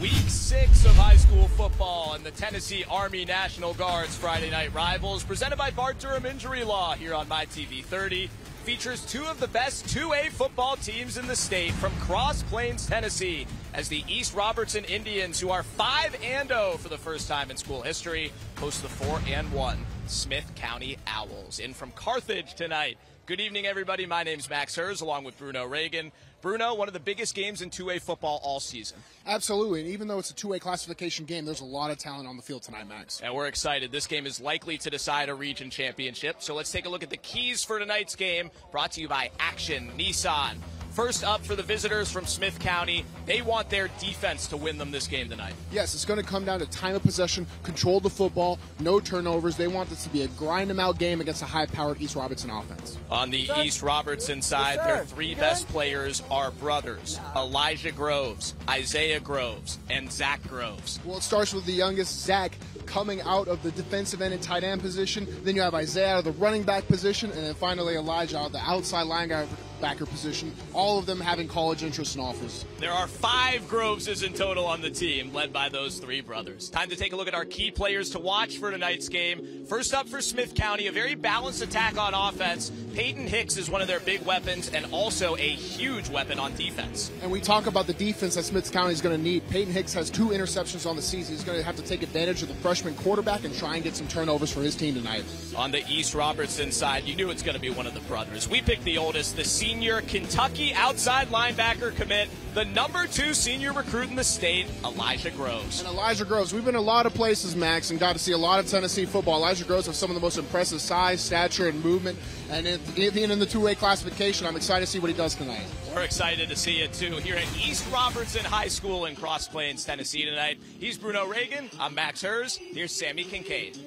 Week 6 of high school football and the Tennessee Army National Guard's Friday Night Rivals, presented by Bart Durham Injury Law here on MyTV 30, features two of the best 2A football teams in the state from Cross Plains, Tennessee, as the East Robertson Indians, who are 5-0 for the first time in school history, host the 4-1 Smith County Owls. In from Carthage tonight. Good evening, everybody. My name's Max Hers, along with Bruno Reagan. Bruno, one of the biggest games in 2A football all season. Absolutely, and even though it's a 2A classification game, there's a lot of talent on the field tonight, Max. And we're excited. This game is likely to decide a region championship. So let's take a look at the keys for tonight's game, brought to you by Action Nissan. First up for the visitors from Smith County, they want their defense to win them this game tonight. Yes, it's going to come down to time of possession, control the football, no turnovers. They want this to be a grind-them-out game against a high-powered East Robertson offense. On the East Robertson side, their three best players are brothers, Elijah Groves, Isaiah Groves, and Zach Groves. Well, it starts with the youngest, Zach, coming out of the defensive end and tight end position. Then you have Isaiah out of the running back position, and then finally Elijah out of the outside linebacker position. All of them having college interest and offers. There are 5 Groveses in total on the team, led by those 3 brothers. Time to take a look at our key players to watch for tonight's game. First up for Smith County, a very balanced attack on offense. Peyton Hicks is one of their big weapons and also a huge weapon on defense. And we talk about the defense that Smith County is going to need. Peyton Hicks has 2 interceptions on the season. He's going to have to take advantage of the freshman quarterback and try and get some turnovers for his team tonight. On the East Robertson side, you knew it's going to be one of the brothers. We picked the oldest, the senior Kentucky outside linebacker commit, the number 2 senior recruit in the state, Elijah Groves. And Elijah Groves, we've been a lot of places, Max, and got to see a lot of Tennessee football. Elijah Groves has some of the most impressive size, stature, and movement. And even in the 2A classification, I'm excited to see what he does tonight. We're excited to see it, too, here at East Robertson High School in Cross Plains, Tennessee tonight. He's Bruno Reagan. I'm Max Hers. Here's Sammy Kincaid.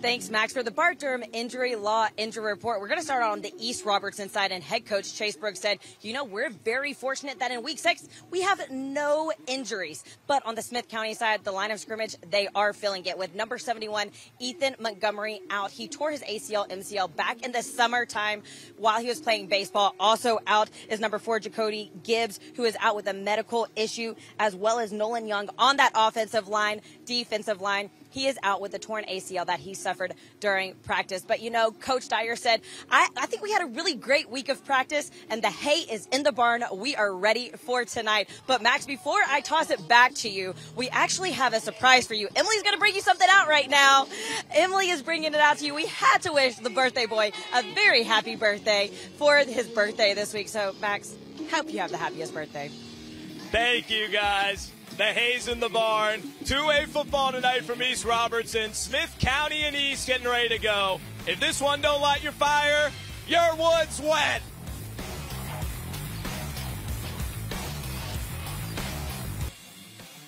Thanks, Max. For the Bart Durham Injury Law Injury Report, we're going to start on the East Robertson side, and head coach Chase Brooks said, we're very fortunate that in week 6, we have no injuries. But on the Smith County side, the line of scrimmage, they are feeling it with number 71, Ethan Montgomery, out. He tore his ACL, MCL back in the summertime while he was playing baseball. Also out is number 4, Jacody Gibbs, who is out with a medical issue, as well as Nolan Young on that offensive line, defensive line. He is out with a torn ACL that he suffered during practice. But, Coach Dyer said, I think we had a really great week of practice, and the hay is in the barn. We are ready for tonight. But, Max, before I toss it back to you, we actually have a surprise for you. Emily's going to bring you something out right now. Emily is bringing it out to you. We had to wish the birthday boy a very happy birthday for his birthday this week. So, Max, hope you have the happiest birthday. Thank you, guys. The hay's in the barn. 2A football tonight from East Robertson. Smith County and East getting ready to go. If this one don't light your fire, your wood's wet.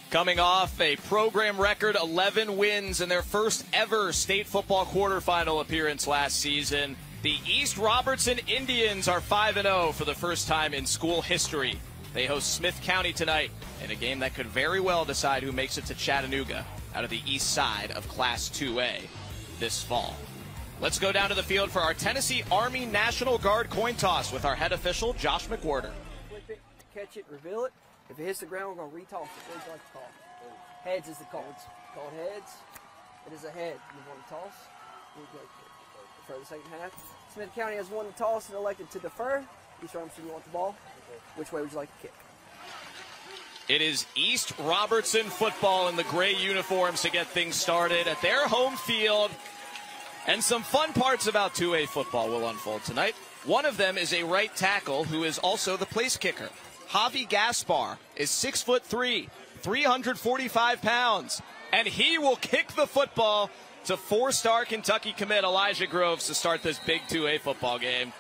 Coming off a program record 11 wins in their first ever state football quarterfinal appearance last season, the East Robertson Indians are 5-0 for the first time in school history. They host Smith County tonight in a game that could very well decide who makes it to Chattanooga out of the east side of Class 2A this fall. Let's go down to the field for our Tennessee Army National Guard coin toss with our head official, Josh McWhorter. Flip it, catch it, reveal it. If it hits the ground, we're going to retoss it. What would you like to call? Heads is the call. It's called heads. It is a head. You want to toss? You defer the second half. Smith County has won the toss and elected to defer. East Robertson, you want the ball? Which way would you like to kick? It is East Robertson football in the gray uniforms to get things started at their home field. And some fun parts about 2A football will unfold tonight. One of them is a right tackle who is also the place kicker. Javi Gaspar is 6'3", 345 pounds, and he will kick the football to 4-star Kentucky commit Elijah Groves to start this big 2A football game.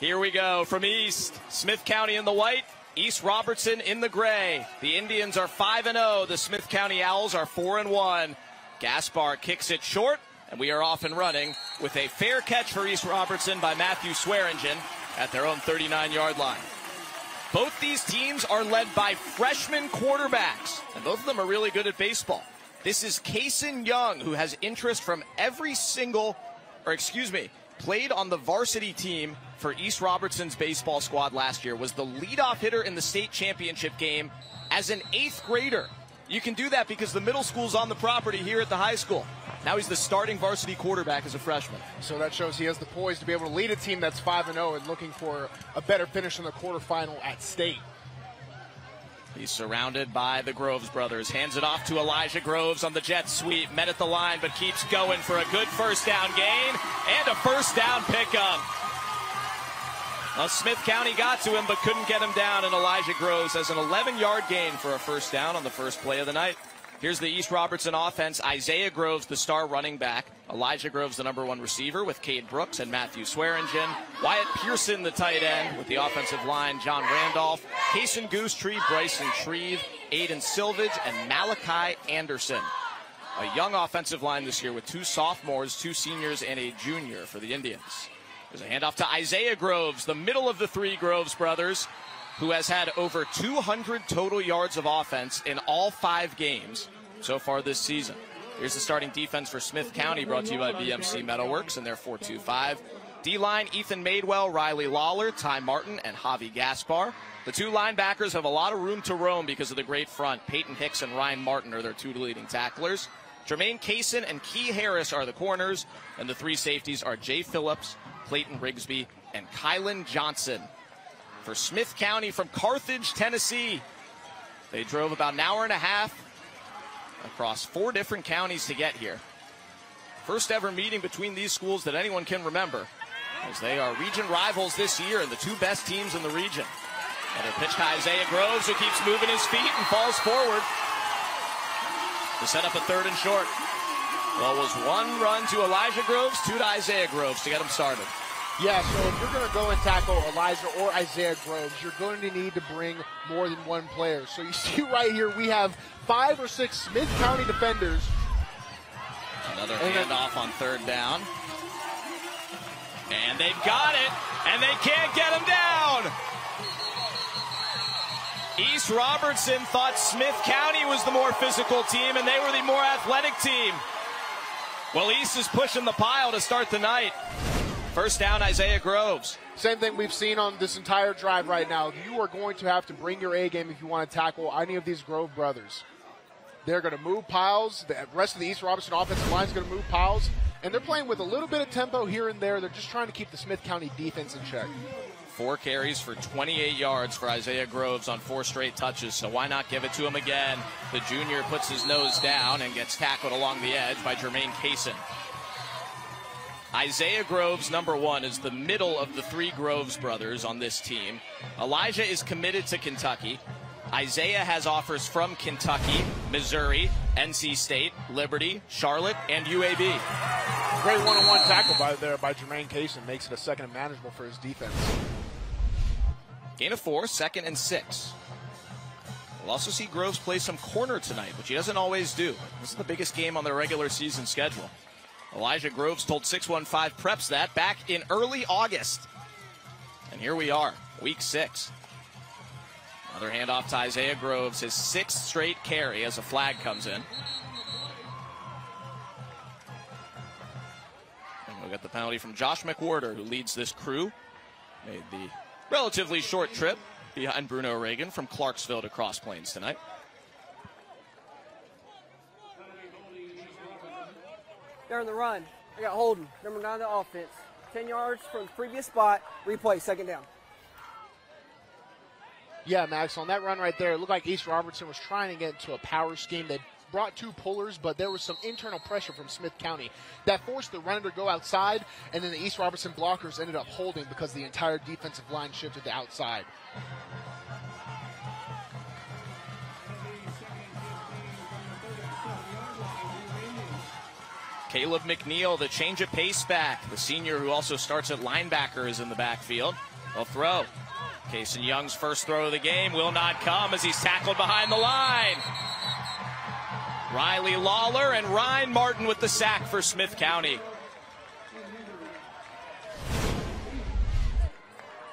Here we go from East. Smith County in the white, East Robertson in the gray. The Indians are 5-0. The Smith County Owls are 4-1. Gaspar kicks it short, and we are off and running with a fair catch for East Robertson by Matthew Swearingen at their own 39-yard line. Both these teams are led by freshman quarterbacks, and both of them are really good at baseball. This is Kason Young, who has interest from played on the varsity team for East Robertson's baseball squad last year, was the leadoff hitter in the state championship game as an 8th grader. You can do that because the middle school's on the property here at the high school. Now he's the starting varsity quarterback as a freshman. So that shows he has the poise to be able to lead a team that's 5-0 and looking for a better finish in the quarterfinal at state. He's surrounded by the Groves brothers. Hands it off to Elijah Groves on the jet sweep. Met at the line, but keeps going for a good first down gain and a first down pickup. Well, Smith County got to him, but couldn't get him down, and Elijah Groves has an 11-yard gain for a first down on the first play of the night. Here's the East Robertson offense. Isaiah Groves, the star running back. Elijah Groves, the #1 receiver, with Cade Brooks and Matthew Swearingen. Wyatt Pearson, the tight end, with the offensive line. John Randolph, Kason Goosetree, Bryson Shreve, Aiden Silvage, and Malachi Anderson. A young offensive line this year with 2 sophomores, 2 seniors, and a junior for the Indians. There's a handoff to Isaiah Groves, the middle of the 3 Groves brothers, who has had over 200 total yards of offense in all 5 games so far this season. Here's the starting defense for Smith County, brought to you by BMC Metalworks and their 4-2-5. D-line, Ethan Madewell, Riley Lawler, Ty Martin, and Javi Gaspar. The 2 linebackers have a lot of room to roam because of the great front. Peyton Hicks and Ryan Martin are their 2 leading tacklers. Jermaine Kaysen and Key Harris are the corners, and the 3 safeties are Jay Phillips, Clayton Rigsby, and Kylan Johnson. For Smith County from Carthage, Tennessee, they drove about an hour and a half across 4 different counties to get here. First ever meeting between these schools that anyone can remember, as they are region rivals this year and the 2 best teams in the region. Another pitch to Isaiah Groves, who keeps moving his feet and falls forward to set up a 3rd and short. Well, it was 1 run to Elijah Groves, 2 to Isaiah Groves to get him started. Yeah, so if you're going to go and tackle Elijah or Isaiah Groves, you're going to need to bring more than 1 player. So you see right here, we have 5 or 6 Smith County defenders. Another handoff on 3rd down. And they've got it, and they can't get him down. East Robertson thought Smith County was the more physical team, and they were the more athletic team. Well, East is pushing the pile to start the night. First down, Isaiah Groves. Same thing we've seen on this entire drive right now. You are going to have to bring your A game if you want to tackle any of these Grove brothers. They're going to move piles. The rest of the East Robertson offensive line is going to move piles. And they're playing with a little bit of tempo here and there. They're just trying to keep the Smith County defense in check. 4 carries for 28 yards for Isaiah Groves on 4 straight touches, so why not give it to him again? The junior puts his nose down and gets tackled along the edge by Jermaine Kaysen. Isaiah Groves, #1, is the middle of the 3 Groves brothers on this team. Elijah is committed to Kentucky. Isaiah has offers from Kentucky, Missouri, NC State, Liberty, Charlotte, and UAB. Great one-on-one tackle by Jermaine Kaysen. Makes it a 2nd and manageable for his defense. Gain of 4, 2nd and 6. We'll also see Groves play some corner tonight, which he doesn't always do. This is the biggest game on their regular season schedule. Elijah Groves told 615 Preps that back in early August. And here we are, week 6. Another handoff to Isaiah Groves, his 6th straight carry as a flag comes in. And we'll get the penalty from Josh McWhorter, who leads this crew. Made the relatively short trip behind Bruno Reagan from Clarksville to Cross Plains tonight. During the run, I got Holden, #9 of the offense. 10 yards from the previous spot, replay, 2nd down. Yeah, Max, on that run right there, it looked like East Robertson was trying to get into a power scheme. They brought 2 pullers, but there was some internal pressure from Smith County that forced the runner to go outside, and then the East Robertson blockers ended up holding because the entire defensive line shifted to outside. Caleb McNeil, the change of pace back. The senior who also starts at linebacker is in the backfield. They'll throw. Kason Young's first throw of the game will not come as he's tackled behind the line. Riley Lawler and Ryan Martin with the sack for Smith County.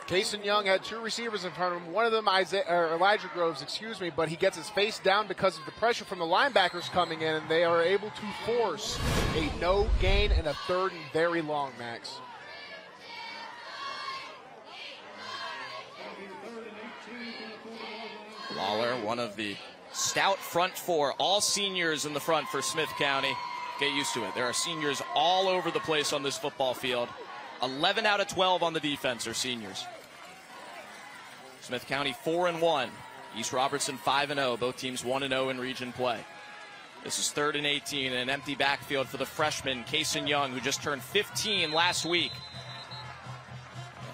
Kason Young had 2 receivers in front of him. One of them, Elijah Groves, but he gets his face down because of the pressure from the linebackers coming in, and they are able to force a no gain and a 3rd and very long, Max. Lawler, one of the stout front four, all seniors in the front for Smith County. Get used to it. There are seniors all over the place on this football field. 11 out of 12 on the defense are seniors. Smith County 4-1. East Robertson 5-0. Both teams 1-0 in region play. This is 3rd and 18 and an empty backfield for the freshman, Kason Young, who just turned 15 last week.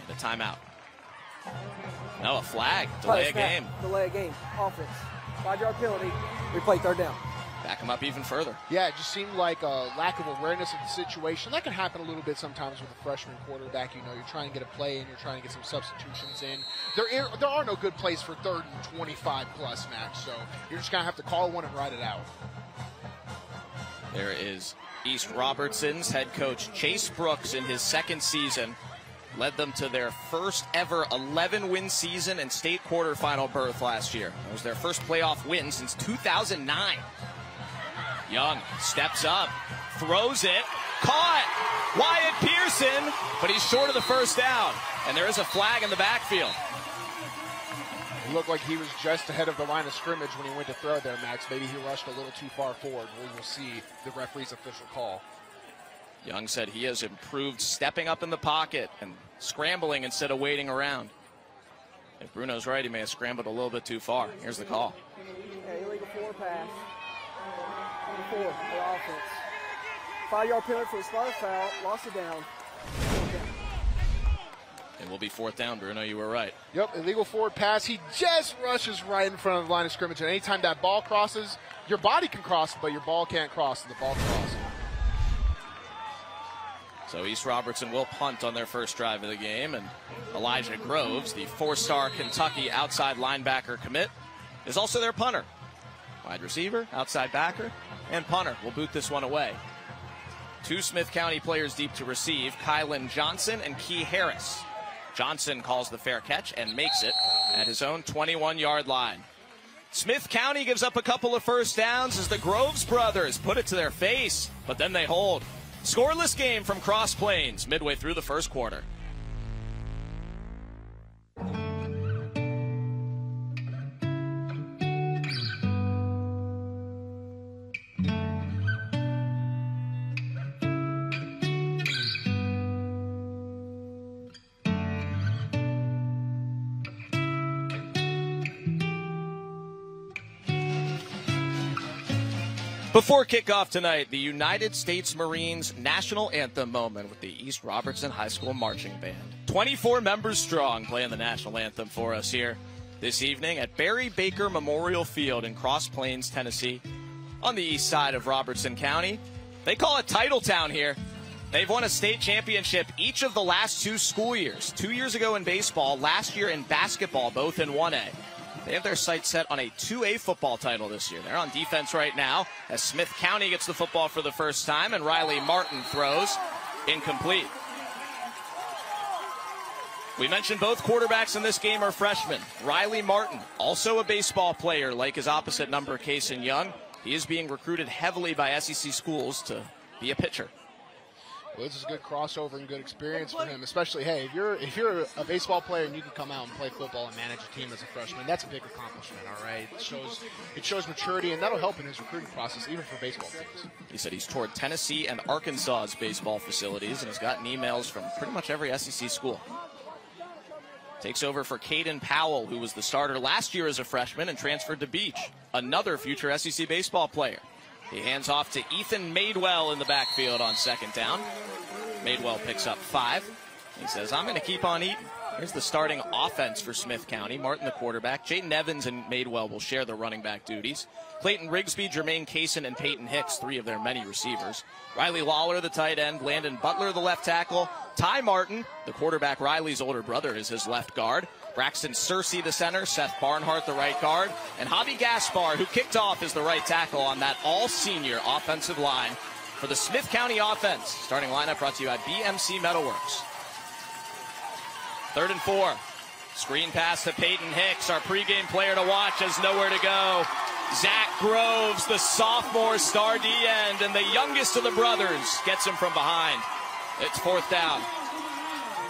And a timeout. No, a flag. Delay a game. Delay a game. Offense. 5-yard penalty. Replay 3rd down. Back him up even further. Yeah, it just seemed like a lack of awareness of the situation. That can happen a little bit sometimes with a freshman quarterback. You know, you're trying to get a play in, you're trying to get some substitutions in. There are no good plays for 3rd and 25 plus, Max, so you're just going to have to call one and ride it out. There is East Robertson's head coach Chase Brooks in his 2nd season. Led them to their first ever 11-win season and state quarterfinal berth last year. That was their first playoff win since 2009. Young steps up, throws it, caught. Wyatt Pearson, but he's short of the first down. And there is a flag in the backfield. It looked like he was just ahead of the line of scrimmage when he went to throw there, Max. Maybe he rushed a little too far forward. We will see the referee's official call. Young said he has improved stepping up in the pocket and scrambling instead of waiting around. If Bruno's right, he may have scrambled a little bit too far. Here's the call. Yeah, illegal 4 pass. 4 for offense. 5-yard penalty for a Sparta foul. Lost it down. It will be 4th down, Bruno. You were right. Yep, illegal forward pass. He just rushes right in front of the line of scrimmage. And anytime that ball crosses, your body can cross, but your ball can't cross, and the ball crosses. So East Robertson will punt on their first drive of the game, and Elijah Groves, the 4-star Kentucky outside linebacker commit, is also their punter. Wide receiver, outside backer, and punter will boot this one away. 2 Smith County players deep to receive, Kylan Johnson and Key Harris. Johnson calls the fair catch and makes it at his own 21-yard line. Smith County gives up a couple of first downs as the Groves brothers put it to their face, but then they hold. Scoreless game from Cross Plains midway through the first quarter. Before kickoff tonight, the United States Marines National Anthem moment with the East Robertson High School Marching Band. 24 members strong playing the National Anthem for us here this evening at Barry Baker Memorial Field in Cross Plains, Tennessee, on the east side of Robertson County. They call it Titletown here. They've won a state championship each of the last 2 school years. 2 years ago in baseball, last year in basketball, both in 1A. They have their sights set on a 2A football title this year. They're on defense right now as Smith County gets the football for the first time, and Riley Martin throws incomplete. We mentioned both quarterbacks in this game are freshmen. Riley Martin, also a baseball player like his opposite number, Kason Young. He is being recruited heavily by SEC schools to be a pitcher. Well, this is a good crossover and good experience for him, especially, hey, if you're a baseball player and you can come out and play football and manage a team as a freshman, that's a big accomplishment, all right? It shows maturity, and that'll help in his recruiting process, even for baseball teams. He said he's toured Tennessee and Arkansas's baseball facilities and has gotten emails from pretty much every SEC school. Takes over for Caden Powell, who was the starter last year as a freshman and transferred to Beach, another future SEC baseball player. He hands off to Ethan Madewell in the backfield on 2nd down. Madewell picks up 5. He says, I'm going to keep on eating. Here's the starting offense for Smith County. Martin, the quarterback. Jaden Evans and Madewell will share the running back duties. Clayton Rigsby, Jermaine Kaysen, and Peyton Hicks, 3 of their many receivers. Riley Lawler, the tight end. Landon Butler, the left tackle. Ty Martin, the quarterback, Riley's older brother, is his left guard. Braxton Searcy, the center. Seth Barnhart, the right guard. And Javi Gaspar, who kicked off, is the right tackle on that all-senior offensive line for the Smith County offense. Starting lineup brought to you by BMC Metalworks. 3rd and 4. Screen pass to Peyton Hicks, our pregame player to watch, has nowhere to go. Zach Groves, the sophomore star D-end, and the youngest of the brothers, gets him from behind. It's 4th down.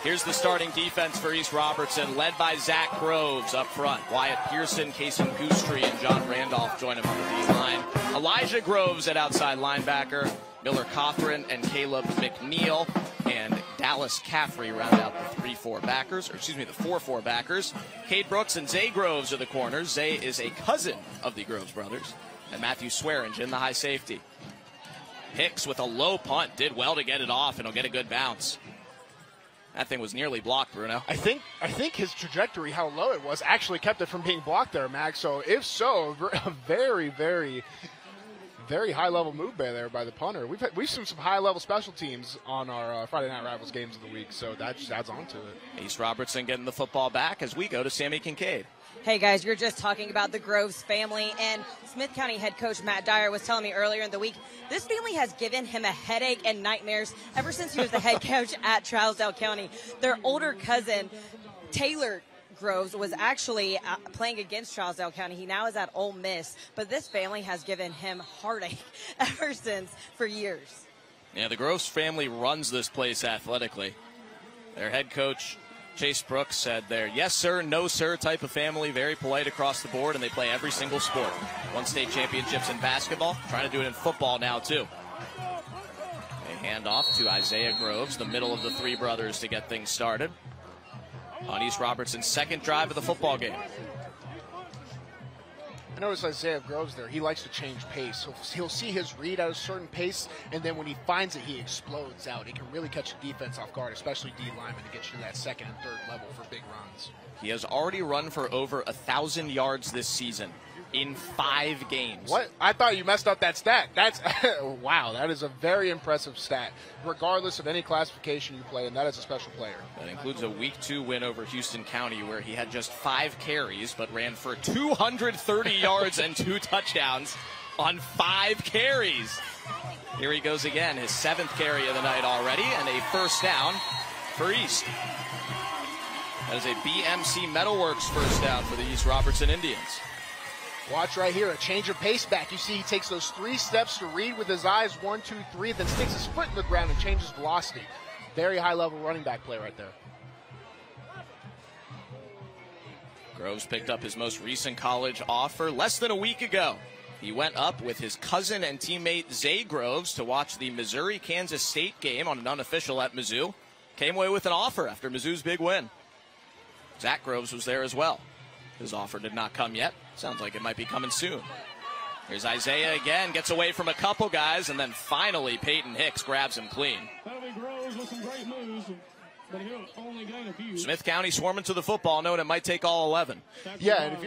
Here's the starting defense for East Robertson, led by Zach Groves up front. Wyatt Pearson, Kason Goostree, and John Randolph join him on the D-line. Elijah Groves at outside linebacker. Miller Cothran and Caleb McNeil and Dallas Caffrey round out the 4-4 backers. Cade Brooks and Zay Groves are the corners. Zay is a cousin of the Groves brothers. And Matthew Swearingen in the high safety. Hicks with a low punt did well to get it off, and he'll get a good bounce. That thing was nearly blocked, Bruno. I think his trajectory, how low it was, actually kept it from being blocked there, Max. So if so, a very, very, very high-level move there by the punter. We've seen some high-level special teams on our Friday Night Rivals games of the week, so that just adds on to it. East Robertson getting the football back as we go to Sammy Kincaid. Hey, guys, you're just talking about the Groves family, and Smith County head coach Matt Dyer was telling me earlier in the week, this family has given him a headache and nightmares ever since he was the head coach at Trousdale County. Their older cousin, Taylor Groves, was actually playing against Trousdale County. He now is at Ole Miss, but this family has given him heartache ever since for years. Yeah, the Groves family runs this place athletically. Their head coach, Chase Brooks, said they're yes sir, no sir type of family, very polite across the board, and they play every single sport. Won state championships in basketball, trying to do it in football now too. They hand off to Isaiah Groves, the middle of the three brothers, to get things started on East Robertson's second drive of the football game. I noticed Isaiah Groves there. He likes to change pace. He'll see his read at a certain pace, and then when he finds it, he explodes out. He can really catch the defense off guard, especially D linemen, to get you to that second and third level for big runs. He has already run for over 1,000 yards this season in 5 games. What? I thought you messed up that stat. That's wow. That is a very impressive stat, regardless of any classification you play, and that is a special player. That includes a Week 2 win over Houston County, where he had just 5 carries, but ran for 230 yards and 2 touchdowns on 5 carries. Here he goes again, his 7th carry of the night already, and a first down for East. That is a BMC Metalworks first down for the East Robertson Indians. Watch right here, a change of pace back. You see he takes those 3 steps to read with his eyes, 1, 2, 3, then sticks his foot in the ground and changes velocity. Very high-level running back play right there. Groves picked up his most recent college offer less than a week ago. He went up with his cousin and teammate Zay Groves to watch the Missouri-Kansas State game on an unofficial at Mizzou. Came away with an offer after Mizzou's big win. Zach Groves was there as well. His offer did not come yet. Sounds like it might be coming soon. Here's Isaiah again, gets away from a couple guys, and then finally Peyton Hicks grabs him clean. That'll be Groves with some great moves, but he'll only gain a few. Smith County swarming to the football, knowing it might take all 11. Yeah, and if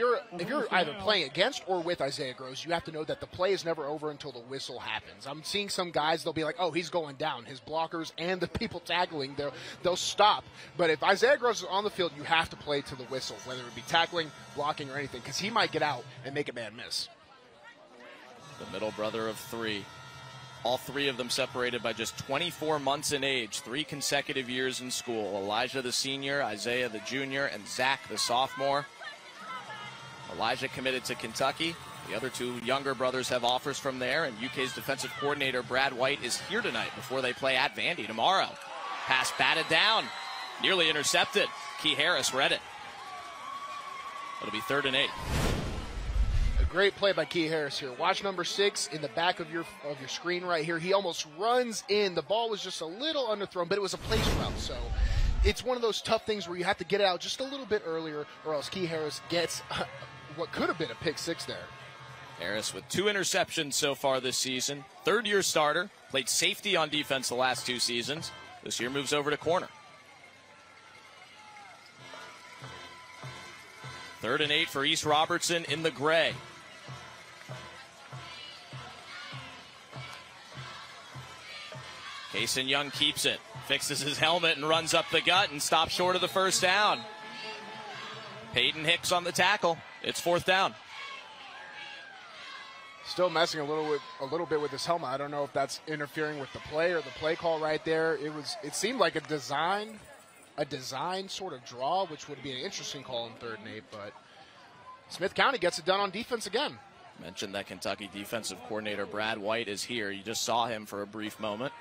you're either playing against or with Isaiah Groves, you have to know that the play is never over until the whistle happens. I'm seeing some guys, they'll be like, oh, he's going down. His blockers and the people tackling, they'll stop. But if Isaiah Groves is on the field, you have to play to the whistle, whether it be tackling, blocking, or anything, because he might get out and make a bad miss. The middle brother of 3. All 3 of them separated by just 24 months in age, 3 consecutive years in school. Elijah the senior, Isaiah the junior, and Zach the sophomore. Elijah committed to Kentucky. The other 2 younger brothers have offers from there, and UK's defensive coordinator Brad White is here tonight before they play at Vandy tomorrow. Pass batted down, nearly intercepted. Key Harris read it. It'll be 3rd and 8. Great play by Key Harris here. Watch number 6 in the back of your screen right here. He almost runs in. The ball was just a little underthrown, but it was a place route. So it's one of those tough things where you have to get it out just a little bit earlier, or else Key Harris gets what could have been a pick 6 there. Harris with 2 interceptions so far this season. 3rd-year starter. Played safety on defense the last 2 seasons. This year moves over to corner. 3rd and 8 for East Robertson in the gray. Kason Young keeps it, fixes his helmet and runs up the gut and stops short of the first down. Peyton Hicks on the tackle. It's 4th down. Still messing a little bit with his helmet. I don't know if that's interfering with the play or the play call right there. It seemed like a design sort of draw, which would be an interesting call in 3rd and 8, but Smith County gets it done on defense again. Mentioned that Kentucky defensive coordinator Brad White is here. You just saw him for a brief moment.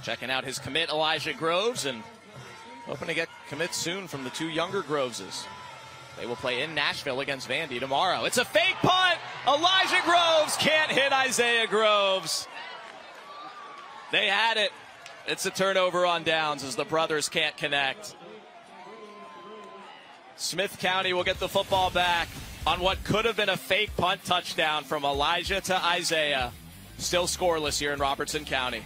Checking out his commit, Elijah Groves, and hoping to get commits soon from the two younger Groveses. They will play in Nashville against Vandy tomorrow. It's a fake punt. Elijah Groves can't hit Isaiah Groves. They had it. It's a turnover on downs as the brothers can't connect. Smith County will get the football back on what could have been a fake punt touchdown from Elijah to Isaiah. Still scoreless here in Robertson County.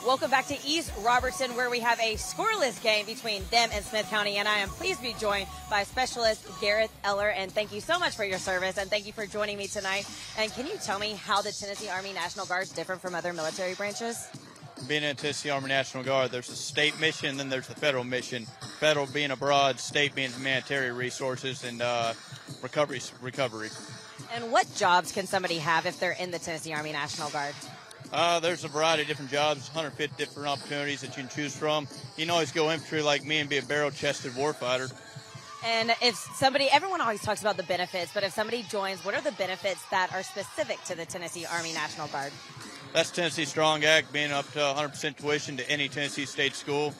Welcome back to East Robertson, where we have a scoreless game between them and Smith County, and I am pleased to be joined by specialist Gareth Eller. And thank you so much for your service, and thank you for joining me tonight. And can you tell me how the Tennessee Army National Guard is different from other military branches? Being in the Tennessee Army National Guard, there's a state mission, then there's the federal mission. Federal being abroad, state being humanitarian resources and recovery. And what jobs can somebody have if they're in the Tennessee Army National Guard? There's a variety of different jobs, 150 different opportunities that you can choose from. You can always go infantry like me and be a barrel-chested warfighter. And if somebody, everyone always talks about the benefits, but if somebody joins, what are the benefits that are specific to the Tennessee Army National Guard? That's Tennessee Strong Act, being up to 100% tuition to any Tennessee state school.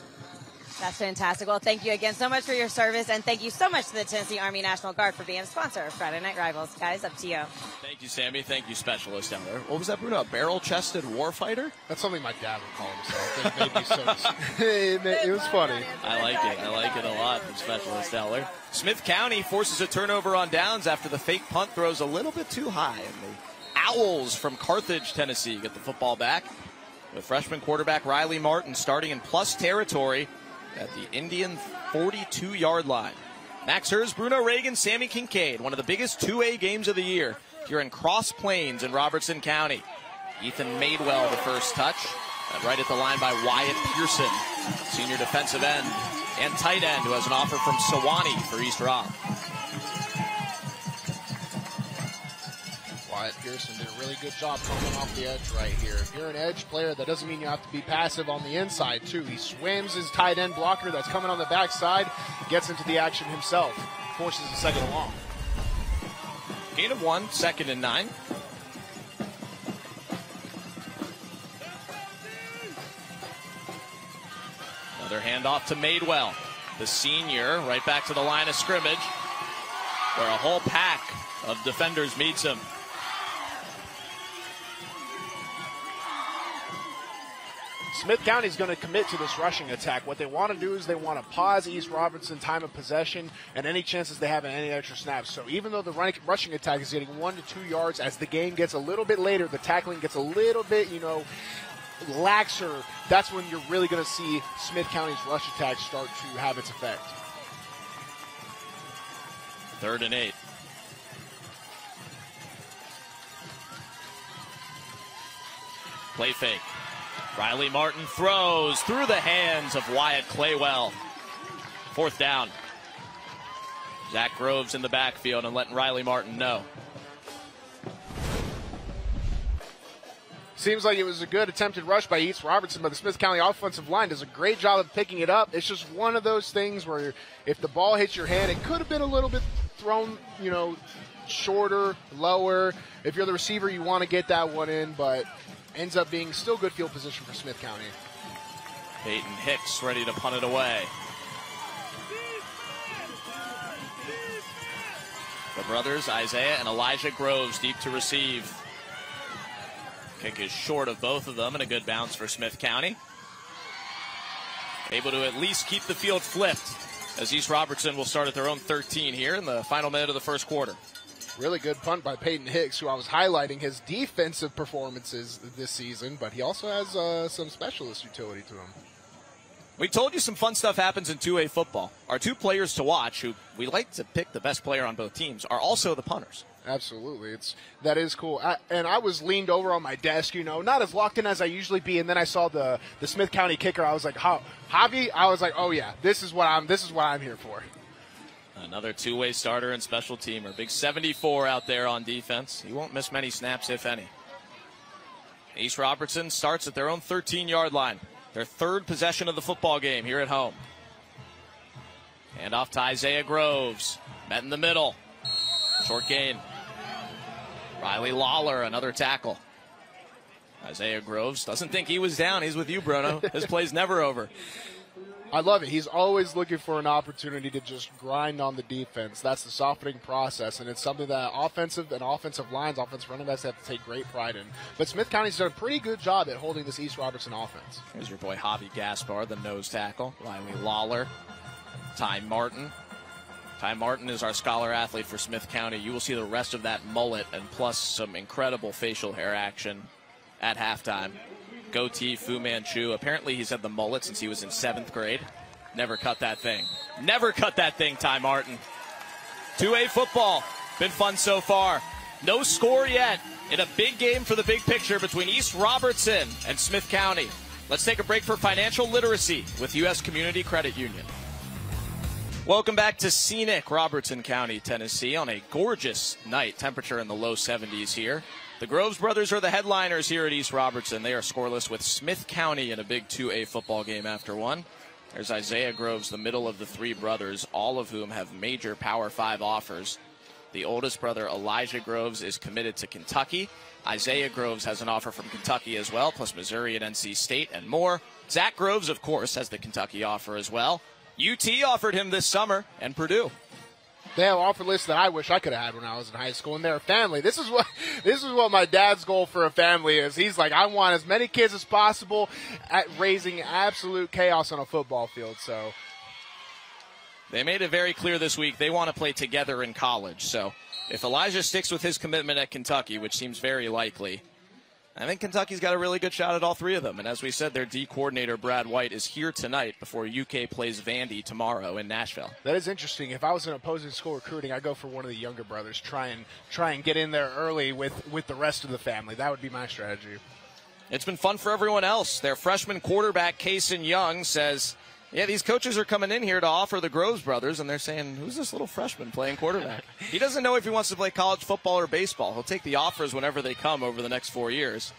That's fantastic. Well, thank you again so much for your service, and thank you so much to the Tennessee Army National Guard for being a sponsor of Friday Night Rivals. Guys, up to you. Thank you, Sammy. Thank you, Specialist Eller. What was that, Bruno? A barrel-chested warfighter? That's something my dad would call himself. It made me it was funny. I like it. I like it a lot from Specialist Eller. Smith County forces a turnover on downs after the fake punt throws a little bit too high. And the Owls from Carthage, Tennessee, get the football back with freshman quarterback Riley Martin starting in plus territory at the Indian 42-yard line. Max Hers, Bruno Reagan, Sammy Kincaid, one of the biggest 2A games of the year here in Cross Plains in Robertson County. Ethan Madewell, the first touch, and right at the line by Wyatt Pearson, senior defensive end and tight end, who has an offer from Sewanee for East Rob. Wyatt Pearson did a really good job coming off the edge right here. If you're an edge player, that doesn't mean you have to be passive on the inside, too. He swims his tight end blocker that's coming on the backside, gets into the action himself, forces a second and long. Gain of 1, 2nd and 9. Another handoff to Madewell, the senior, right back to the line of scrimmage, where a whole pack of defenders meets him. Smith County is going to commit to this rushing attack. What they want to do is they want to pause East Robertson time of possession and any chances they have in any extra snaps. So even though the rushing attack is getting 1 to 2 yards, as the game gets a little bit later, the tackling gets a little bit, laxer, that's when you're really going to see Smith County's rush attack start to have its effect. 3rd and 8. Play fake. Riley Martin throws through the hands of Wyatt Claywell. 4th down. Zach Groves in the backfield and letting Riley Martin know. Seems like it was a good attempted rush by East Robertson, but the Smith County offensive line does a great job of picking it up. It's just one of those things where if the ball hits your hand, it could have been a little bit thrown, shorter, lower. If you're the receiver, you want to get that one in, but ends up being still good field position for Smith County. Peyton Hicks ready to punt it away. The brothers, Isaiah and Elijah Groves, deep to receive. Kick is short of both of them, and a good bounce for Smith County. Able to at least keep the field flipped, as East Robertson will start at their own 13 here in the final minute of the first quarter. Really good punt by Peyton Hicks, who I was highlighting his defensive performances this season, but he also has some specialist utility to him. We told you some fun stuff happens in 2A football. Our two players to watch, who we like to pick the best player on both teams, are also the punters. Absolutely. That is cool. I was leaned over on my desk, not as locked in as I usually be, and then I saw the Smith County kicker. I was like, Javi? I was like, oh yeah, this is what I'm here for. Another 2-way starter and special teamer. Big 74 out there on defense. He won't miss many snaps, if any. East Robertson starts at their own 13-yard line. Their 3rd possession of the football game here at home. Hand off to Isaiah Groves. Met in the middle. Short gain. Riley Lawler, another tackle. Isaiah Groves doesn't think he was down. He's with you, Bruno. His play's never over. I love it. He's always looking for an opportunity to just grind on the defense. That's the softening process, and it's something that offensive lines, offensive running backs have to take great pride in. But Smith County's done a pretty good job at holding this East Robertson offense. Here's your boy Javi Gaspar, the nose tackle. Riley Lawler, Ty Martin. Ty Martin is our scholar athlete for Smith County. You will see the rest of that mullet and plus some incredible facial hair action at halftime. Goatee, Fu Manchu. Apparently he's had the mullet since he was in 7th grade. Never cut that thing. Never cut that thing, Ty Martin. 2A football. Been fun so far. No score yet in a big game for the big picture between East Robertson and Smith County. Let's take a break for financial literacy with U.S. Community Credit Union. Welcome back to scenic Robertson County, Tennessee on a gorgeous night. Temperature in the low 70s here. The Groves brothers are the headliners here at East Robertson. They are scoreless with Smith County in a big 2A football game after one. There's Isaiah Groves, the middle of the three brothers, all of whom have major Power 5 offers. The oldest brother, Elijah Groves, is committed to Kentucky. Isaiah Groves has an offer from Kentucky as well, plus Missouri and NC State and more. Zach Groves, of course, has the Kentucky offer as well. UT offered him this summer, and Purdue. They have offer lists that I wish I could have had when I was in high school, and they're a family. This is what my dad's goal for a family is. He's like, I want as many kids as possible at raising absolute chaos on a football field. So they made it very clear this week they want to play together in college. So if Elijah sticks with his commitment at Kentucky, which seems very likely, I think Kentucky's got a really good shot at all three of them. And as we said, their D coordinator, Brad White, is here tonight before UK plays Vandy tomorrow in Nashville. That is interesting. If I was in opposing school recruiting, I'd go for one of the younger brothers, try and get in there early with the rest of the family. That would be my strategy. It's been fun for everyone else. Their freshman quarterback, Kaysen Young, says, yeah, these coaches are coming in here to offer the Groves brothers, and they're saying, who's this little freshman playing quarterback? He doesn't know if he wants to play college football or baseball. He'll take the offers whenever they come over the next 4 years.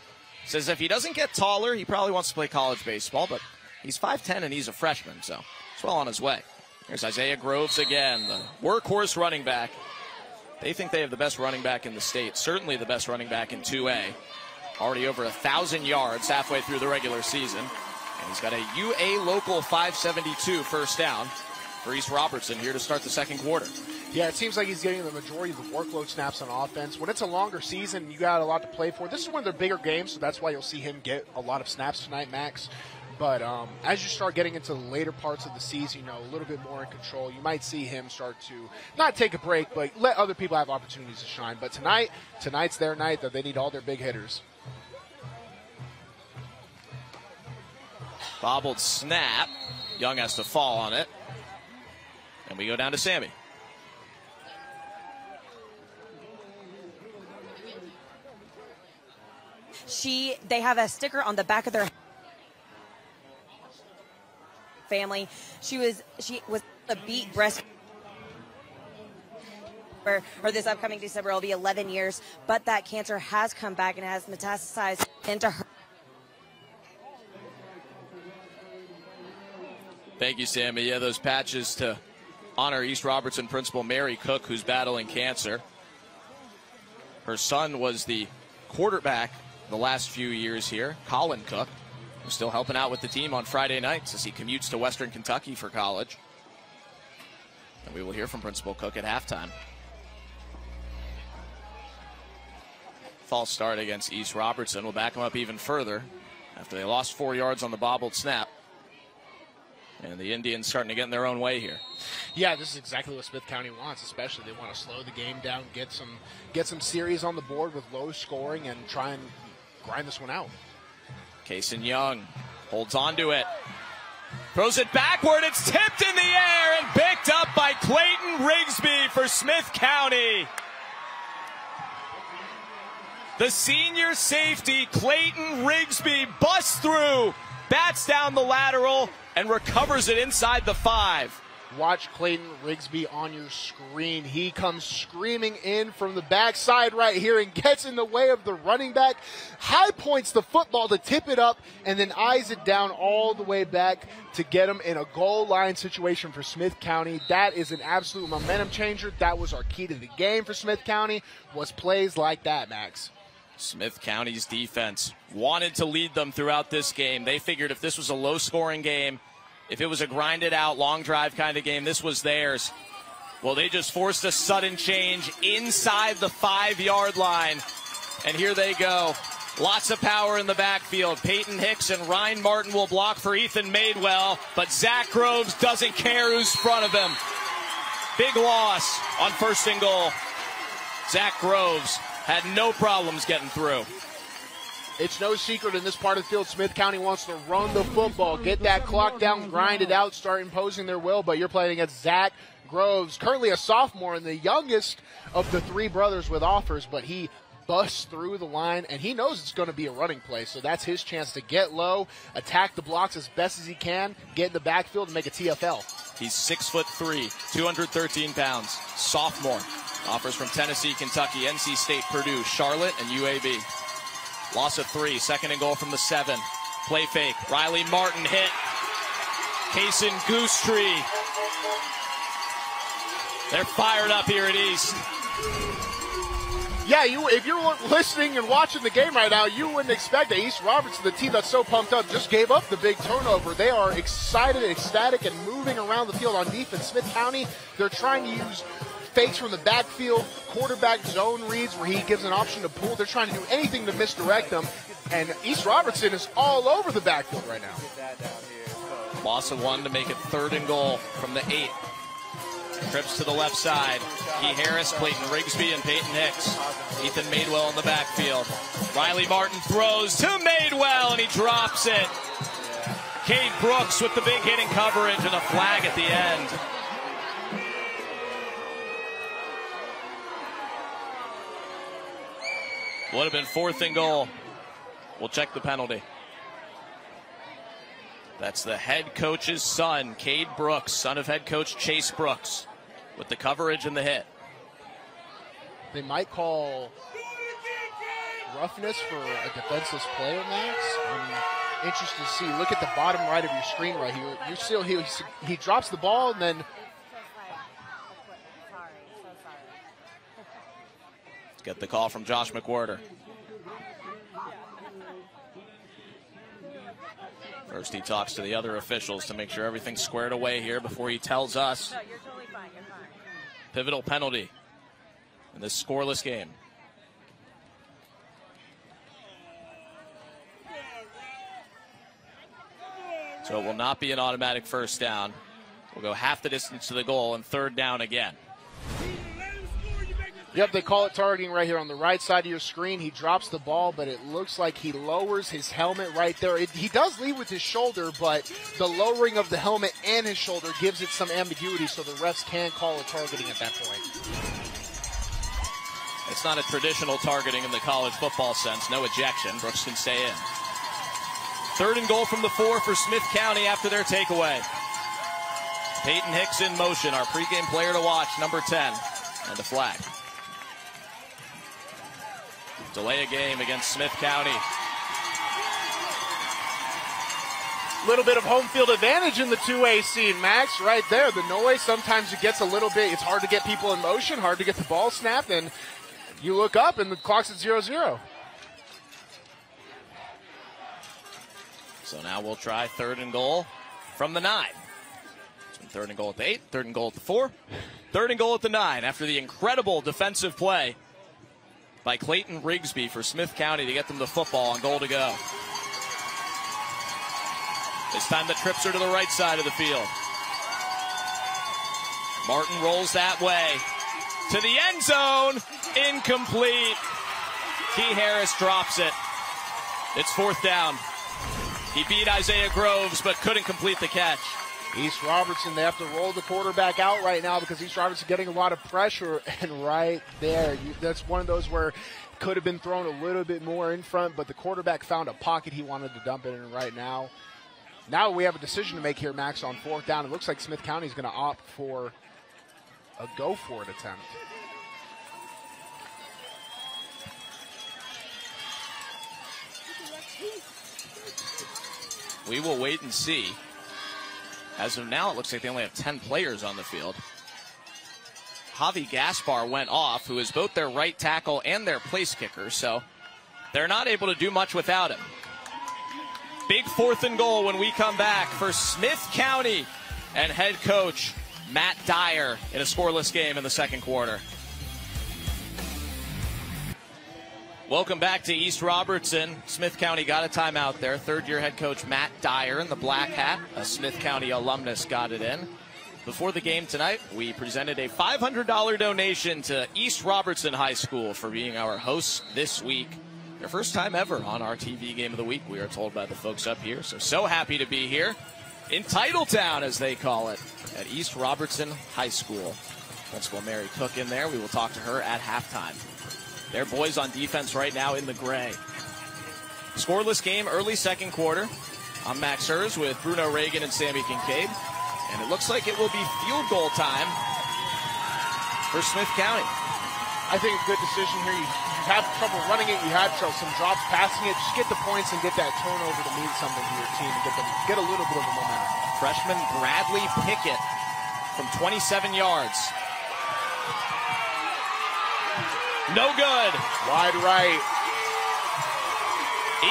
Says if he doesn't get taller, he probably wants to play college baseball, but he's 5'10", and he's a freshman, so it's well on his way. There's Isaiah Groves again, the workhorse running back. They think they have the best running back in the state, certainly the best running back in 2A. Already over 1,000 yards halfway through the regular season. And he's got a UA local 572 first down for East Robertson here to start the second quarter. Yeah, it seems like he's getting the majority of the workload snaps on offense. When it's a longer season, you got a lot to play for. This is one of their bigger games, so that's why you'll see him get a lot of snaps tonight, Max. But as you start getting into the later parts of the season, a little bit more in control, you might see him start to not take a break, but let other people have opportunities to shine. But tonight's their night that they need all their big hitters. Bobbled snap. Young has to fall on it. And we go down to Sammy. They have a sticker on the back of their family. She was a beat breast or this upcoming December. It'll be 11 years, but that cancer has come back and has metastasized into her. Thank you, Sammy. Yeah, those patches to honor East Robertson principal Mary Cook, who's battling cancer. Her son was the quarterback the last few years here, Colin Cook, who's still helping out with the team on Friday nights as he commutes to Western Kentucky for college. And we will hear from Principal Cook at halftime. False start against East Robertson will back them up even further after they lost 4 yards on the bobbled snap. And the Indians starting to get in their own way here. Yeah, this is exactly what Smith County wants, especially they want to slow the game down, get some series on the board with low scoring, and try and grind this one out. Kaysen Young holds on to it. Throws it backward. It's tipped in the air and picked up by Clayton Rigsby for Smith County. The senior safety, Clayton Rigsby, busts through, bats down the lateral, and recovers it inside the 5. Watch Clayton Rigsby on your screen. He comes screaming in from the backside right here and gets in the way of the running back. High points the football to tip it up and then eyes it down all the way back to get him in a goal line situation for Smith County. That is an absolute momentum changer. That was our key to the game for Smith County, was plays like that, Max. Smith County's defense wanted to lead them throughout this game. They figured if this was a low-scoring game, if it was a grinded-out, long drive kind of game, this was theirs. Well, they just forced a sudden change inside the 5-yard line, and here they go. Lots of power in the backfield. Peyton Hicks and Ryan Martin will block for Ethan Madewell, but Zach Groves doesn't care who's in front of him. Big loss on 1st and goal. Zach Groves had no problems getting through. It's no secret in this part of the field, Smith County wants to run the football, get that clock down, grind it out, start imposing their will, but you're playing against Zach Groves, currently a sophomore and the youngest of the 3 brothers with offers, but he busts through the line, and he knows it's going to be a running play, so that's his chance to get low, attack the blocks as best as he can, get in the backfield, and make a TFL. He's 6'3", 213 pounds, sophomore. Offers from Tennessee, Kentucky, NC State, Purdue, Charlotte, and UAB. Loss of 3, 2nd and goal from the 7. Play fake. Riley Martin hit. Kaysen Goosetree. They're fired up here at East. Yeah, if you're listening and watching the game right now, you wouldn't expect that East Robertson, the team that's so pumped up, just gave up the big turnover. They are excited, ecstatic, and moving around the field on defense. Smith County, they're trying to use fakes from the backfield, quarterback zone reads where he gives an option to pull. They're trying to do anything to misdirect them, and East Robertson is all over the backfield right now. Loss of 1 to make it 3rd and goal from the 8. Trips to the left side. Key Harris, Clayton Rigsby, and Peyton Hicks. Ethan Madewell in the backfield. Riley Martin throws to Madewell, and he drops it. Cade Brooks with the big hit in coverage and a flag at the end. Would have been 4th and goal. We'll check the penalty. That's the head coach's son, Cade Brooks, son of head coach Chase Brooks, with the coverage and the hit. They might call roughness for a defenseless player, Max. I'm interested to see. Look at the bottom right of your screen right here. You still he drops the ball and then. Let's get the call from Josh McWhorter. First, he talks to the other officials to make sure everything's squared away here before he tells us. No, you're totally fine. You're fine. Pivotal penalty in this scoreless game. So it will not be an automatic first down. We'll go half the distance to the goal and 3rd down again. Yep, they call it targeting right here on the right side of your screen. He drops the ball, but it looks like he lowers his helmet right there. He does lead with his shoulder, but the lowering of the helmet and his shoulder gives it some ambiguity, so the refs can call it targeting at that point. It's not a traditional targeting in the college football sense. No ejection. Brooks can stay in. 3rd and goal from the 4 for Smith County after their takeaway. Peyton Hicks in motion, our pregame player to watch, number 10, and the flag. Delay a game against Smith County. Little bit of home field advantage in the 2A scene, Max, right there. The noise, sometimes it gets a little bit, it's hard to get people in motion, hard to get the ball snapped, and you look up and the clock's at 0-0. So now we'll try 3rd and goal from the 9. It's been 3rd and goal at the 8, 3rd and goal at the 4, 3rd and goal at the 9 after the incredible defensive play by Clayton Rigsby for Smith County to get them the football and goal to go. This time the trips are to the right side of the field. Martin rolls that way to the end zone. Incomplete. Key Harris drops it. It's 4th down. He beat Isaiah Groves but couldn't complete the catch. East Robertson, they have to roll the quarterback out right now because East Robertson getting a lot of pressure, and right there, that's one of those where it could have been thrown a little bit more in front, but the quarterback found a pocket he wanted to dump it in right now. Now we have a decision to make here, Max, on 4th down. It looks like Smith County is going to opt for a go-for-it attempt. We will wait and see. As of now, it looks like they only have 10 players on the field. Javi Gaspar went off, who is both their right tackle and their place kicker. So they're not able to do much without him. Big 4th and goal when we come back for Smith County and head coach Matt Dyer in a scoreless game in the second quarter. Welcome back to East Robertson. Smith County got a timeout there. Third-year head coach Matt Dyer in the black hat, a Smith County alumnus, got it in. Before the game tonight, we presented a $500 donation to East Robertson High School for being our hosts this week. Their first time ever on our TV Game of the Week, we are told by the folks up here. So happy to be here in Titletown, as they call it, at East Robertson High School. Principal Mary Cook in there. We will talk to her at halftime. Their boys on defense right now in the gray. Scoreless game, early second quarter. I'm Max Hers with Bruno Reagan and Sammy Kincaid. And it looks like it will be field goal time for Smith County. I think a good decision here. You have trouble running it. You had some drops passing it. Just get the points and get that turnover to mean something to your team and get a little bit of a momentum. Freshman Bradley Pickett from 27 yards. No good. Wide right.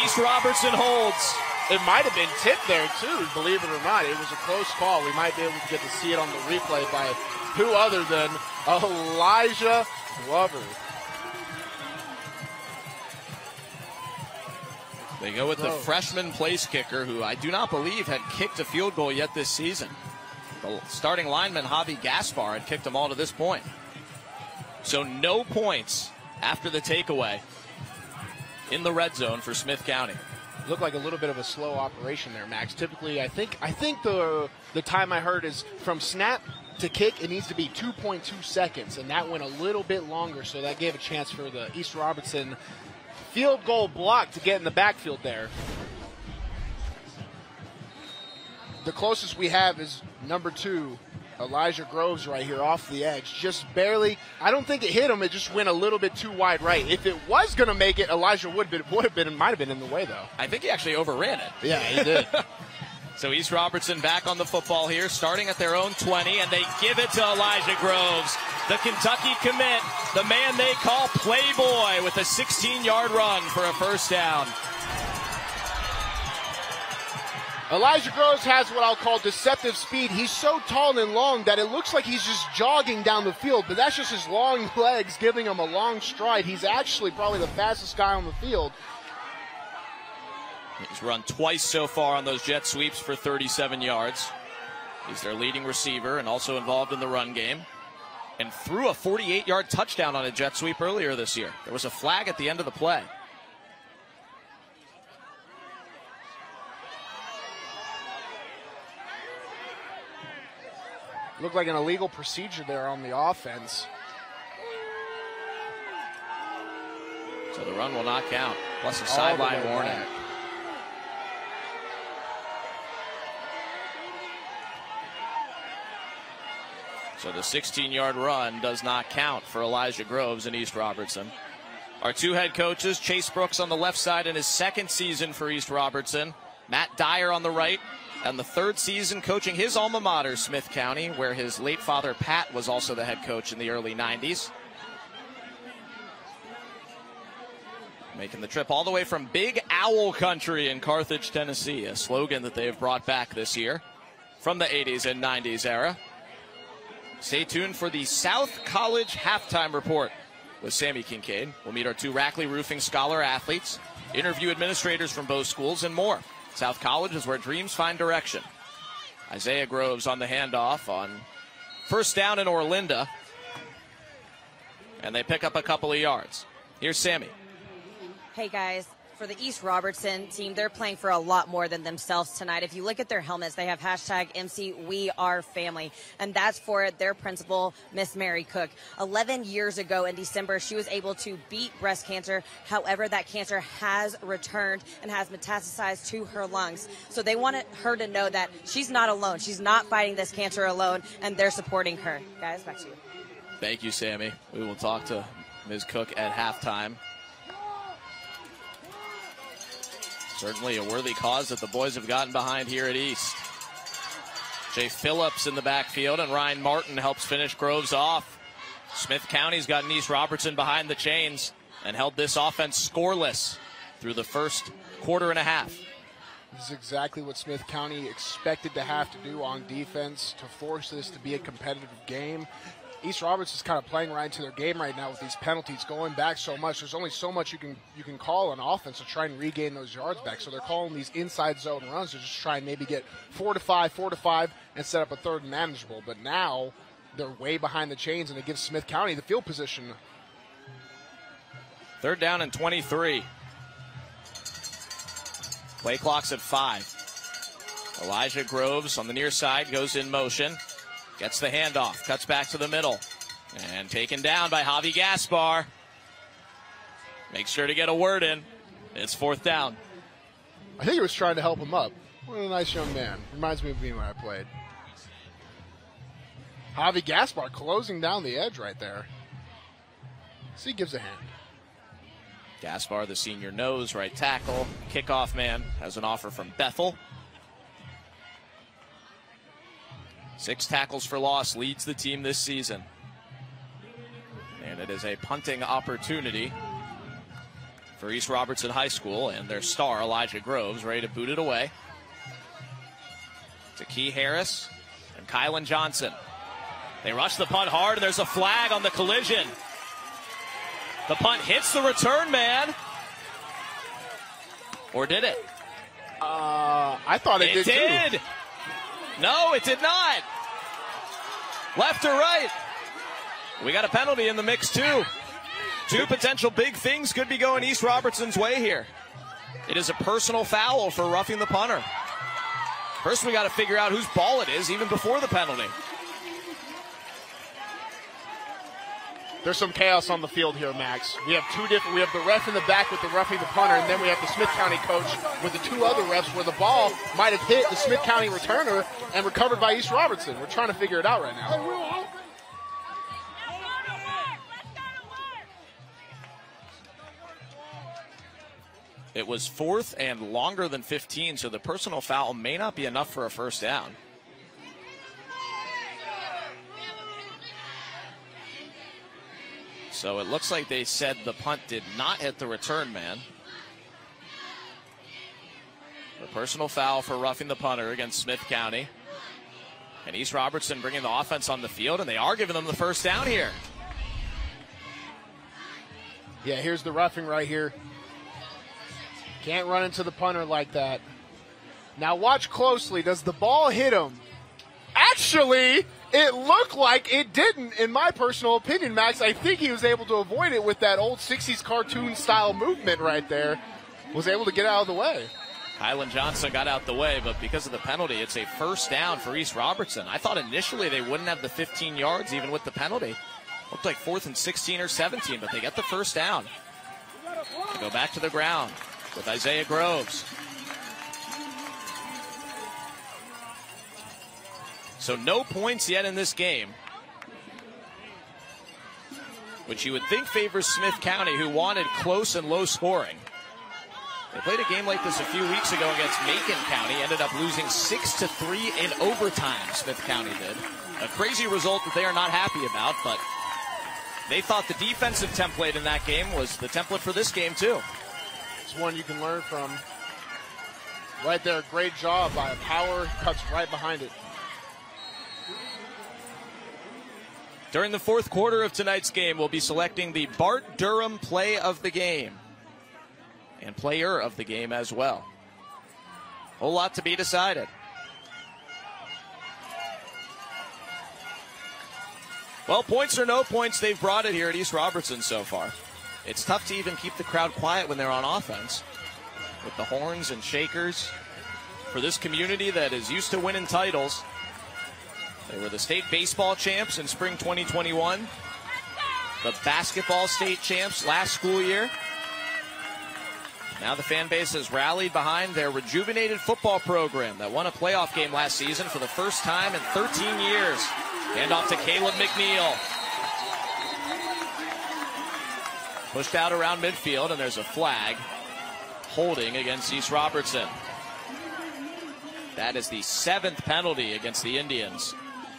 East Robertson holds. It might have been tipped there, too, believe it or not. It was a close call. We might be able to get to see it on the replay by who other than Elijah Glover. They go with the freshman place kicker, who I do not believe had kicked a field goal yet this season. The starting lineman, Javi Gaspar, had kicked them all to this point. So no points after the takeaway in the red zone for Smith County. Looked like a little bit of a slow operation there, Max. Typically, I think the time I heard is from snap to kick, it needs to be 2.2 seconds, and that went a little bit longer, so that gave a chance for the East Robertson field goal block to get in the backfield there. The closest we have is number 2, Elijah Groves right here off the edge. Just barely. I don't think it hit him. It just went a little bit too wide right. If it was going to make it, Elijah might have been in the way, though. I think he actually overran it. Yeah, he did. So East Robertson back on the football here, starting at their own 20, and they give it to Elijah Groves, the Kentucky commit, the man they call Playboy, with a 16-yard run for a first down. Elijah Groves has what I'll call deceptive speed. He's so tall and long that it looks like he's just jogging down the field, but that's just his long legs giving him a long stride. He's actually probably the fastest guy on the field. He's run twice so far on those jet sweeps for 37 yards. He's their leading receiver and also involved in the run game. And threw a 48-yard touchdown on a jet sweep earlier this year. There was a flag at the end of the play. Looked like an illegal procedure there on the offense. So the run will not count, plus a sideline warning. Back. So the 16-yard run does not count for Elijah Groves in East Robertson. Our two head coaches, Chase Brooks on the left side in his second season for East Robertson, Matt Dyer on the right, and the third season coaching his alma mater, Smith County, where his late father, Pat, was also the head coach in the early 90s. Making the trip all the way from Big Owl Country in Carthage, Tennessee, a slogan that they have brought back this year from the 80s and 90s era. Stay tuned for the South College Halftime Report with Sammy Kincaid. We'll meet our two Rackley Roofing Scholar athletes, interview administrators from both schools, and more. South College is where dreams find direction. Isaiah Groves on the handoff on first down in Orlinda. And they pick up a couple of yards. Here's Sammy. Hey, guys. For the East Robertson team, they're playing for a lot more than themselves tonight. If you look at their helmets, they have hashtag MC We Are Family, and that's for their principal, Miss Mary Cook. 11 years ago in December, she was able to beat breast cancer. However, that cancer has returned and has metastasized to her lungs. So they wanted her to know that she's not alone. She's not fighting this cancer alone, and they're supporting her. Guys, back to you. Thank you, Sammy. We will talk to Ms. Cook at halftime. Certainly a worthy cause that the boys have gotten behind here at East. Jay Phillips in the backfield, and Ryan Martin helps finish Groves off. Smith County's gotten East Robertson behind the chains and held this offense scoreless through the first quarter and a half. This is exactly what Smith County expected to have to do on defense to force this to be a competitive game. East Robertson's kind of playing right into their game right now with these penalties going back so much. There's only so much you can call on offense to try and regain those yards back. So they're calling these inside zone runs to just try and maybe get 4 to 5, and set up a third and manageable. But now they're way behind the chains, and it gives Smith County the field position. 3rd down and 23. Play clock's at 5. Elijah Groves on the near side goes in motion. Gets the handoff, cuts back to the middle, and taken down by Javi Gaspar. Makes sure to get a word in. It's 4th down. I think he was trying to help him up. What a nice young man. Reminds me of me when I played. Javi Gaspar closing down the edge right there. So he gives a hand. Gaspar, the senior nose, right tackle. Kickoff man has an offer from Bethel. 6 tackles for loss, leads the team this season. And it is a punting opportunity for East Robertson High School and their star, Elijah Groves, ready to boot it away. To Key Harris and Kylan Johnson. They rush the punt hard, and there's a flag on the collision. The punt hits the return man. Or did it? I thought it did too. No, it did not. Left or right? We got a penalty in the mix, too. 2 potential big things could be going East Robertson's way here. It is a personal foul for roughing the punter. First, we got to figure out whose ball it is, even before the penalty. There's some chaos on the field here, Max. We have we have the ref in the back with the roughing the punter, and then we have the Smith County coach with the 2 other refs where the ball might have hit the Smith County returner and recovered by East Robertson. We're trying to figure it out right now. It was 4th and longer than 15, so the personal foul may not be enough for a first down. So it looks like they said the punt did not hit the return man. The personal foul for roughing the punter against Smith County. And East Robertson bringing the offense on the field, and they are giving them the first down here. Yeah, here's the roughing right here. Can't run into the punter like that. Now watch closely. Does the ball hit him? Actually, it looked like it didn't, in my personal opinion, Max. I think he was able to avoid it with that old 60s cartoon-style movement right there. Was able to get out of the way. Kylan Johnson got out the way, but because of the penalty, it's a first down for East Robertson. I thought initially they wouldn't have the 15 yards even with the penalty. Looked like 4th and 16 or 17, but they get the first down. They go back to the ground with Isaiah Groves. So no points yet in this game, which you would think favors Smith County, who wanted close and low scoring. They played a game like this a few weeks ago against Macon County, ended up losing 6-3 in overtime, Smith County did. A crazy result that they are not happy about, but they thought the defensive template in that game was the template for this game too. It's one you can learn from. Right there, great job by a power, cuts right behind it. During the 4th quarter of tonight's game, we'll be selecting the Bart Durham play of the game and player of the game as well. Whole lot to be decided. Well, points or no points, they've brought it here at East Robertson so far. It's tough to even keep the crowd quiet when they're on offense with the horns and shakers. For this community that is used to winning titles, they were the state baseball champs in spring 2021, the basketball state champs last school year. Now the fan base has rallied behind their rejuvenated football program that won a playoff game last season for the first time in 13 years. Hand off to Caleb McNeil. Pushed out around midfield, and there's a flag holding against East Robertson. That is the 7th penalty against the Indians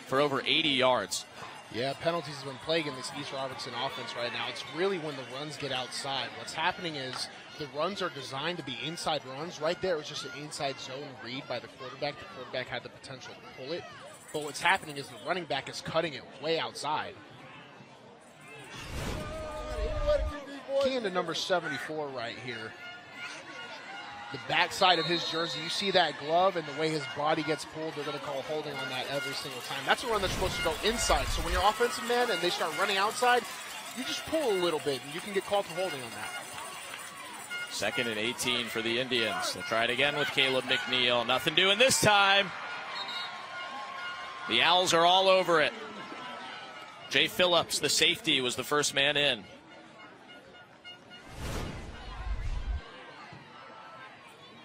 for over 80 yards. Yeah, penalties have been plaguing this East Robertson offense right now. It's really when the runs get outside. What's happening is the runs are designed to be inside runs. Right there, it was just an inside zone read by the quarterback. The quarterback had the potential to pull it. But what's happening is the running back is cutting it way outside. Key into number 74 right here. The backside of his jersey, you see that glove and the way his body gets pulled, they're going to call holding on that every single time. That's a run that's supposed to go inside. So when you're offensive man and they start running outside, you just pull a little bit and you can get called for holding on that. 2nd and 18 for the Indians. They'll try it again with Caleb McNeil. Nothing doing this time. The Owls are all over it. Jay Phillips, the safety, was the first man in.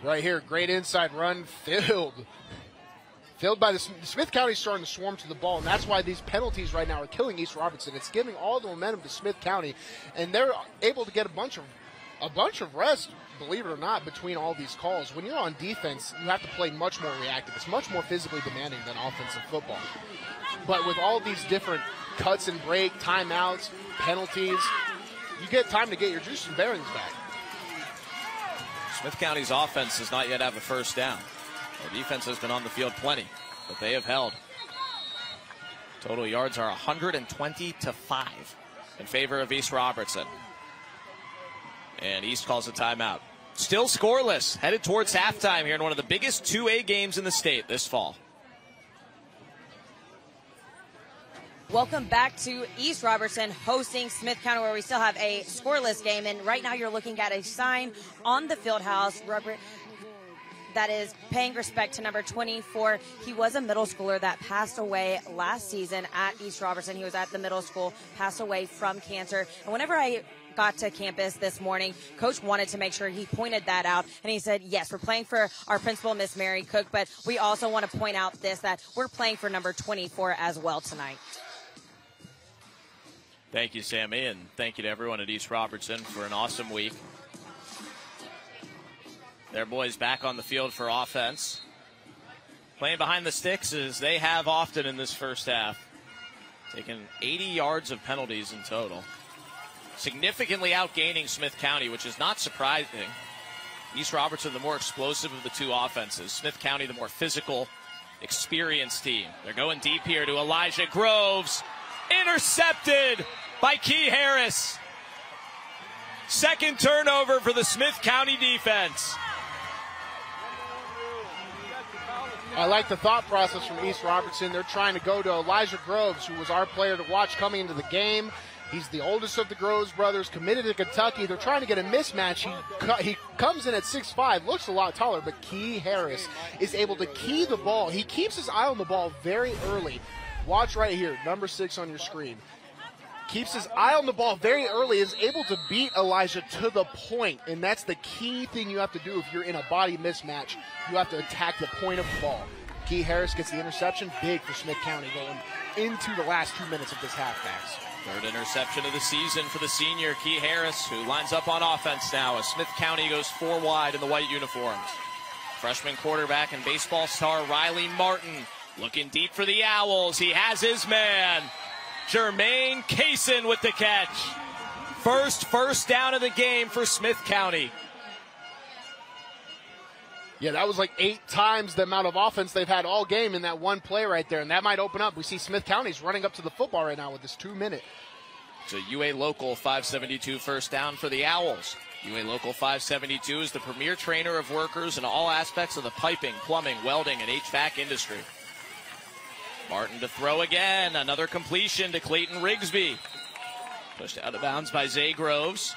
Right here, great inside run, filled by the Smith County starting to swarm to the ball, and that's why these penalties right now are killing East Robertson. It's giving all the momentum to Smith County, and they're able to get a bunch of rest, believe it or not, between all these calls. When you're on defense, you have to play much more reactive. It's much more physically demanding than offensive football. But with all these different cuts and break, timeouts, penalties, you get time to get your juice and bearings back. Smith County's offense does not yet have a first down. Their defense has been on the field plenty, but they have held. Total yards are 120-5 in favor of East Robertson. And East calls a timeout. Still scoreless, headed towards halftime here in one of the biggest 2A games in the state this fall. Welcome back to East Robertson hosting Smith County, where we still have a scoreless game. And right now you're looking at a sign on the field house that is paying respect to number 24. He was a middle schooler that passed away last season at East Robertson. He was at the middle school, passed away from cancer. And whenever I got to campus this morning, Coach wanted to make sure he pointed that out, and he said, yes, we're playing for our principal, Miss Mary Cook, but we also want to point out that we're playing for number 24 as well tonight. Thank you, Sammy, and thank you to everyone at East Robertson for an awesome week. Their boys back on the field for offense. Playing behind the sticks as they have often in this first half. Taking 80 yards of penalties in total. Significantly outgaining Smith County, which is not surprising. East Robertson, the more explosive of the two offenses. Smith County, the more physical, experienced team. They're going deep here to Elijah Groves. Intercepted by Key Harris. Second turnover for the Smith County defense. I like the thought process from East Robertson. They're trying to go to Elijah Groves, who was our player to watch coming into the game. He's the oldest of the Groves brothers, committed to Kentucky. They're trying to get a mismatch. He comes in at 6'5", looks a lot taller, but Key Harris is able to key the ball. He keeps his eye on the ball very early. Watch right here, number 6 on your screen. Keeps his eye on the ball very early, is able to beat Elijah to the point, and that's the key thing you have to do if you're in a body mismatch. You have to attack the point of the ball. Key Harris gets the interception, big for Smith County going into the last 2 minutes of this half, Max. Third interception of the season for the senior, Key Harris, who lines up on offense now as Smith County goes 4 wide in the white uniforms. Freshman quarterback and baseball star Riley Martin looking deep for the Owls. He has his man. Jermaine Kaysen with the catch. First down of the game for Smith County. Yeah, that was like 8 times the amount of offense they've had all game in that one play right there, and that might open up. We see Smith County's running up to the football right now with this 2 minute. It's a UA Local 572 first down for the Owls. UA Local 572 is the premier trainer of workers in all aspects of the piping, plumbing, welding, and HVAC industry. Martin to throw again. Another completion to Clayton Rigsby. Pushed out of bounds by Zay Groves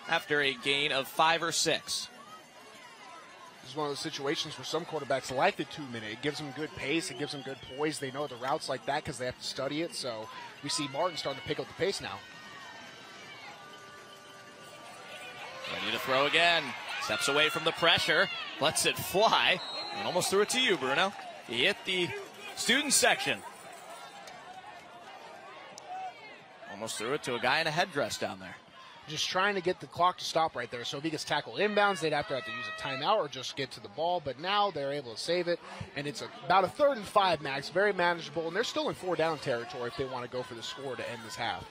after a gain of 5 or 6. This is one of those situations where some quarterbacks like the 2 minute. It gives them good pace. It gives them good poise. They know the routes like that because they have to study it. So we see Martin starting to pick up the pace now. Ready to throw again. Steps away from the pressure. Lets it fly. And almost threw it to you, Bruno. He hit the student section. Almost threw it to a guy in a headdress down there. just trying to get the clock to stop right there. So if he gets tackled inbounds, they'd have to use a timeout or just get to the ball. But now they're able to save it, and it's about a 3rd and 5, Max. Very manageable, and they're still in 4-down territory if they want to go for the score to end this half.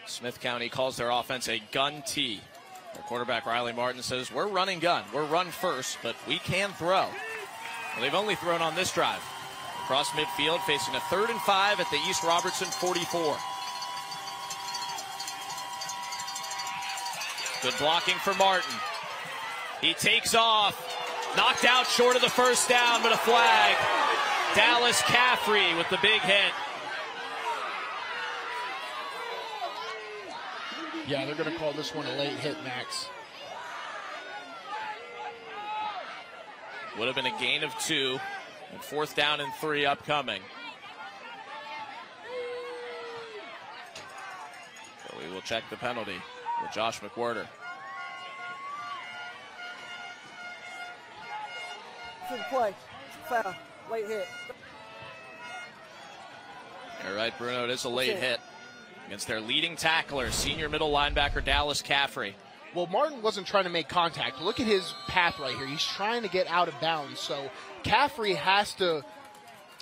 Smith County calls their offense a gun tee. Their quarterback Riley Martin says, we're running gun. We're run first, but we can throw. Well, they've only thrown on this drive. Across midfield, facing a 3rd and 5 at the East Robertson 44. Good blocking for Martin. He takes off. Knocked out short of the first down, but a flag. Dallas Caffrey with the big hit. Yeah, they're going to call this one a late hit, Max. Would have been a gain of 2. And 4th down and 3 upcoming. So we will check the penalty with Josh McWhirter. Good play. Foul. Late hit. All right, Bruno, it is a late hit against their leading tackler, senior middle linebacker Dallas Caffrey. Well, Martin wasn't trying to make contact. Look at his path right here. He's trying to get out of bounds. So Caffrey has to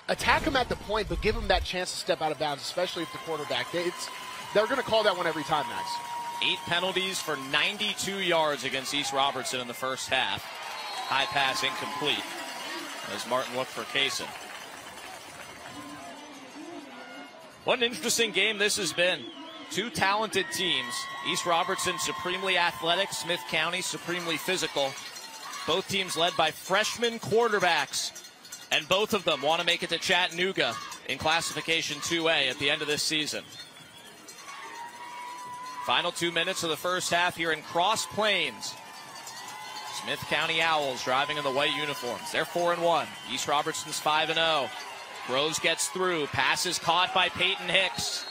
attack him at the point, but give him that chance to step out of bounds, especially if the quarterback. They're going to call that one every time, Max. 8 penalties for 92 yards against East Robertson in the first half. High pass incomplete as Martin looked for Kaysen. What an interesting game this has been. 2 talented teams. East Robertson supremely athletic, Smith County supremely physical. Both teams led by freshman quarterbacks, and both of them want to make it to Chattanooga in Classification 2A at the end of this season. Final 2 minutes of the first half here in Cross Plains. Smith County Owls driving in the white uniforms. They're 4-1. East Robertson's 5-0. Groves gets through. Pass is caught by Peyton Hicks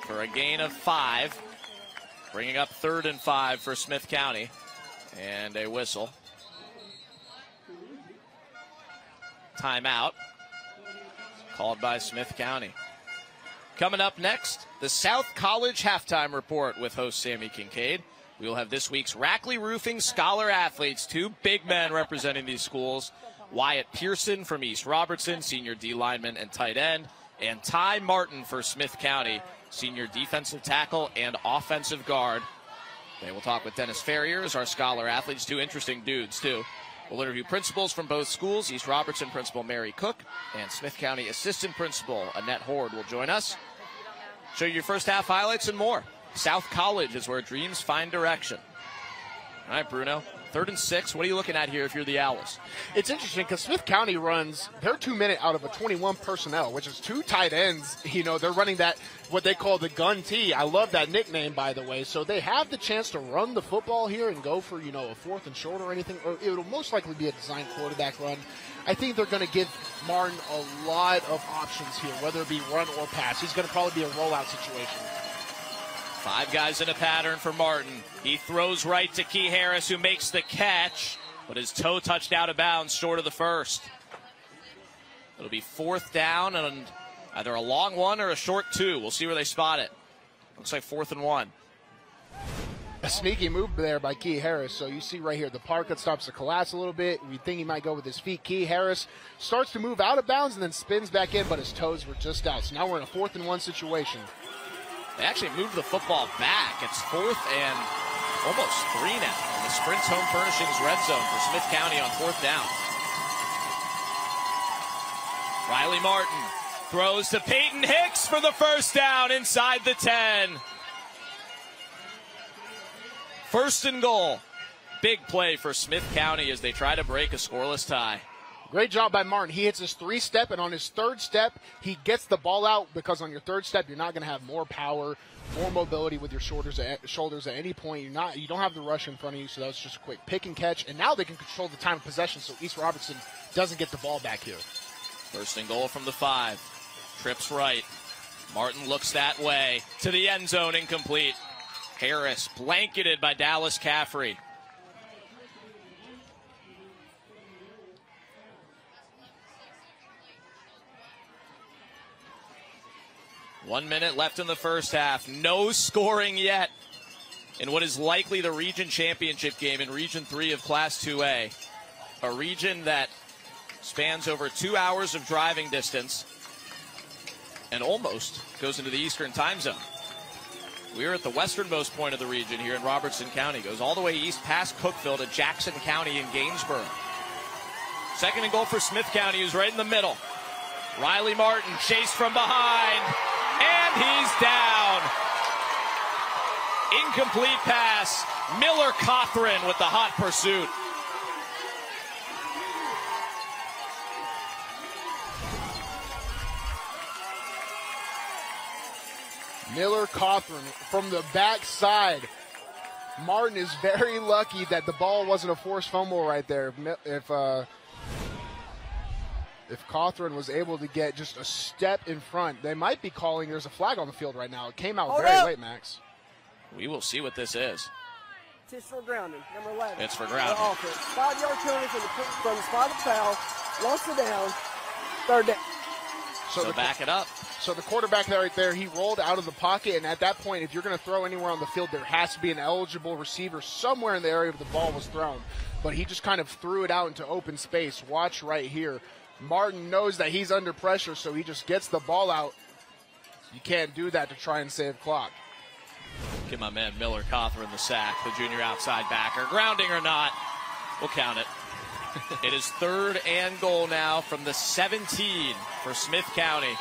for a gain of 5. Bringing up 3rd and 5 for Smith County. And a whistle. Timeout called by Smith County. Coming up next, the South College Halftime Report with host Sammy Kincaid. We will have this week's Rackley Roofing Scholar Athletes, 2 big men representing these schools. Wyatt Pearson from East Robertson, senior D lineman and tight end, and Ty Martin for Smith County, senior defensive tackle and offensive guard. They will talk with Dennis Ferrier as our scholar athletes, 2 interesting dudes, too. We'll interview principals from both schools. East Robertson principal Mary Cook and Smith County assistant principal Annette Horde will join us. Show you your first half highlights and more. South College is where dreams find direction. All right, Bruno. 3rd and 6. What are you looking at here if you're the Owls? It's interesting because Smith County runs their 2-minute out of a 21 personnel, which is 2 tight ends. You know, they're running that, what they call the gun tee. I love that nickname, by the way. So they have the chance to run the football here and go for, a 4th and short or anything. Or it will most likely be a design quarterback run. I think they're going to give Martin a lot of options here, whether it be run or pass. He's going to probably be a rollout situation. 5 guys in a pattern for Martin. He throws right to Key Harris, who makes the catch, but his toe touched out of bounds short of the first. It'll be 4th down and either a long one or a short 2. We'll see where they spot it. Looks like 4th and 1. A sneaky move there by Key Harris. So you see right here, the parka stops to collapse a little bit. We think he might go with his feet. Key Harris starts to move out of bounds and then spins back in, but his toes were just out. So now we're in a 4th and 1 situation. They actually moved the football back. It's 4th and almost 3 now. In the Sprint's Home Furnishings red zone for Smith County on 4th down. Riley Martin throws to Peyton Hicks for the first down inside the 10. 1st and goal. Big play for Smith County as they try to break a scoreless tie. Great job by Martin. He hits his 3-step, and on his 3rd step, he gets the ball out because on your 3rd step, you're not going to have more power, more mobility with your shoulders at any point. You don't have the rush in front of you, so that was just a quick pick and catch. And now they can control the time of possession, so East Robertson doesn't get the ball back here. 1st and goal from the 5. Trips right. Martin looks that way to the end zone, incomplete. Harris blanketed by Dallas Caffrey. 1 minute left in the first half. No scoring yet in what is likely the region championship game in Region 3 of Class 2A. A region that spans over 2 hours of driving distance and almost goes into the Eastern time zone. We're at the westernmost point of the region here in Robertson County. Goes all the way east past Cookeville to Jackson County in Gainesboro. Second and goal for Smith County, who's right in the middle. Riley Martin chased from behind, and he's down. Incomplete pass. Miller Cothran with the hot pursuit. Miller Cothran from the backside. Martin is very lucky that the ball wasn't a forced fumble right there. If Cothran was able to get just a step in front, they might be calling there's a flag on the field right now. It came out very late, Max. We will see what this is. It's for grounding, number 11. It's for grounding. 5-yard penalty from the spot of foul. Lost it down. Third down. So back it up. So the quarterback right there, he rolled out of the pocket, and at that point, if you're going to throw anywhere on the field, there has to be an eligible receiver somewhere in the area where the ball was thrown. But he just kind of threw it out into open space. Watch right here. Martin knows that he's under pressure, so he just gets the ball out. You can't do that to try and save clock. Give my man Miller Cothran the sack, the junior outside backer. Grounding or not, we'll count it. It is third and goal now from the 17 for Smith County.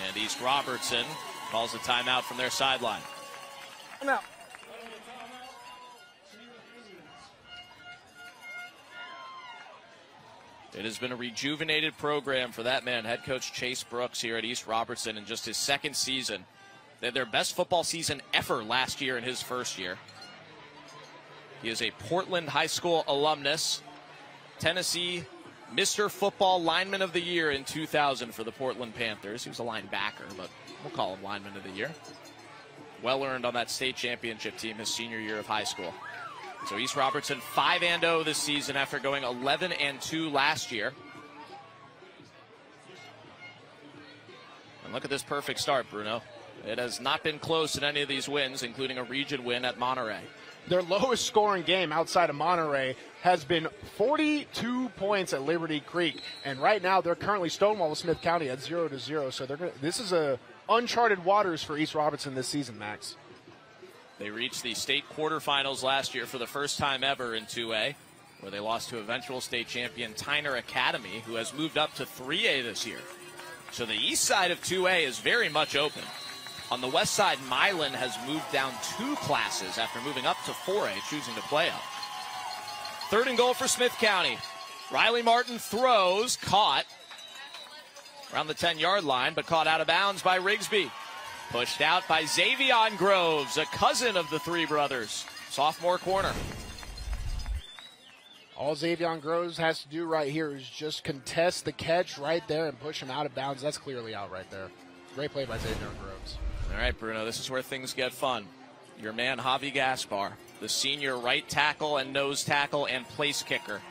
And East Robertson calls a timeout from their sideline. Timeout. It has been a rejuvenated program for that man, head coach Chase Brooks here at East Robertson in just his second season. They had their best football season ever last year in his first year. He is a Portland High School alumnus, Tennessee Mr. Football Lineman of the Year in 2000 for the Portland Panthers. He was a linebacker, but we'll call him Lineman of the Year. Well earned on that state championship team his senior year of high school. So East Robertson 5-0 this season after going 11-2 last year. And look at this perfect start, Bruno. It has not been close in any of these wins, including a region win at Monterey. Their lowest scoring game outside of Monterey has been 42 points at Liberty Creek. And right now they're currently stonewall with Smith County at 0-0. So this is uncharted waters for East Robertson this season, Max. They reached the state quarterfinals last year for the first time ever in 2A, where they lost to eventual state champion Tyner Academy, who has moved up to 3A this year. So the east side of 2A is very much open. On the west side, Milan has moved down 2 classes after moving up to 4A, choosing to play up. Third and goal for Smith County. Riley Martin throws, caught around the 10-yard line, but caught out of bounds by Rigsby. Pushed out by Xavion Groves, a cousin of the three brothers. Sophomore corner. All Xavion Groves has to do right here is just contest the catch right there and push him out of bounds. That's clearly out right there. Great play by Xavion Groves. All right, Bruno, this is where things get fun. Your man, Javi Gaspar, the senior right tackle and nose tackle and place kicker.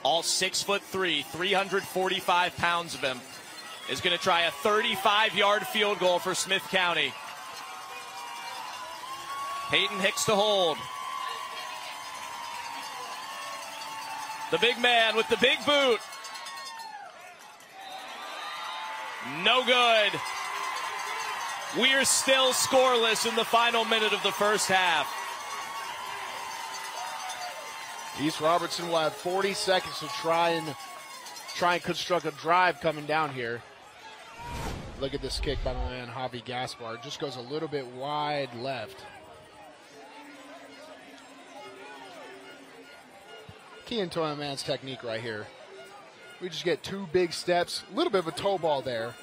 All 6'3", 345 pounds of him, is going to try a 35-yard field goal for Smith County. Peyton Hicks to hold. The big man with the big boot. No good. We're still scoreless in the final minute of the first half. East Robertson will have 40 seconds to try and construct a drive coming down here. Look at this kick by my man Javi Gaspar. Just goes a little bit wide left. Key into my man's technique right here. We just get 2 big steps, a little bit of a toe ball there.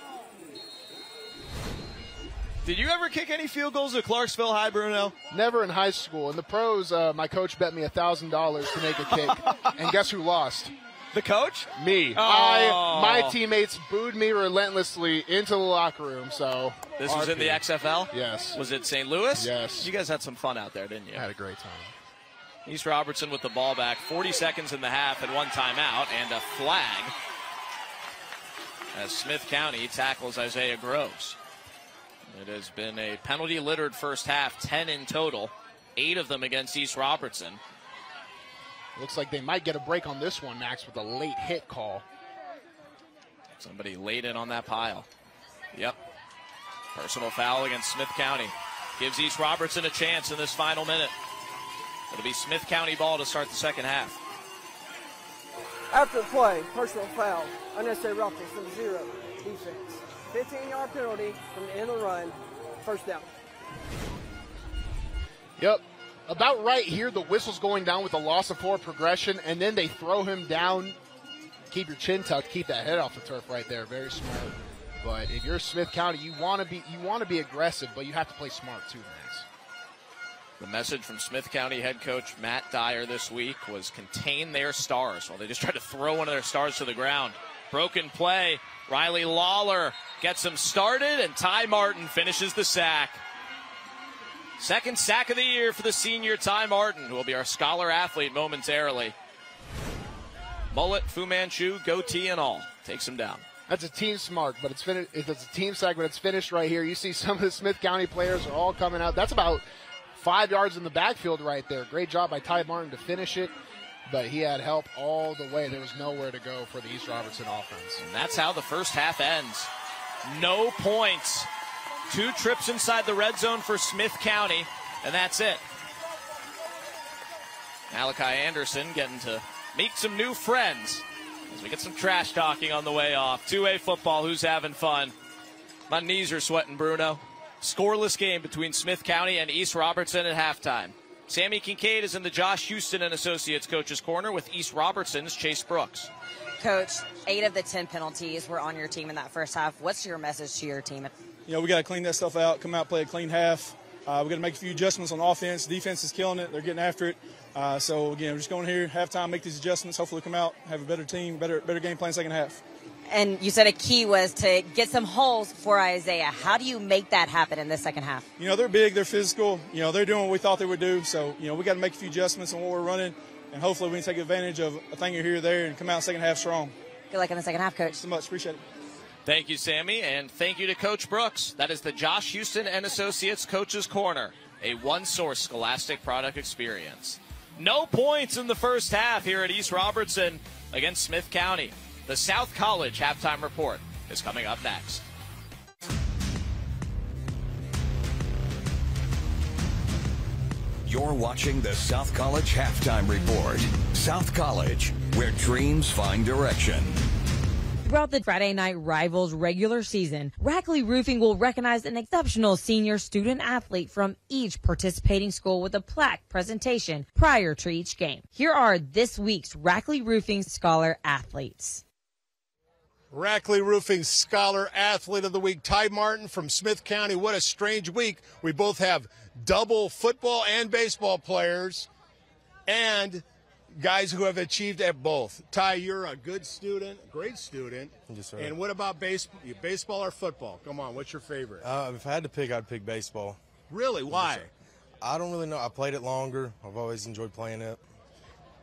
Did you ever kick any field goals at Clarksville High, Bruno? Never in high school. In the pros, my coach bet me $1,000 to make a kick. And guess who lost? The coach? Me. Oh. My teammates booed me relentlessly into the locker room. So this was in the XFL? Yes. Was it St. Louis? Yes. You guys had some fun out there, didn't you? I had a great time. East Robertson with the ball back, 40 seconds in the half and 1 timeout and a flag as Smith County tackles Isaiah Groves. It has been a penalty-littered first half, 10 in total, 8 of them against East Robertson. Looks like they might get a break on this one, Max, with a late hit call. Somebody laid in on that pile. Yep. Personal foul against Smith County. Gives East Robertson a chance in this final minute. It'll be Smith County ball to start the second half. After the play, personal foul, unnecessary roughness, number 0, defense. 15-yard penalty from the end of the run, first down. Yep. About right here, the whistle's going down with a loss of 4 progression, and then they throw him down. Keep your chin tucked, keep that head off the turf right there. Very smart. But if you're Smith County, you want to be aggressive, but you have to play smart too, Max. The message from Smith County head coach Matt Dyer this week was contain their stars. Well, they just tried to throw one of their stars to the ground. Broken play. Riley Lawler gets him started, and Ty Martin finishes the sack. Second sack of the year for the senior Ty Martin, who will be our scholar athlete momentarily. Mullet, Fu Manchu, goatee and all. Takes him down. That's a team smart, but it's finished. It's a team sack, but it's finished right here. You see some of the Smith County players are all coming out. That's about 5 yards in the backfield right there. Great job by Ty Martin to finish it, but he had help all the way. There was nowhere to go for the East Robertson offense. And that's how the first half ends. No points. 2 trips inside the red zone for Smith County, and that's it. Malachi Anderson getting to meet some new friends as we get some trash talking on the way off. 2A football, who's having fun? My knees are sweating, Bruno. Scoreless game between Smith County and East Robertson at halftime. Sammy Kincaid is in the Josh Houston and Associates Coach's Corner with East Robertson's Chase Brooks. Coach, 8 of the 10 penalties were on your team in that first half. What's your message to your team? You know, we got to clean that stuff out, come out, play a clean half. We got to make a few adjustments on offense. Defense is killing it. They're getting after it. So, again, we're just going here, halftime, make these adjustments, hopefully come out, have a better team, better game plan second half. And you said a key was to get some holes for Isaiah. How do you make that happen in the second half? You know, they're big, they're physical. You know, they're doing what we thought they would do. So, you know, we got to make a few adjustments on what we're running, and hopefully we can take advantage of a thing here or there and come out second half strong. Good luck in the second half, Coach. Thanks so much. Appreciate it. Thank you, Sammy, and thank you to Coach Brooks. That is the Josh Houston and Associates Coach's Corner, a one-source Scholastic product experience. No points in the first half here at East Robertson against Smith County. The South College halftime report is coming up next. You're watching the South College halftime report. South College, where dreams find direction. Throughout the Friday Night Rivals regular season, Rackley Roofing will recognize an exceptional senior student athlete from each participating school with a plaque presentation prior to each game. Here are this week's Rackley Roofing Scholar Athletes. Rackley Roofing Scholar Athlete of the Week, Ty Martin from Smith County. What a strange week. We both have double football and baseball players and guys who have achieved at both. Ty, you're a good student, great student. Yes, sir. And what about baseball or football? Come on, what's your favorite? If I had to pick, I'd pick baseball. Really? Why? Yes, I don't really know. I played it longer. I've always enjoyed playing it.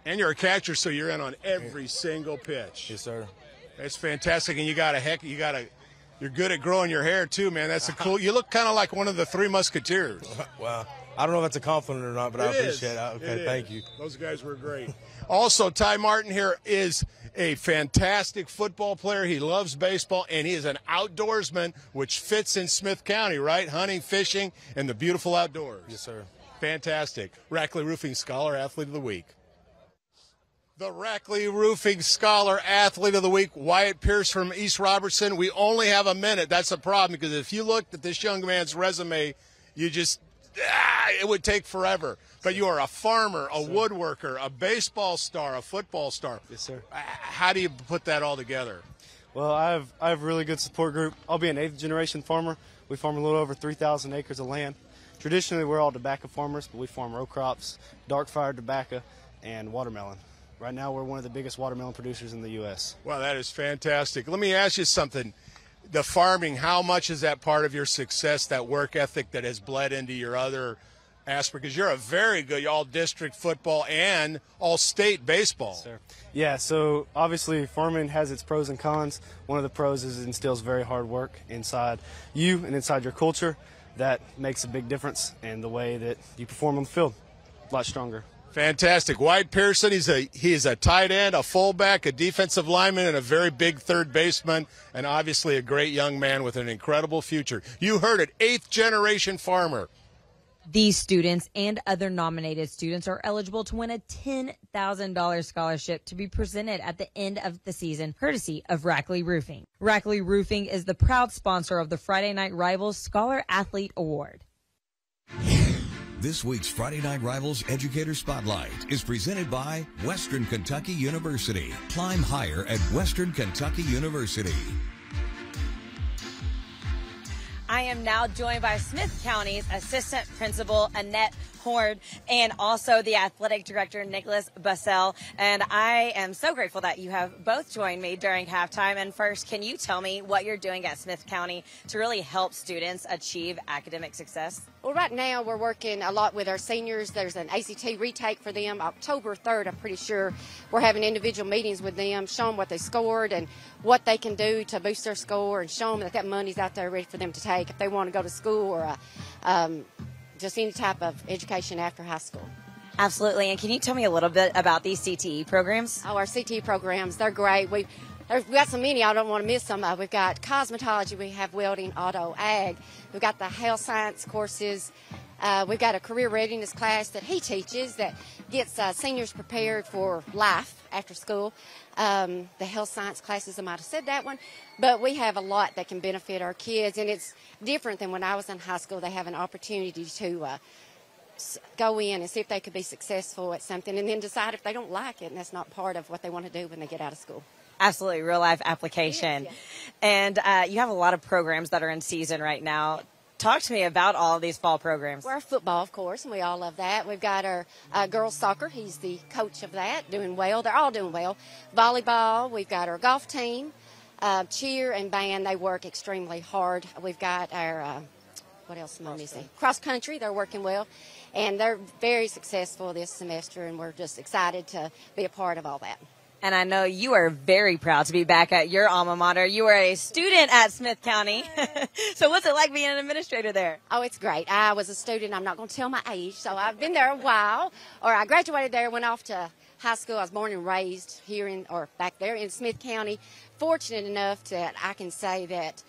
And you're a catcher, so you're in on every single pitch. Yes, sir. That's fantastic. And you're good at growing your hair too, man. That's a cool. You look kind of like one of the Three Musketeers. Well, I don't know if that's a compliment or not, but I appreciate it. Okay, thank you. Those guys were great. Also, Ty Martin here is a fantastic football player. He loves baseball, and he is an outdoorsman, which fits in Smith County, right? Hunting, fishing, and the beautiful outdoors. Yes, sir. Fantastic. Rackley Roofing Scholar Athlete of the Week. The Rackley Roofing Scholar Athlete of the Week, Wyatt Pierce from East Robertson. We only have a minute. That's a problem, because if you looked at this young man's resume, it would take forever. But you are a farmer, a woodworker, a baseball star, a football star. Yes, sir. How do you put that all together? Well, I have a really good support group. I'll be an 8th-generation farmer. We farm a little over 3,000 acres of land. Traditionally, we're all tobacco farmers, but we farm row crops, dark fire tobacco, and watermelon. Right now, we're one of the biggest watermelon producers in the U.S. Well, that is fantastic. Let me ask you something. The farming, how much is that part of your success, that work ethic that has bled into your other Asper, because you're a very good all-district football and all-state baseball. Sure. Yeah, so obviously farming has its pros and cons. One of the pros is it instills very hard work inside you and inside your culture. That makes a big difference in the way that you perform on the field. A lot stronger. Fantastic. Wyatt Pearson, he's a tight end, a fullback, a defensive lineman, and a very big third baseman, and obviously a great young man with an incredible future. You heard it, 8th-generation farmer. These students and other nominated students are eligible to win a $10,000 scholarship to be presented at the end of the season, courtesy of Rackley Roofing. Rackley Roofing is the proud sponsor of the Friday Night Rivals Scholar Athlete Award. This week's Friday Night Rivals Educator Spotlight is presented by Western Kentucky University. Climb higher at Western Kentucky University. I am now joined by Smith County's Assistant Principal Annette Horn and also the Athletic Director Nicholas Bussell. And I am so grateful that you have both joined me during halftime. And first, can you tell me what you're doing at Smith County to really help students achieve academic success? Well, right now we're working a lot with our seniors. There's an ACT retake for them October 3rd. I'm pretty sure we're having individual meetings with them, show them what they scored and what they can do to boost their score, and show them that that money's out there ready for them to take if they want to go to school or just any type of education after high school. Absolutely. And can you tell me a little bit about these CTE programs? Oh, our CTE programs, they're great. We've got so many, I don't want to miss them. We've got cosmetology, we have welding, auto, ag. We've got the health science courses. We've got a career readiness class that he teaches that gets seniors prepared for life after school. The health science classes, I might have said that one. But we have a lot that can benefit our kids, and it's different than when I was in high school. They have an opportunity to go in and see if they could be successful at something and then decide if they don't like it, and that's not part of what they want to do when they get out of school. Absolutely, real life application. Yes. And you have a lot of programs that are in season right now. Talk to me about all of these fall programs. Well, our football, of course, and we all love that. We've got our girls soccer. He's the coach of that, doing well. They're all doing well. Volleyball, we've got our golf team. Cheer and band, they work extremely hard. We've got our, what else am I missing? Cross country, they're working well. And they're very successful this semester, and we're just excited to be a part of all that. And I know you are very proud to be back at your alma mater. You were a student at Smith County. So what's it like being an administrator there? Oh, it's great. I was a student. I'm not going to tell my age, so I've been there a while. Or I graduated there, went off to high school. I was born and raised here back there in Smith County. Fortunate enough that I can say that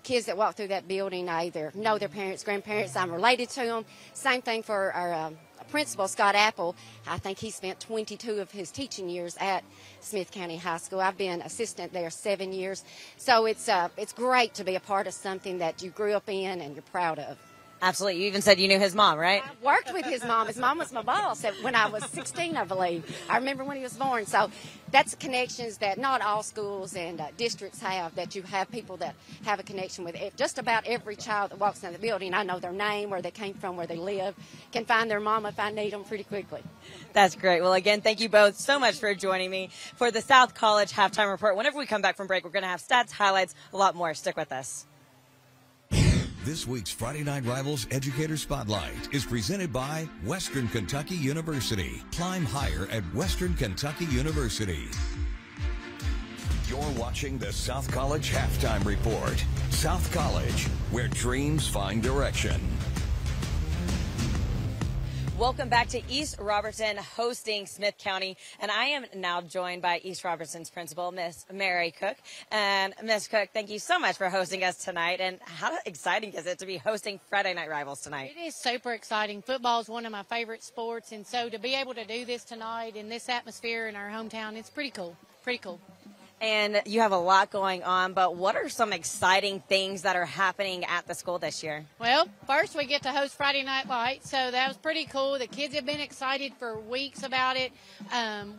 kids that walk through that building, I either know their parents, grandparents, I'm related to them. Same thing for our principal, Scott Apple. I think he spent 22 of his teaching years at Smith County High School. I've been assistant there 7 years. So it's great to be a part of something that you grew up in and you're proud of. Absolutely. You even said you knew his mom, right? I worked with his mom. His mom was my boss when I was 16, I believe. I remember when he was born. So that's connections that not all schools and districts have, that you have people that have a connection with just about every child that walks in the building. I know their name, where they came from, where they live, can find their mom if I need them pretty quickly. That's great. Well, again, thank you both so much for joining me for the South College Halftime Report. Whenever we come back from break, we're going to have stats, highlights, a lot more. Stick with us. This week's Friday Night Rivals Educator Spotlight is presented by Western Kentucky University. Climb higher at Western Kentucky University. You're watching the South College Halftime Report. South College, where dreams find direction. Welcome back to East Robertson hosting Smith County, and I am now joined by East Robertson's principal, Miss Mary Cook. And Miss Cook, thank you so much for hosting us tonight. And how exciting is it to be hosting Friday Night Rivals tonight? It is super exciting. Football is one of my favorite sports, and so to be able to do this tonight in this atmosphere in our hometown, it's pretty cool. Pretty cool. And you have a lot going on, but what are some exciting things that are happening at the school this year? Well, first we get to host Friday Night Lights, so that was pretty cool. The kids have been excited for weeks about it.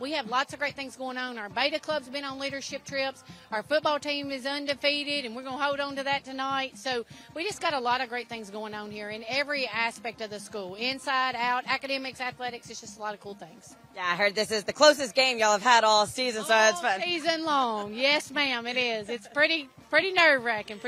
We have lots of great things going on. Our Beta Club's been on leadership trips. Our football team is undefeated, and we're going to hold on to that tonight. So we just got a lot of great things going on here in every aspect of the school, inside, out, academics, athletics. It's just a lot of cool things. Yeah, I heard this is the closest game y'all have had all season, so it's fun. Season long. long. Yes, ma'am, it is. It's pretty nerve-wracking,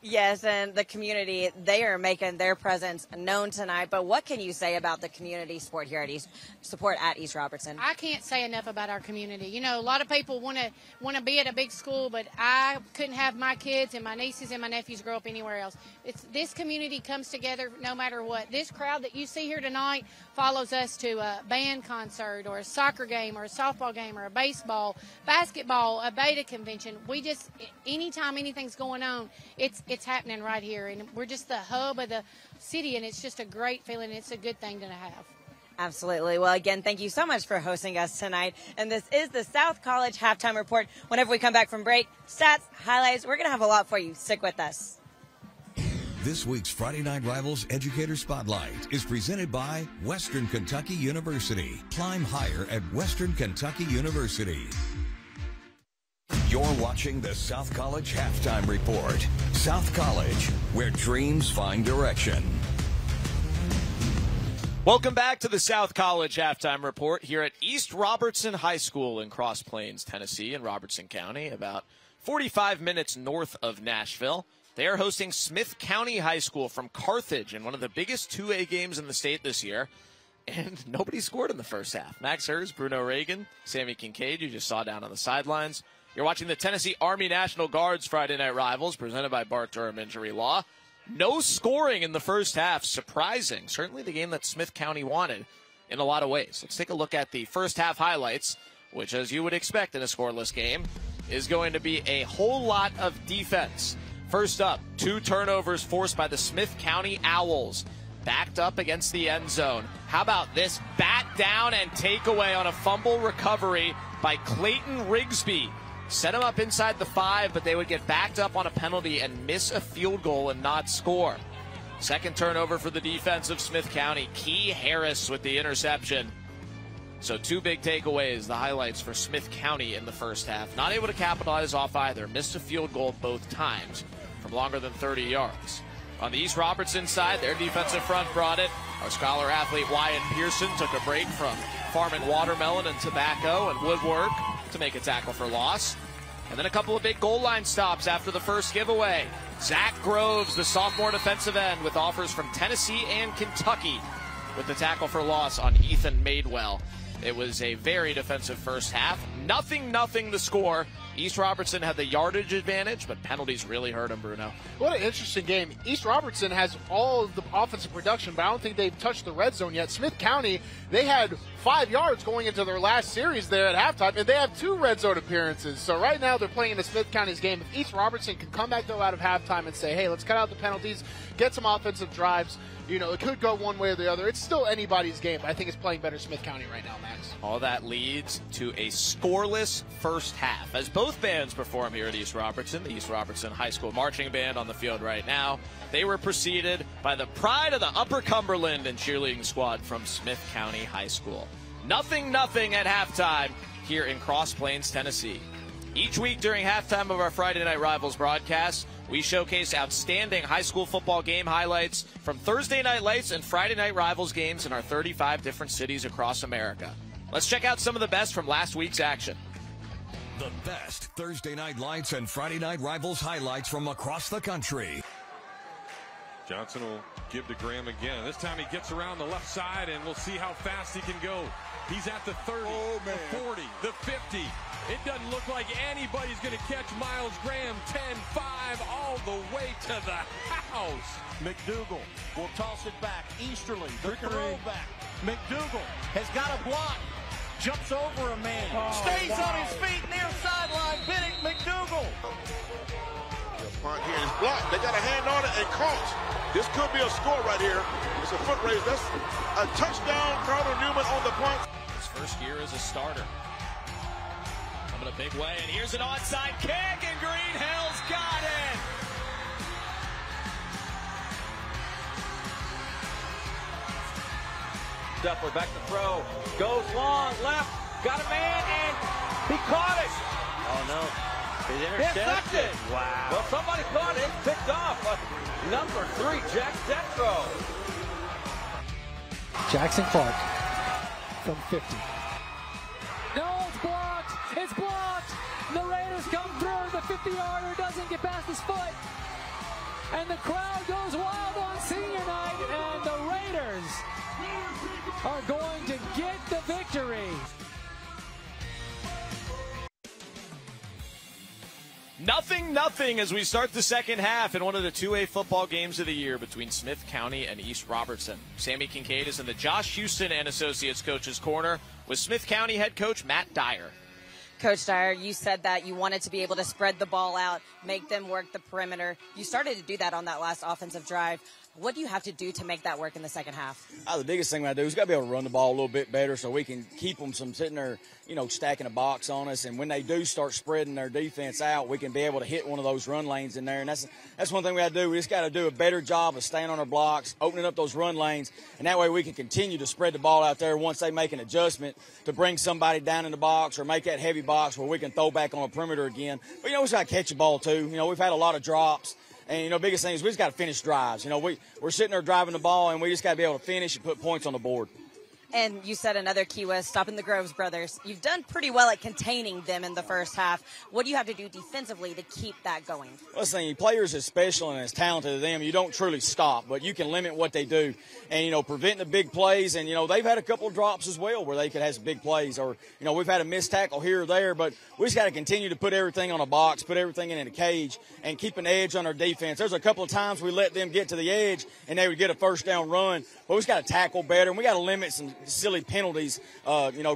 Yes, and the community, they are making their presence known tonight. But what can you say about the community support here at East Robertson? I can't say enough about our community. You know, a lot of people want to be at a big school, but I couldn't have my kids and my nieces and my nephews grow up anywhere else. This community comes together no matter what. This crowd that you see here tonight follows us to a band concert or a soccer game or a softball game or a baseball, basketball, a beta convention. We just, anytime anything's going on, it's happening right here. And we're just the hub of the city, and it's just a great feeling. It's a good thing to have. Absolutely. Well, again, thank you so much for hosting us tonight. And this is the South College Halftime Report. Whenever we come back from break, stats, highlights, we're going to have a lot for you. Stick with us. This week's Friday Night Rivals Educator Spotlight is presented by Western Kentucky University. Climb higher at Western Kentucky University. You're watching the South College Halftime Report. South College, where dreams find direction. Welcome back to the South College Halftime Report here at East Robertson High School in Cross Plains, Tennessee, in Robertson County, about 45 minutes north of Nashville. They are hosting Smith County High School from Carthage in one of the biggest 2A games in the state this year. And nobody scored in the first half. Max Hers, Bruno Reagan, Sammy Kincaid, you just saw down on the sidelines. You're watching the Tennessee Army National Guard's Friday Night Rivals, presented by Bart Durham Injury Law. No scoring in the first half. Surprising. Certainly the game that Smith County wanted in a lot of ways. Let's take a look at the first half highlights, which, as you would expect in a scoreless game, is going to be a whole lot of defense. First up, 2 turnovers forced by the Smith County Owls. Backed up against the end zone. How about this bat down and takeaway on a fumble recovery by Clayton Rigsby? Set him up inside the 5, but they would get backed up on a penalty and miss a field goal and not score. Second turnover for the defense of Smith County. Key Harris with the interception. So 2 big takeaways, the highlights for Smith County in the first half. Not able to capitalize off either. Missed a field goal both times from longer than 30 yards. On the East Robertson side, their defensive front brought it. Our scholar athlete Wyatt Pearson took a break from farming watermelon and tobacco and woodwork to make a tackle for loss. And then a couple of big goal line stops after the first giveaway. Zach Groves, the sophomore defensive end, with offers from Tennessee and Kentucky, with the tackle for loss on Ethan Madewell. It was a very defensive first half. Nothing the score. East Robertson had the yardage advantage, but penalties really hurt him, Bruno. What an interesting game. East Robertson has all of the offensive production, but I don't think they've touched the red zone yet. Smith County, they had 5 yards going into their last series there at halftime, and they have 2 red zone appearances. So right now they're playing in the Smith County's game. If East Robertson can come back, though, out of halftime and say, hey, let's cut out the penalties, get some offensive drives, you know, it could go one way or the other. It's still anybody's game, but I think it's playing better Smith County right now, Max. All that leads to a scoreless first half as both bands perform here at East Robertson. The East Robertson High School Marching Band on the field right now. They were preceded by the pride of the Upper Cumberland and cheerleading squad from Smith County High School. Nothing at halftime here in Cross Plains, Tennessee. Each week during halftime of our Friday Night Rivals broadcast, we showcase outstanding high school football game highlights from Thursday Night Lights and Friday Night Rivals games in our 35 different cities across America. Let's check out some of the best from last week's action. The best Thursday Night Lights and Friday Night Rivals highlights from across the country. Johnson will give to Graham again. This time he gets around the left side, and we'll see how fast he can go. He's at the 30, the 40, the 50. It doesn't look like anybody's going to catch Miles Graham. 10-5 all the way to the house. McDougal will toss it back. Easterly, the throw back. McDougal has got a block. Jumps over a man. Stays on his feet near sideline. Benning McDougal. The punt here is blocked. They got a hand on it and caught. This could be a score right here. It's a foot race. That's a touchdown. Carter Newman on the punt. His first year as a starter. Coming a big way, and here's an onside kick, and Greenhill's got it. Duffler back to throw. Goes long, left, got a man, and he caught it. Oh, no. He's intercepted. Wow. Well, somebody caught it, picked off. Number 3, Jack Detro. Jackson Clark from 50. No, it's blocked. It's blocked. The Raiders 50-yarder doesn't get past his foot. And the crowd goes wild on senior night, and the Raiders are going to get the victory. Nothing as we start the second half in one of the 2A football games of the year between Smith County and East Robertson. Sammy Kincaid is in the Josh Houston and Associates Coach's Corner with Smith County head coach Matt Dyer. Coach Dyer, you said that you wanted to be able to spread the ball out, make them work the perimeter. You started to do that on that last offensive drive. What do you have to do to make that work in the second half? The biggest thing we got to do is got to be able to run the ball a little bit better so we can keep them from sitting there, stacking a box on us. And when they do start spreading their defense out, we can be able to hit one of those run lanes in there. And that's one thing we got to do. We just got to do a better job of staying on our blocks, opening up those run lanes, and that way we can continue to spread the ball out there once they make an adjustment to bring somebody down in the box or make that heavy box where we can throw back on a perimeter again. But, we just got to catch the ball too. We've had a lot of drops. And, biggest thing is we just got to finish drives. We're sitting there driving the ball, and we just got to be able to finish and put points on the board. And you said another key was stopping the Groves brothers. You've done pretty well at containing them in the first half. What do you have to do defensively to keep that going? Listen, players as special and as talented as them, you don't truly stop, but you can limit what they do. And, prevent the big plays. And, they've had a couple of drops as well where they could have some big plays. Or, we've had a missed tackle here or there, but we just got to continue to put everything on a box, put everything in a cage, and keep an edge on our defense. There's a couple of times we let them get to the edge, and they would get a first down run. But we just got to tackle better, and we got to limit some silly penalties,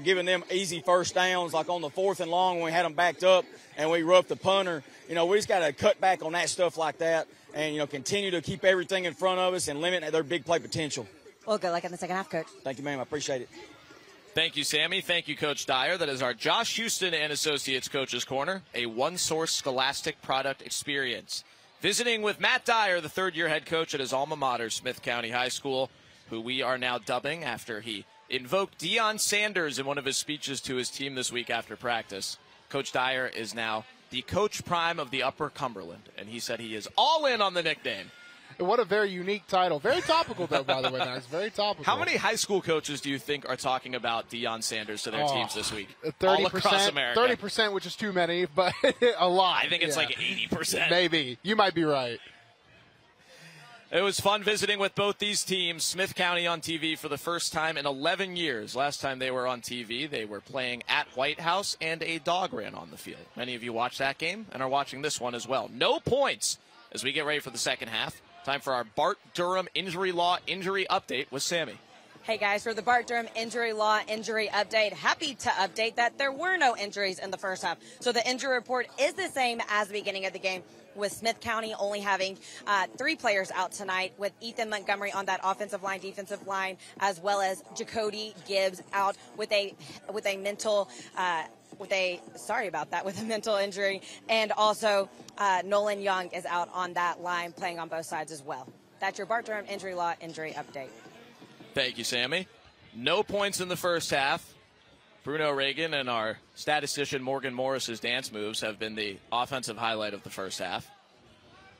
giving them easy first downs, like on the 4th and long when we had them backed up and we roughed the punter. We just got to cut back on that stuff like that and, continue to keep everything in front of us and limit their big play potential. Well, good luck in the second half, Coach. Thank you, ma'am. I appreciate it. Thank you, Sammy. Thank you, Coach Dyer. That is our Josh Houston and Associates Coach's Corner, a one-source scholastic product experience. Visiting with Matt Dyer, the third-year head coach at his alma mater, Smith County High School, who we are now dubbing after he invoked Deion Sanders in one of his speeches to his team this week after practice. Coach Dyer is now the Coach Prime of the Upper Cumberland, and he said he is all in on the nickname. What a very unique title. Very topical, though, by the way, Max. Very topical. How many high school coaches do you think are talking about Deion Sanders to their teams this week? 30%, all across America. 30%, which is too many, but a lot. I think it's like 80%. Maybe. You might be right. It was fun visiting with both these teams. Smith County on TV for the first time in 11 years. Last time they were on TV, they were playing at White House, and a dog ran on the field. Many of you watched that game and are watching this one as well. No points as we get ready for the second half. Time for our Bart Durham Injury Law Injury Update with Sammy. Hey guys, for the Bart Durham Injury Law Injury Update, happy to update that there were no injuries in the first half. So the injury report is the same as the beginning of the game, with Smith County only having 3 players out tonight, with Ethan Montgomery on that offensive line, defensive line, as well as Jacody Gibbs out with a mental with a mental injury, and also Nolan Young is out on that line playing on both sides as well. That's your Bart Durham Injury Law Injury Update. Thank you, Sammy. No points in the first half. Bruno Reagan and our statistician Morgan Morris's dance moves have been the offensive highlight of the first half.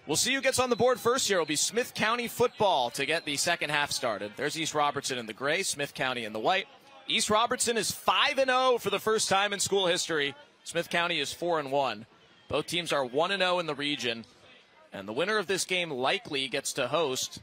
We'll see who gets on the board first here. It'll be Smith County football to get the second half started. There's East Robertson in the gray, Smith County in the white. East Robertson is 5-0 for the first time in school history. Smith County is 4-1. Both teams are 1-0 in the region. And the winner of this game likely gets to host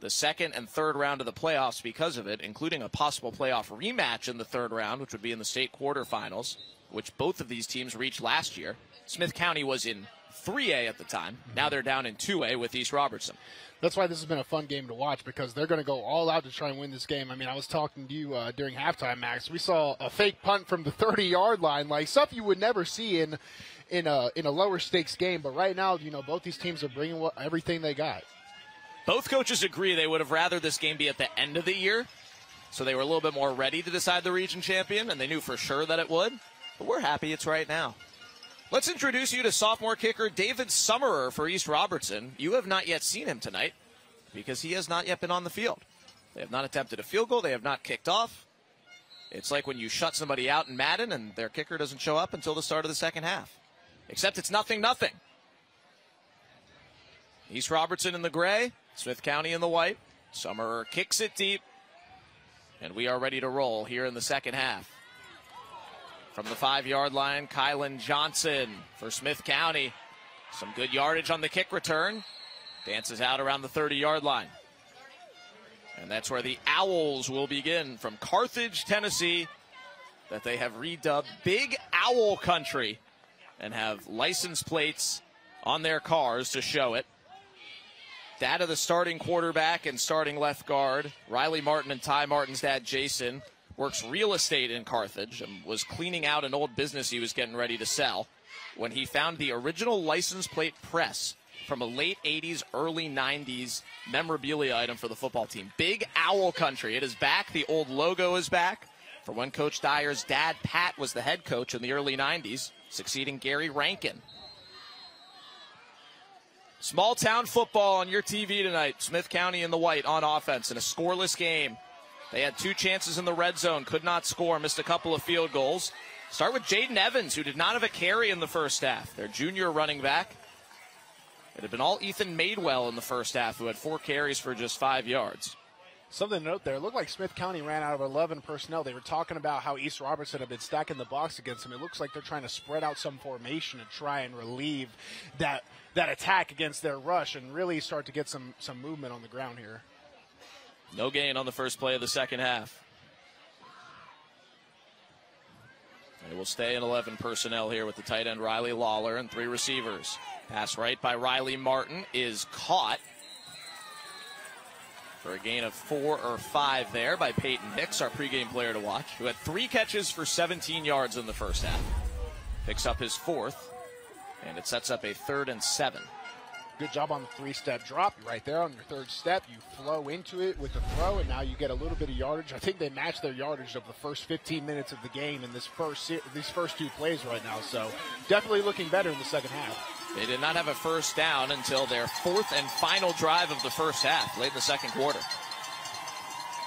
the second and third round of the playoffs because of it, including a possible playoff rematch in the third round, which would be in the state quarterfinals, which both of these teams reached last year. Smith County was in 3A at the time. Now they're down in 2A with East Robertson. That's why this has been a fun game to watch, because they're going to go all out to try and win this game. I mean, I was talking to you during halftime, Max. We saw a fake punt from the 30-yard line, like stuff you would never see in a lower stakes game. But right now, both these teams are bringing everything they got. Both coaches agree they would have rather this game be at the end of the year, so they were a little bit more ready to decide the region champion, and they knew for sure that it would. But we're happy it's right now. Let's introduce you to sophomore kicker David Summerer for East Robertson. You have not yet seen him tonight because he has not yet been on the field. They have not attempted a field goal. They have not kicked off. It's like when you shut somebody out in Madden and their kicker doesn't show up until the start of the second half. Except it's 0-0. East Robertson in the gray, Smith County in the white. Summerer kicks it deep, and we are ready to roll here in the second half. From the 5-yard line, Kylan Johnson for Smith County. Some good yardage on the kick return. Dances out around the 30-yard line. And that's where the Owls will begin from Carthage, Tennessee, that they have redubbed Big Owl Country and have license plates on their cars to show it. Dad of the starting quarterback and starting left guard, Riley Martin, and Ty Martin's dad, Jason, works real estate in Carthage and was cleaning out an old business he was getting ready to sell when he found the original license plate press from a late 80s, early 90s memorabilia item for the football team. Big Owl Country. It is back. The old logo is back for when Coach Dyer's dad, Pat, was the head coach in the early 90s, succeeding Gary Rankin. Small town football on your TV tonight. Smith County in the white on offense in a scoreless game. They had 2 chances in the red zone, could not score, missed a couple of field goals. Start with Jaden Evans, who did not have a carry in the first half. Their junior running back. It had been all Ethan Madewell in the first half, who had 4 carries for just 5 yards. Something to note there. It looked like Smith County ran out of 11 personnel. They were talking about how East Robertson had been stacking the box against them. It looks like they're trying to spread out some formation and try and relieve that attack against their rush and really start to get some movement on the ground here. No gain on the first play of the second half. They will stay in 11 personnel here with the tight end Riley Lawler and 3 receivers. Pass right by Riley Martin is caught for a gain of 4 or 5 there by Peyton Hicks, our pregame player to watch, who had 3 catches for 17 yards in the first half. Picks up his 4th, and it sets up a 3rd and 7. Good job on the 3-step drop. You're right there on your 3rd step. You flow into it with the throw, and now you get a little bit of yardage. I think they matched their yardage of the first 15 minutes of the game in these first 2 plays right now. So definitely looking better in the second half. They did not have a first down until their 4th and final drive of the first half, late in the second quarter.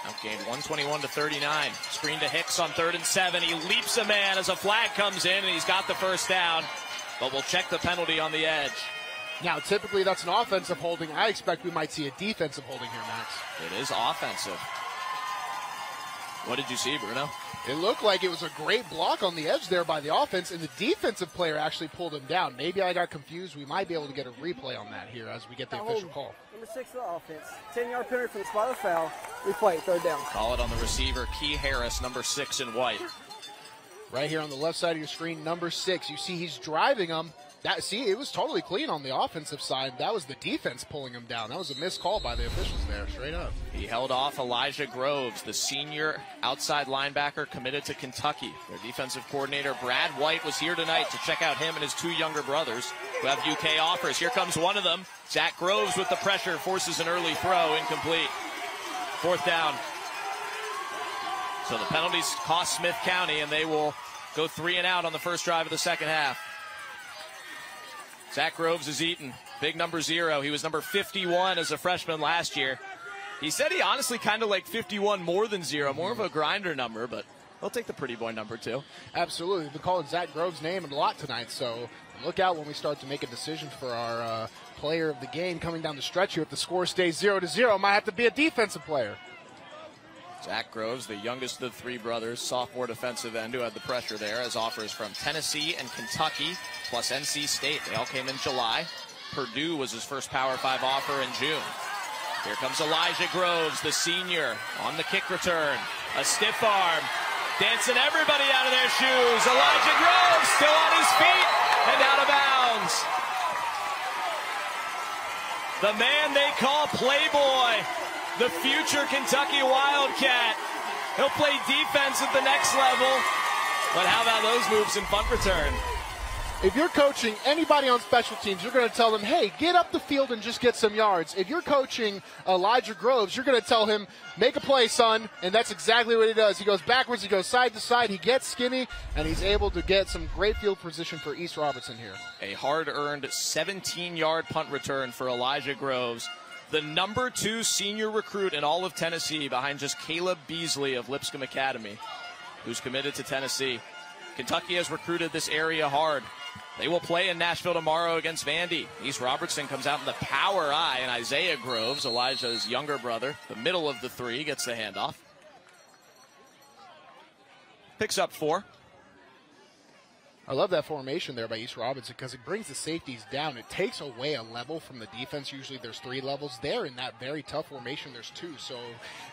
Outgained 121-39. Screen to Hicks on 3rd and 7. He leaps a man as a flag comes in, and he's got the first down. But we'll check the penalty on the edge. Now, typically that's an offensive holding. I expect we might see a defensive holding here, Max. It is offensive. What did you see, Bruno? It looked like it was a great block on the edge there by the offense, and the defensive player actually pulled him down. Maybe I got confused. We might be able to get a replay on that here as we get the official call. Number 6 for the offense. 10-yard penalty from the spot of foul. Replay, 3rd down. Call it on the receiver, Key Harris, number 6 in white. Right here on the left side of your screen, number 6. You see he's driving him. It was totally clean on the offensive side. That was the defense pulling him down. That was a missed call by the officials there, straight up. He held off Elijah Groves, the senior outside linebacker committed to Kentucky. Their defensive coordinator, Brad White, was here tonight to check out him and his 2 younger brothers who have UK offers. Here comes one of them. Zach Groves with the pressure, forces an early throw, incomplete. 4th down. So the penalties cost Smith County, and they will go 3 and out on the first drive of the second half. Zach Groves is eaten. Big number 0. He was number 51 as a freshman last year. He said he honestly kind of liked 51 more than 0, more of a grinder number, but he'll take the pretty boy number 2. Absolutely. We've been calling Zach Groves' name a lot tonight, so look out when we start to make a decision for our player of the game coming down the stretch here. If the score stays 0-0, might have to be a defensive player. Zach Groves, the youngest of the 3 brothers, sophomore defensive end who had the pressure there, as offers from Tennessee and Kentucky, plus NC State. They all came in July. Purdue was his first Power 5 offer in June. Here comes Elijah Groves, the senior, on the kick return. A stiff arm, dancing everybody out of their shoes. Elijah Groves still on his feet and out of bounds. The man they call Playboy, the future Kentucky Wildcat. He'll play defense at the next level. But how about those moves in punt return? If you're coaching anybody on special teams, you're going to tell them, hey, get up the field and just get some yards. If you're coaching Elijah Groves, you're going to tell him, make a play, son, and that's exactly what he does. He goes backwards, he goes side to side, he gets skinny, and he's able to get some great field position for East Robertson here. A hard-earned 17-yard punt return for Elijah Groves, the number 2 senior recruit in all of Tennessee behind just Caleb Beasley of Lipscomb Academy, who's committed to Tennessee. Kentucky has recruited this area hard. They will play in Nashville tomorrow against Vandy. East Robertson comes out in the power eye, and Isaiah Groves, Elijah's younger brother, the middle of the 3, gets the handoff. Picks up 4. I love that formation there by East Robertson because it brings the safeties down. It takes away a level from the defense. Usually there's 3 levels. There in that very tough formation, there's 2. So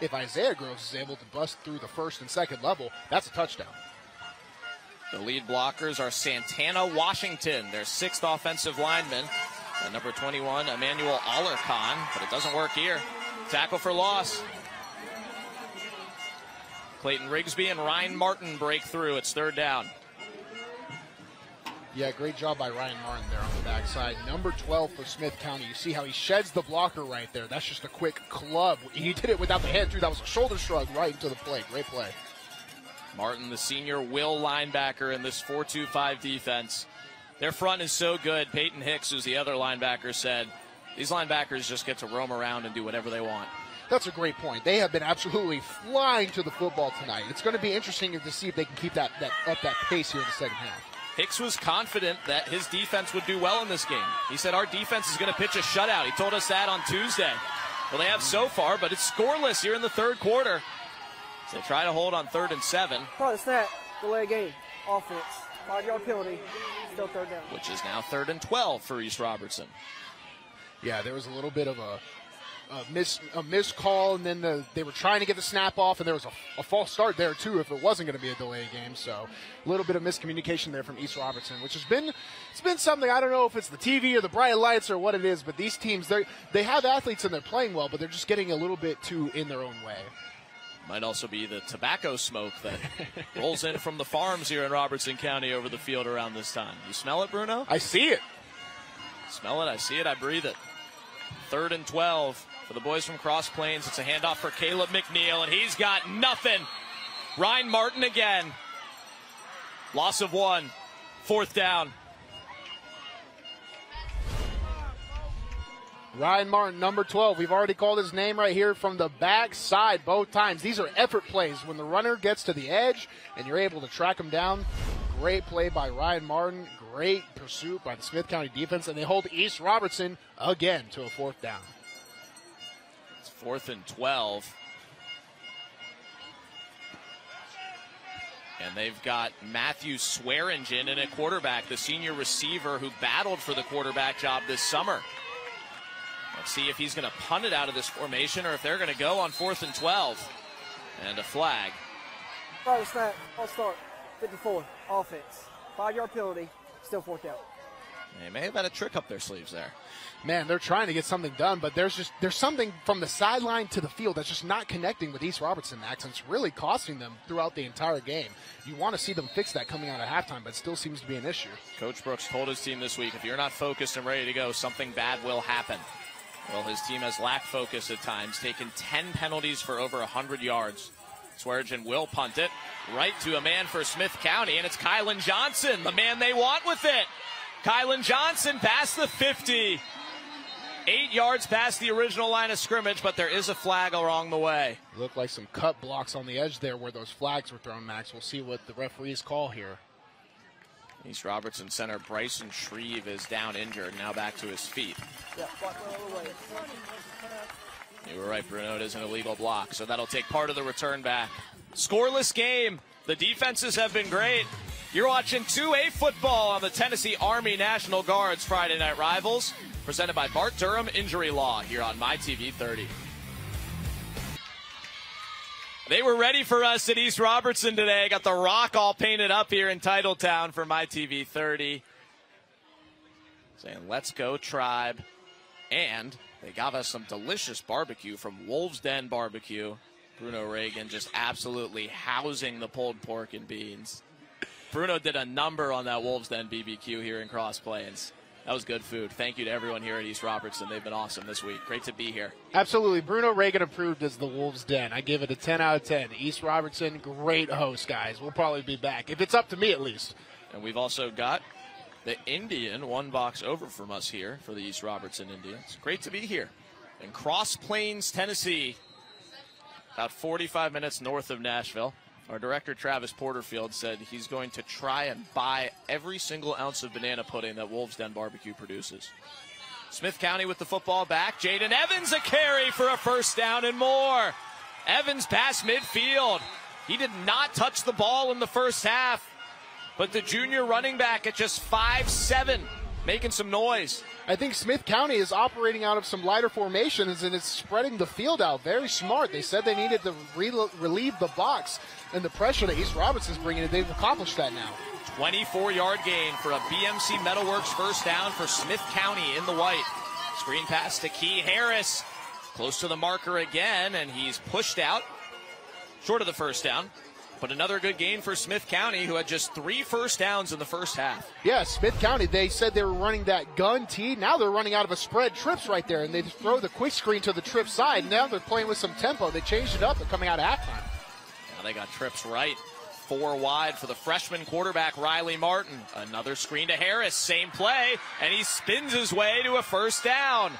if Isaiah Groves is able to bust through the first and second level, that's a touchdown. The lead blockers are Santana Washington, their 6th offensive lineman, and number 21, Emmanuel Alarcon, but it doesn't work here. Tackle for loss. Clayton Rigsby and Ryan Martin break through. It's 3rd down. Yeah, great job by Ryan Martin there on the backside. Number 12 for Smith County. You see how he sheds the blocker right there. That's just a quick club. He did it without the hand, too. That was a shoulder shrug right into the play. Great play. Martin, the senior will linebacker in this 4-2-5 defense. Their front is so good. Peyton Hicks, who's the other linebacker, said these linebackers just get to roam around and do whatever they want. That's a great point. They have been absolutely flying to the football tonight. It's going to be interesting to see if they can keep that pace here in the second half. Hicks was confident that his defense would do well in this game. He said our defense is going to pitch a shutout. He told us that on Tuesday. Well, they have so far, but it's scoreless here in the 3rd quarter. So they try to hold on 3rd and 7. Call it a snap, delay game, offense, 5-yard penalty, still 3rd down. Which is now 3rd and 12 for East Robertson. Yeah, there was a little bit of a missed call, and then they were trying to get the snap off, and there was a false start there too if it wasn't going to be a delay game. So a little bit of miscommunication there from East Robertson, which has been something. I don't know if it's the TV or the bright lights or what it is, but these teams they have athletes and they're playing well, but they're just getting a little bit too in their own way. Might also be the tobacco smoke that rolls in from the farms here in Robertson County over the field around this time. You smell it, Bruno? I see it. Smell it, I see it, I breathe it. 3rd and 12 for the boys from Cross Plains. It's a handoff for Caleb McNeil, and he's got nothing. Ryan Martin again. Loss of 1. 4th down. Ryan Martin, number 12. We've already called his name right here from the backside both times. These are effort plays when the runner gets to the edge and you're able to track him down. Great play by Ryan Martin. Great pursuit by the Smith County defense, and they hold East Robertson again to a 4th down. It's 4th and 12. And they've got Matthew Swearingen in at quarterback, the senior receiver who battled for the quarterback job this summer. Let's see if he's going to punt it out of this formation or if they're going to go on 4th and 12. And a flag. Right, snap, I'll start. 54, offense. 5-yard penalty, still 4th down. They may have had a trick up their sleeves there. Man, they're trying to get something done, but there's something from the sideline to the field that's just not connecting with East Robertson, Max, and it's really costing them throughout the entire game. You want to see them fix that coming out of halftime, but it still seems to be an issue. Coach Brooks told his team this week, if you're not focused and ready to go, something bad will happen. Well, his team has lacked focus at times, taken 10 penalties for over 100 yards. Swearingen will punt it right to a man for Smith County, and it's Kylan Johnson, the man they want with it. Kylan Johnson past the 50. 8 yards past the original line of scrimmage, but there is a flag along the way. Looked like some cut blocks on the edge there where those flags were thrown, Max. We'll see what the referees call here. East Robertson center Bryson Shreve is down injured, now back to his feet. Yeah, block the other way. You were right, Bruno. It is an illegal block, so that'll take part of the return back. Scoreless game. The defenses have been great. You're watching 2A football on the Tennessee Army National Guard's Friday Night Rivals, presented by Bart Durham Injury Law here on MyTV 30. They were ready for us at East Robertson today. Got the rock all painted up here in Titletown for MyTV 30. Saying, let's go, Tribe. And they got us some delicious barbecue from Wolf's Den Barbecue. Bruno Reagan just absolutely housing the pulled pork and beans. Bruno did a number on that Wolf's Den BBQ here in Cross Plains. That was good food. Thank you to everyone here at East Robertson. They've been awesome this week. Great to be here. Absolutely. Bruno Reagan approved as the Wolf's Den. I give it a 10 out of 10. East Robertson, great host, guys. We'll probably be back, if it's up to me at least. And we've also got the Indian one box over from us here for the East Robertson Indians. Great to be here in Cross Plains, Tennessee, about 45 minutes north of Nashville. Our director, Travis Porterfield, said he's going to try and buy every single ounce of banana pudding that Wolf's Den Barbecue produces. Smith County with the football back. Jaden Evans a carry for a first down and more. Evans past midfield. He did not touch the ball in the first half. but the junior running back at just 5'7", making some noise. I think Smith County is operating out of some lighter formations, and it's spreading the field out. Very smart. They said they needed to relieve the box and the pressure that East Robertson's bringing, and they've accomplished that now. 24-yard gain for a BMC Metalworks first down for Smith County in the white. Screen pass to Key Harris. Close to the marker again, and he's pushed out. Short of the first down. But another good gain for Smith County, who had just 3 first downs in the first half. Yeah, Smith County, they said they were running that gun tee. Now they're running out of a spread trips right there, and they throw the quick screen to the trip side. Now they're playing with some tempo. They changed it up coming out of halftime. Now they got trips right. 4 wide for the freshman quarterback, Riley Martin. Another screen to Harris, same play, and he spins his way to a first down.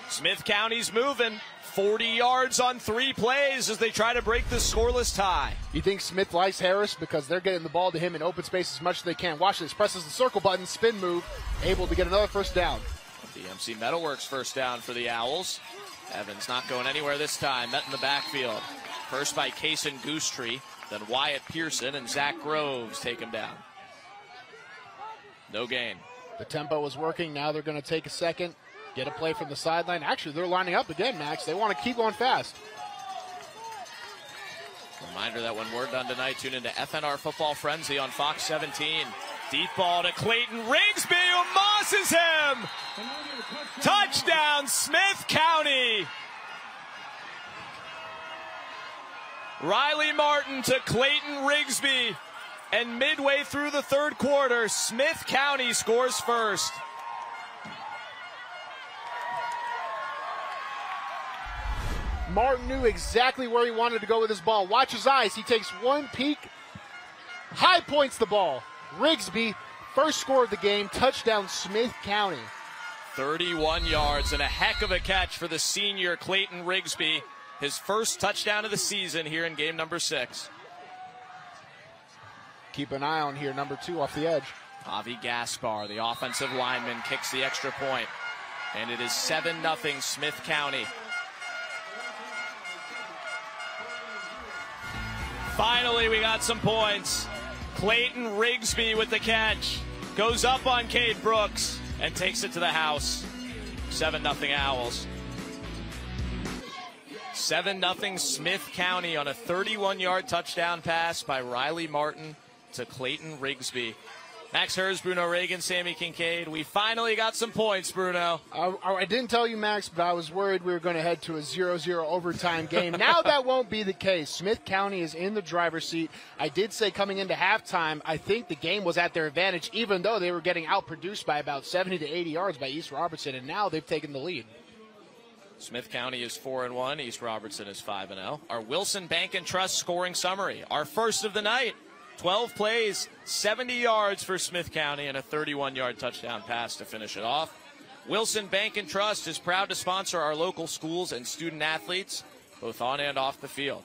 Smith County's moving. 40 yards on 3 plays as they try to break the scoreless tie. You think Smith likes Harris because they're getting the ball to him in open space as much as they can. Watch this. Presses the circle button, spin move, able to get another first down. BMC Metalworks first down for the Owls. Evans not going anywhere this time. Met in the backfield. First by Kaysen Goosetree, then Wyatt Pearson, and Zach Groves take him down. No gain. The tempo was working. Now they're going to take a second. Get a play from the sideline. Actually, they're lining up again, Max. They want to keep going fast. Reminder that when we're done tonight, tune into FNR Football Frenzy on Fox 17. Deep ball to Clayton Rigsby, who mosses him. Touchdown, Smith County. Riley Martin to Clayton Rigsby. And midway through the third quarter, Smith County scores first. Martin knew exactly where he wanted to go with his ball. Watch his eyes. He takes one peek, high points the ball. Rigsby, first score of the game, touchdown Smith County. 31 yards and a heck of a catch for the senior Clayton Rigsby. His first touchdown of the season here in game number 6. Keep an eye on here, number 2 off the edge. Javi Gaspar, the offensive lineman, kicks the extra point. And it is 7-0 Smith County. Finally, we got some points. Clayton Rigsby with the catch. Goes up on Cade Brooks and takes it to the house. 7-0 Owls. 7-0 Smith County on a 31-yard touchdown pass by Riley Martin to Clayton Rigsby. Max Hers, Bruno Reagan, Sammy Kincaid. We finally got some points, Bruno. I didn't tell you, Max, but I was worried we were going to head to a 0-0 overtime game. Now that won't be the case. Smith County is in the driver's seat. I did say coming into halftime, I think the game was at their advantage, even though they were getting outproduced by about 70 to 80 yards by East Robertson, and now they've taken the lead. Smith County is 4-1. East Robertson is 5-0. Our Wilson Bank and Trust scoring summary. Our first of the night. 12 plays, 70 yards for Smith County, and a 31-yard touchdown pass to finish it off. Wilson Bank and Trust is proud to sponsor our local schools and student athletes, both on and off the field.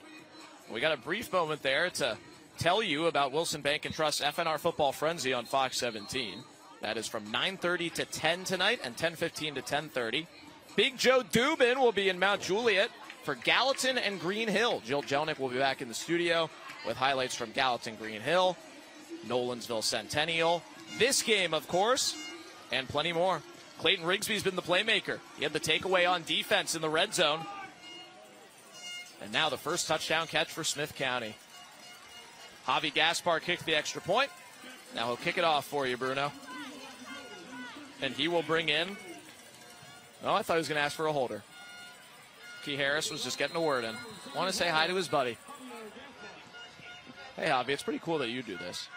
We got a brief moment there to tell you about Wilson Bank and Trust FNR Football Frenzy on Fox 17. That is from 9:30 to 10 tonight and 10:15 to 10:30. Big Joe Dubin will be in Mount Juliet for Gallatin and Green Hill. Jill Jelnick will be back in the studio with highlights from Gallatin, Green Hill, Nolensville Centennial, this game, of course, and plenty more. Clayton Rigsby's been the playmaker. He had the takeaway on defense in the red zone. And now the first touchdown catch for Smith County. Javi Gaspar kicked the extra point. Now he'll kick it off for you, Bruno. And he will bring in, oh, I thought he was going to ask for a holder. Key Harris was just getting a word in. Want to say hi to his buddy. Hey, Javi, it's pretty cool that you do this.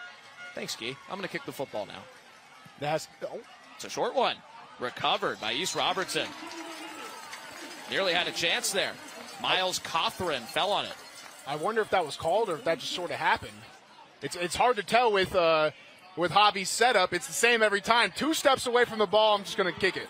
Thanks, Key. I'm going to kick the football now. It's a short one. Recovered by East Robertson. Nearly had a chance there. Miles Cothran fell on it. I wonder if that was called or if that just sort of happened. It's hard to tell with Javi's setup. It's the same every time. 2 steps away from the ball, I'm just going to kick it.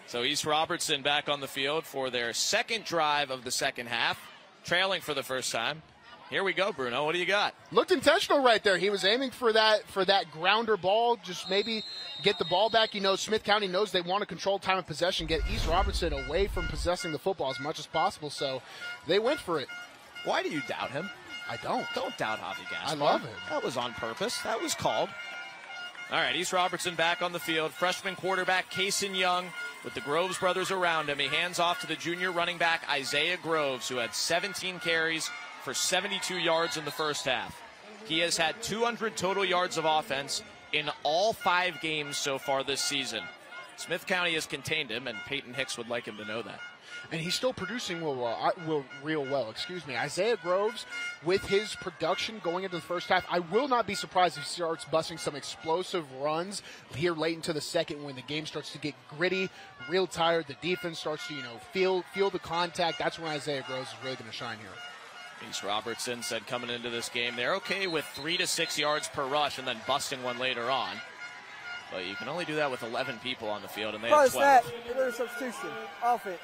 So East Robertson back on the field for their second drive of the second half, trailing for the first time. Here we go, Bruno. What do you got? Looked intentional right there. He was aiming for that grounder ball, just maybe get the ball back. You know, Smith County knows they want to control time of possession, get East Robertson away from possessing the football as much as possible, so they went for it. Why do you doubt him? I don't. Don't doubt Javi Gaspar. I love it. That was on purpose. That was called. All right, East Robertson back on the field. Freshman quarterback Kaysen Young with the Groves brothers around him. He hands off to the junior running back Isaiah Groves, who had 17 carries for 72 yards in the first half. He has had 200 total yards of offense in all 5 games so far this season. Smith County has contained him, and Peyton Hicks would like him to know that. And he's still producing real well. Isaiah Groves, with his production going into the first half, I will not be surprised if he starts busting some explosive runs here late into the second when the game starts to get gritty, real tired. The defense starts to, feel the contact. That's when Isaiah Groves is really going to shine here. East Robertson said coming into this game, they're okay with 3 to 6 yards per rush and then busting one later on. But you can only do that with 11 people on the field, and they have 12. Another substitution. Offense.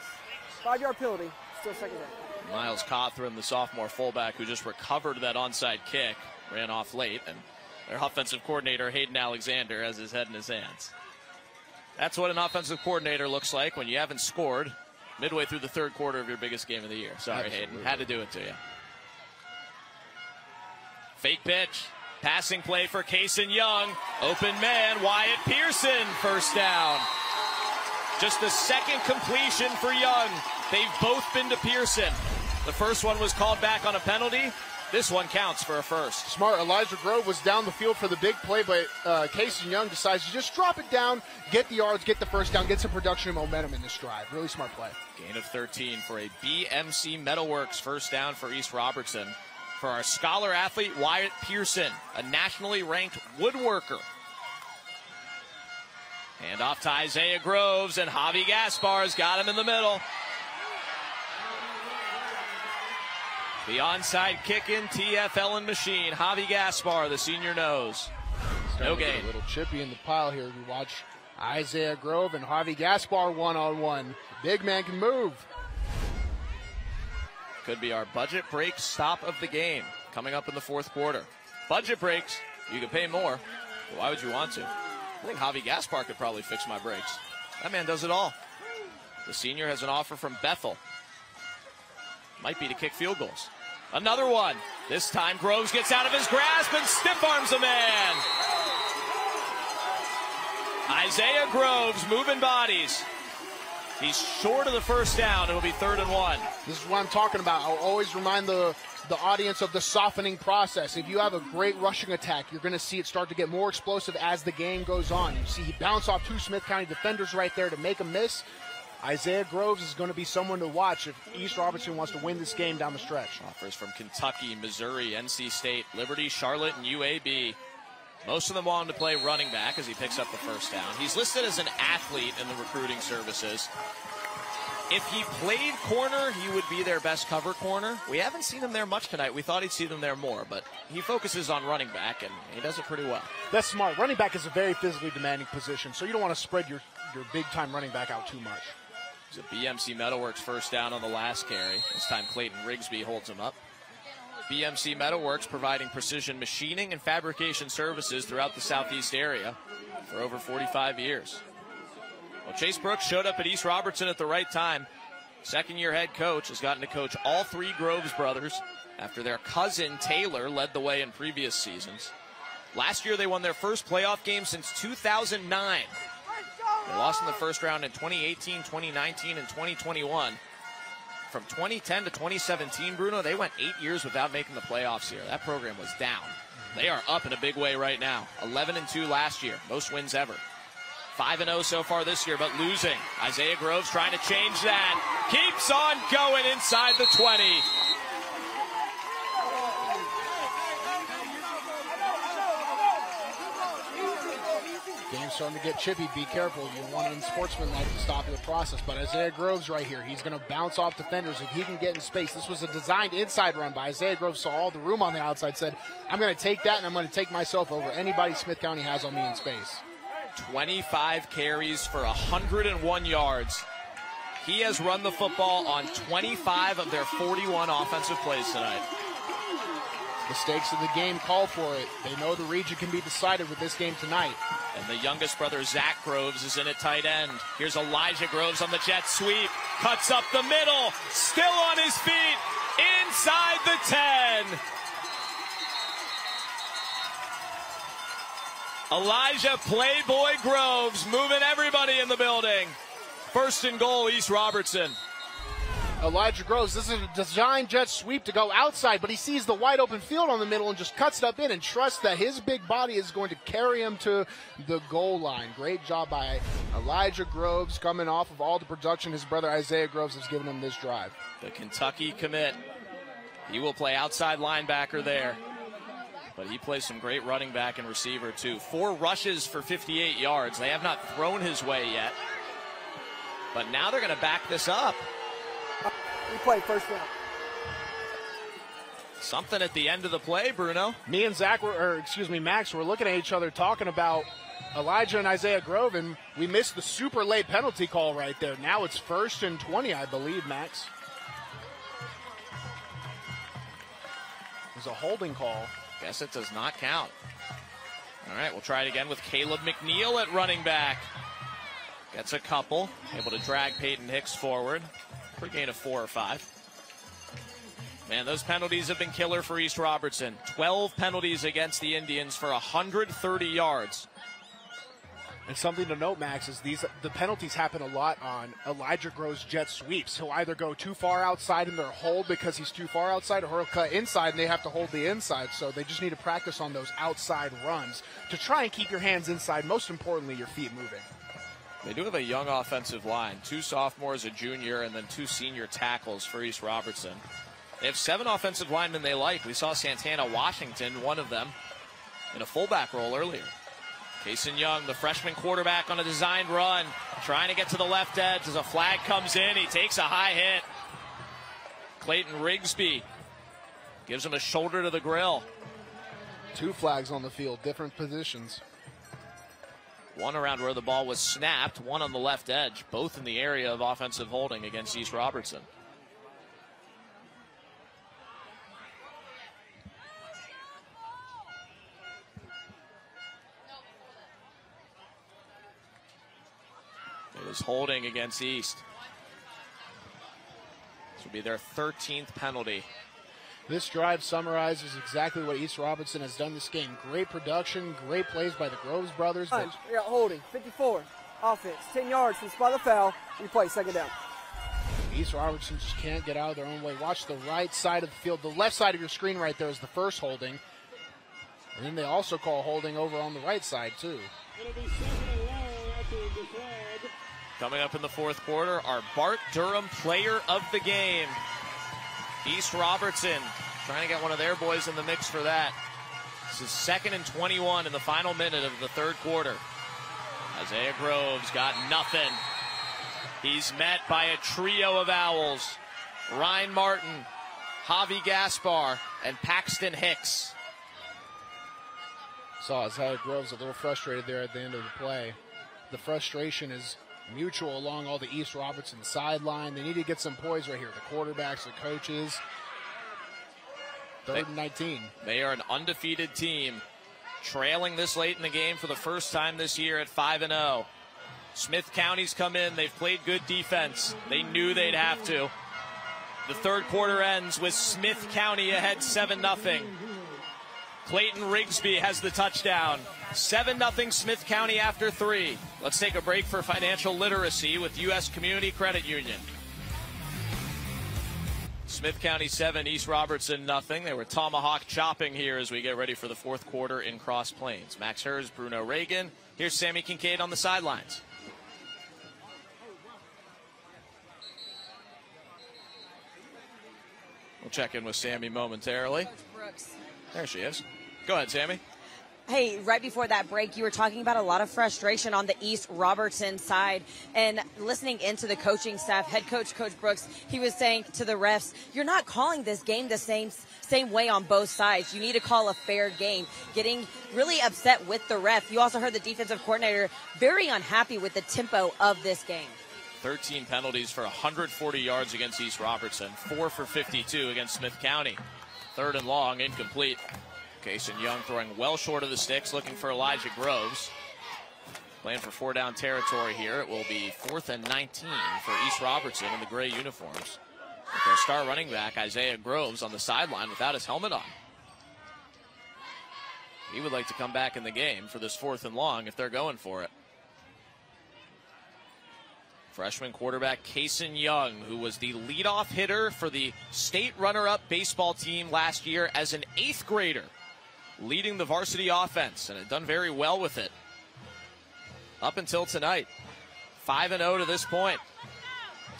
5-yard penalty. Still second down. Miles Cothran, the sophomore fullback who just recovered that onside kick, ran off late, and their offensive coordinator, Hayden Alexander, has his head in his hands. That's what an offensive coordinator looks like when you haven't scored midway through the third quarter of your biggest game of the year. Sorry, Absolutely. Hayden. Had to do it to you. Fake pitch. Passing play for Kaysen Young. Open man, Wyatt Pearson, first down. Just the second completion for Young. They've both been to Pearson. The first one was called back on a penalty. This one counts for a first. Smart. Elijah Grove was down the field for the big play, but Kaysen Young decides to just drop it down, get the yards, get the first down, get some production and momentum in this drive. Really smart play. Gain of 13 for a BMC Metalworks first down for East Robertson. For our scholar athlete, Wyatt Pearson, a nationally ranked woodworker. Hand off to Isaiah Groves, and Javi Gaspar's got him in the middle. The onside kick in TFL and machine. Javi Gaspar, the senior knows. No gain. A little chippy in the pile here. We watch Isaiah Grove and Javi Gaspar one-on-one. Big man can move. Could be our budget break stop of the game coming up in the fourth quarter. Budget breaks, you can pay more. But why would you want to? I think Javi Gaspar could probably fix my brakes. That man does it all. The senior has an offer from Bethel. Might be to kick field goals. Another one. This time Groves gets out of his grasp and stiff arms a man. Isaiah Groves moving bodies. He's short of the first down. It'll be 3rd and 1. This is what I'm talking about. I'll always remind the audience of the softening process. If you have a great rushing attack, you're going to see it start to get more explosive as the game goes on. You see he bounced off 2 Smith County defenders right there to make a miss. Isaiah Groves is going to be someone to watch if East Robertson wants to win this game down the stretch. Offers from Kentucky, Missouri, NC State, Liberty, Charlotte, and UAB. Most of them want him to play running back as he picks up the first down. He's listed as an athlete in the recruiting services. If he played corner, he would be their best cover corner. We haven't seen him there much tonight. We thought he'd see them there more, but he focuses on running back, and he does it pretty well. That's smart. Running back is a very physically demanding position, so you don't want to spread your big-time running back out too much. It's a BMC Metalworks first down on the last carry. This time Clayton Rigsby holds him up. BMC Metalworks providing precision machining and fabrication services throughout the southeast area for over 45 years. Well, Chase Brooks showed up at East Robertson at the right time. Second-year head coach has gotten to coach all 3 Groves brothers after their cousin Taylor led the way in previous seasons. Last year they won their first playoff game since 2009. They lost in the first round in 2018, 2019, and 2021. From 2010 to 2017, Bruno, they went 8 years without making the playoffs here. That program was down. They are up in a big way right now. 11-2 last year, most wins ever. 5-0 so far this year, but losing. Isaiah Groves trying to change that. Keeps on going inside the 20. Game's starting to get chippy. Be careful. You want an unsportsmanlike to stop the process. But Isaiah Groves right here, he's going to bounce off defenders if he can get in space. This was a designed inside run by Isaiah Groves, saw all the room on the outside, said, I'm going to take that and I'm going to take myself over anybody Smith County has on me in space. 25 carries for 101 yards. He has run the football on 25 of their 41 offensive plays tonight. The stakes of the game call for it. They know the region can be decided with this game tonight. And the youngest brother, Zach Groves, is in at tight end. Here's Elijah Groves on the jet sweep. Cuts up the middle. Still on his feet. Inside the 10. Elijah Playboy Groves moving everybody in the building. First and goal, East Robertson. Elijah Groves, this is a design jet sweep to go outside, but he sees the wide open field on the middle and just cuts it up in and trusts that his big body is going to carry him to the goal line. Great job by Elijah Groves, coming off of all the production his brother Isaiah Groves has given him this drive. The Kentucky commit. He will play outside linebacker there. But he plays some great running back and receiver, too. 4 rushes for 58 yards. They have not thrown his way yet. But now they're going to back this up. We play first down. Something at the end of the play, Bruno. Me and Max were looking at each other talking about Elijah and Isaiah Grove, and we missed the super late penalty call right there. Now it's 1st and 20, I believe, Max. There's a holding call. Guess it does not count. All right, we'll try it again with Caleb McNeil at running back. Gets a couple, able to drag Peyton Hicks forward for a gain of 4 or 5. Man, those penalties have been killer for East Robertson. 12 penalties against the Indians for 130 yards. And something to note, Max, is the penalties happen a lot on Elijah Groves' jet sweeps. He'll either go too far outside in their hold because he's too far outside, or he'll cut inside and they have to hold the inside. So they just need to practice on those outside runs to try and keep your hands inside, most importantly, your feet moving. They do have a young offensive line, 2 sophomores, a junior, and then 2 senior tackles for East Robertson. They have 7 offensive linemen they like. We saw Santana Washington, one of them, in a fullback role earlier. Kason Young, the freshman quarterback, on a designed run, trying to get to the left edge as a flag comes in. He takes a high hit. Clayton Rigsby gives him a shoulder to the grill. 2 flags on the field, different positions. One around where the ball was snapped, one on the left edge, both in the area of offensive holding against East Robertson. It is holding against East. This will be their 13th penalty. This drive summarizes exactly what East Robertson has done this game. Great production, great plays by the Groves brothers. We got holding, 54, offense, 10 yards from the spot of foul. We play 2nd down. East Robertson just can't get out of their own way. Watch the right side of the field. The left side of your screen right there is the first holding. And then they also call holding over on the right side, too. Coming up in the 4th quarter, our Bart Durham player of the game. East Robertson trying to get one of their boys in the mix for that. This is 2nd and 21 in the final minute of the 3rd quarter. Isaiah Groves got nothing. He's met by a trio of Owls. Ryan Martin, Javi Gaspar, and Paxton Hicks. Saw Isaiah Groves a little frustrated there at the end of the play. The frustration is mutual along all the East Robertson sideline. They need to get some poise right here. The quarterbacks, the coaches. 3rd and 19. They are an undefeated team, trailing this late in the game for the first time this year at 5-0. Smith County's come in. They've played good defense. They knew they'd have to. The 3rd quarter ends with Smith County ahead 7-0. Clayton Rigsby has the touchdown. 7-0 Smith County after 3. Let's take a break for financial literacy with U.S. Community Credit Union. Smith County 7, East Robertson nothing. They were tomahawk chopping here as we get ready for the 4th quarter in Cross Plains. Max Hers, Bruno Reagan. Here's Sammy Kincaid on the sidelines. We'll check in with Sammy momentarily. There she is. Go ahead, Sammy. Hey, right before that break, you were talking about a lot of frustration on the East Robertson side. And listening into the coaching staff, head coach, Coach Brooks, he was saying to the refs, you're not calling this game the same way on both sides. You need to call a fair game. Getting really upset with the ref. You also heard the defensive coordinator very unhappy with the tempo of this game. 13 penalties for 140 yards against East Robertson. 4 for 52 against Smith County. 3rd and long, incomplete. Kason Young throwing well short of the sticks, looking for Elijah Groves. Playing for 4-down territory here. It will be 4th and 19 for East Robertson in the gray uniforms. With their star running back, Isaiah Groves, on the sideline without his helmet on. He would like to come back in the game for this 4th and long if they're going for it. Freshman quarterback Kason Young, who was the leadoff hitter for the state runner-up baseball team last year as an 8th grader, leading the varsity offense, and had done very well with it up until tonight. 5-0 to this point.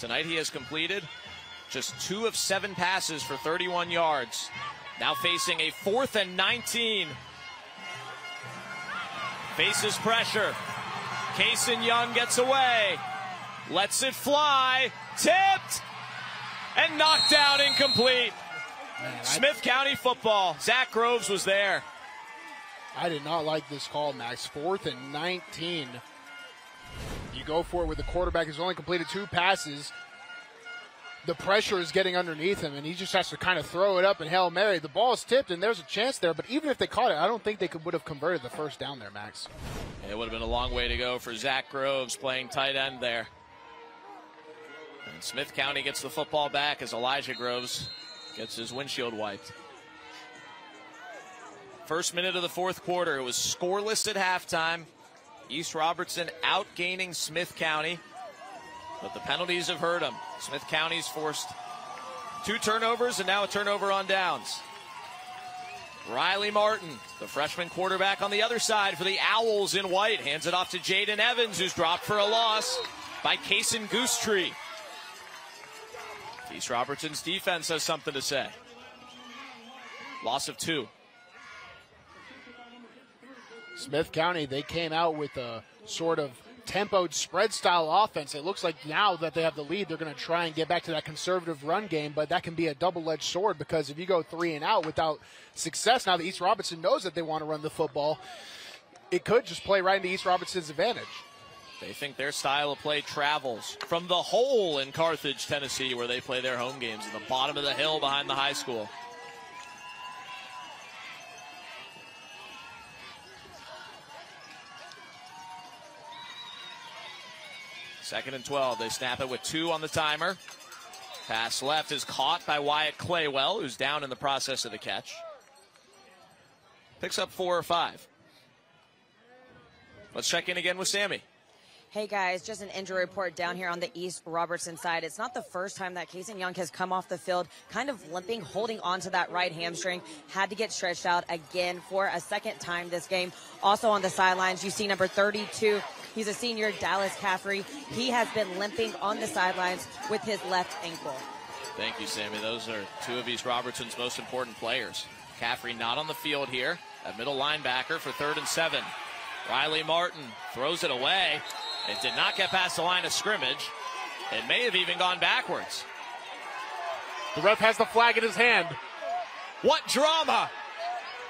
Tonight he has completed just 2 of 7 passes for 31 yards. Now facing a 4th and 19. Faces pressure. Kason Young gets away. Lets it fly. Tipped. And knocked down, incomplete. Smith County football. Zach Groves was there. I did not like this call, Max. 4th and 19. You go for it with the quarterback who's only completed 2 passes. The pressure is getting underneath him, and he just has to kind of throw it up and Hail Mary. The ball is tipped, and there's a chance there, but even if they caught it, I don't think they would have converted the first down there, Max. It would have been a long way to go for Zach Groves playing tight end there. And Smith County gets the football back as Elijah Groves gets his windshield wiped. First minute of the 4th quarter. It was scoreless at halftime. East Robertson outgaining Smith County, but the penalties have hurt them. Smith County's forced 2 turnovers and now a turnover on downs. Riley Martin, the freshman quarterback on the other side for the Owls in white, hands it off to Jaden Evans, who's dropped for a loss by Kason Goosetree. East Robertson's defense has something to say. Loss of 2. Smith County, they came out with a sort of tempoed spread style offense. It looks like now that they have the lead, they're going to try and get back to that conservative run game, but that can be a double-edged sword because if you go 3 and out without success, now that East Robertson knows that they want to run the football, it could just play right into East Robertson's advantage. They think their style of play travels from the hole in Carthage, Tennessee, where they play their home games at the bottom of the hill behind the high school. Second and 12. They snap it with 2 on the timer. Pass left is caught by Wyatt Claywell, who's down in the process of the catch. Picks up 4 or 5. Let's check in again with Sammy. Hey guys, just an injury report down here on the East Robertson side. It's not the first time that Kason Young has come off the field kind of limping, holding on to that right hamstring. Had to get stretched out again for a second time this game. Also on the sidelines, you see number 32. He's a senior, Dallas Caffrey. He has been limping on the sidelines with his left ankle. Thank you, Sammy. Those are 2 of East Robertson's most important players. Caffrey not on the field here at middle linebacker for 3rd and 7. Riley Martin throws it away. It did not get past the line of scrimmage. It may have even gone backwards. The ref has the flag in his hand. What drama!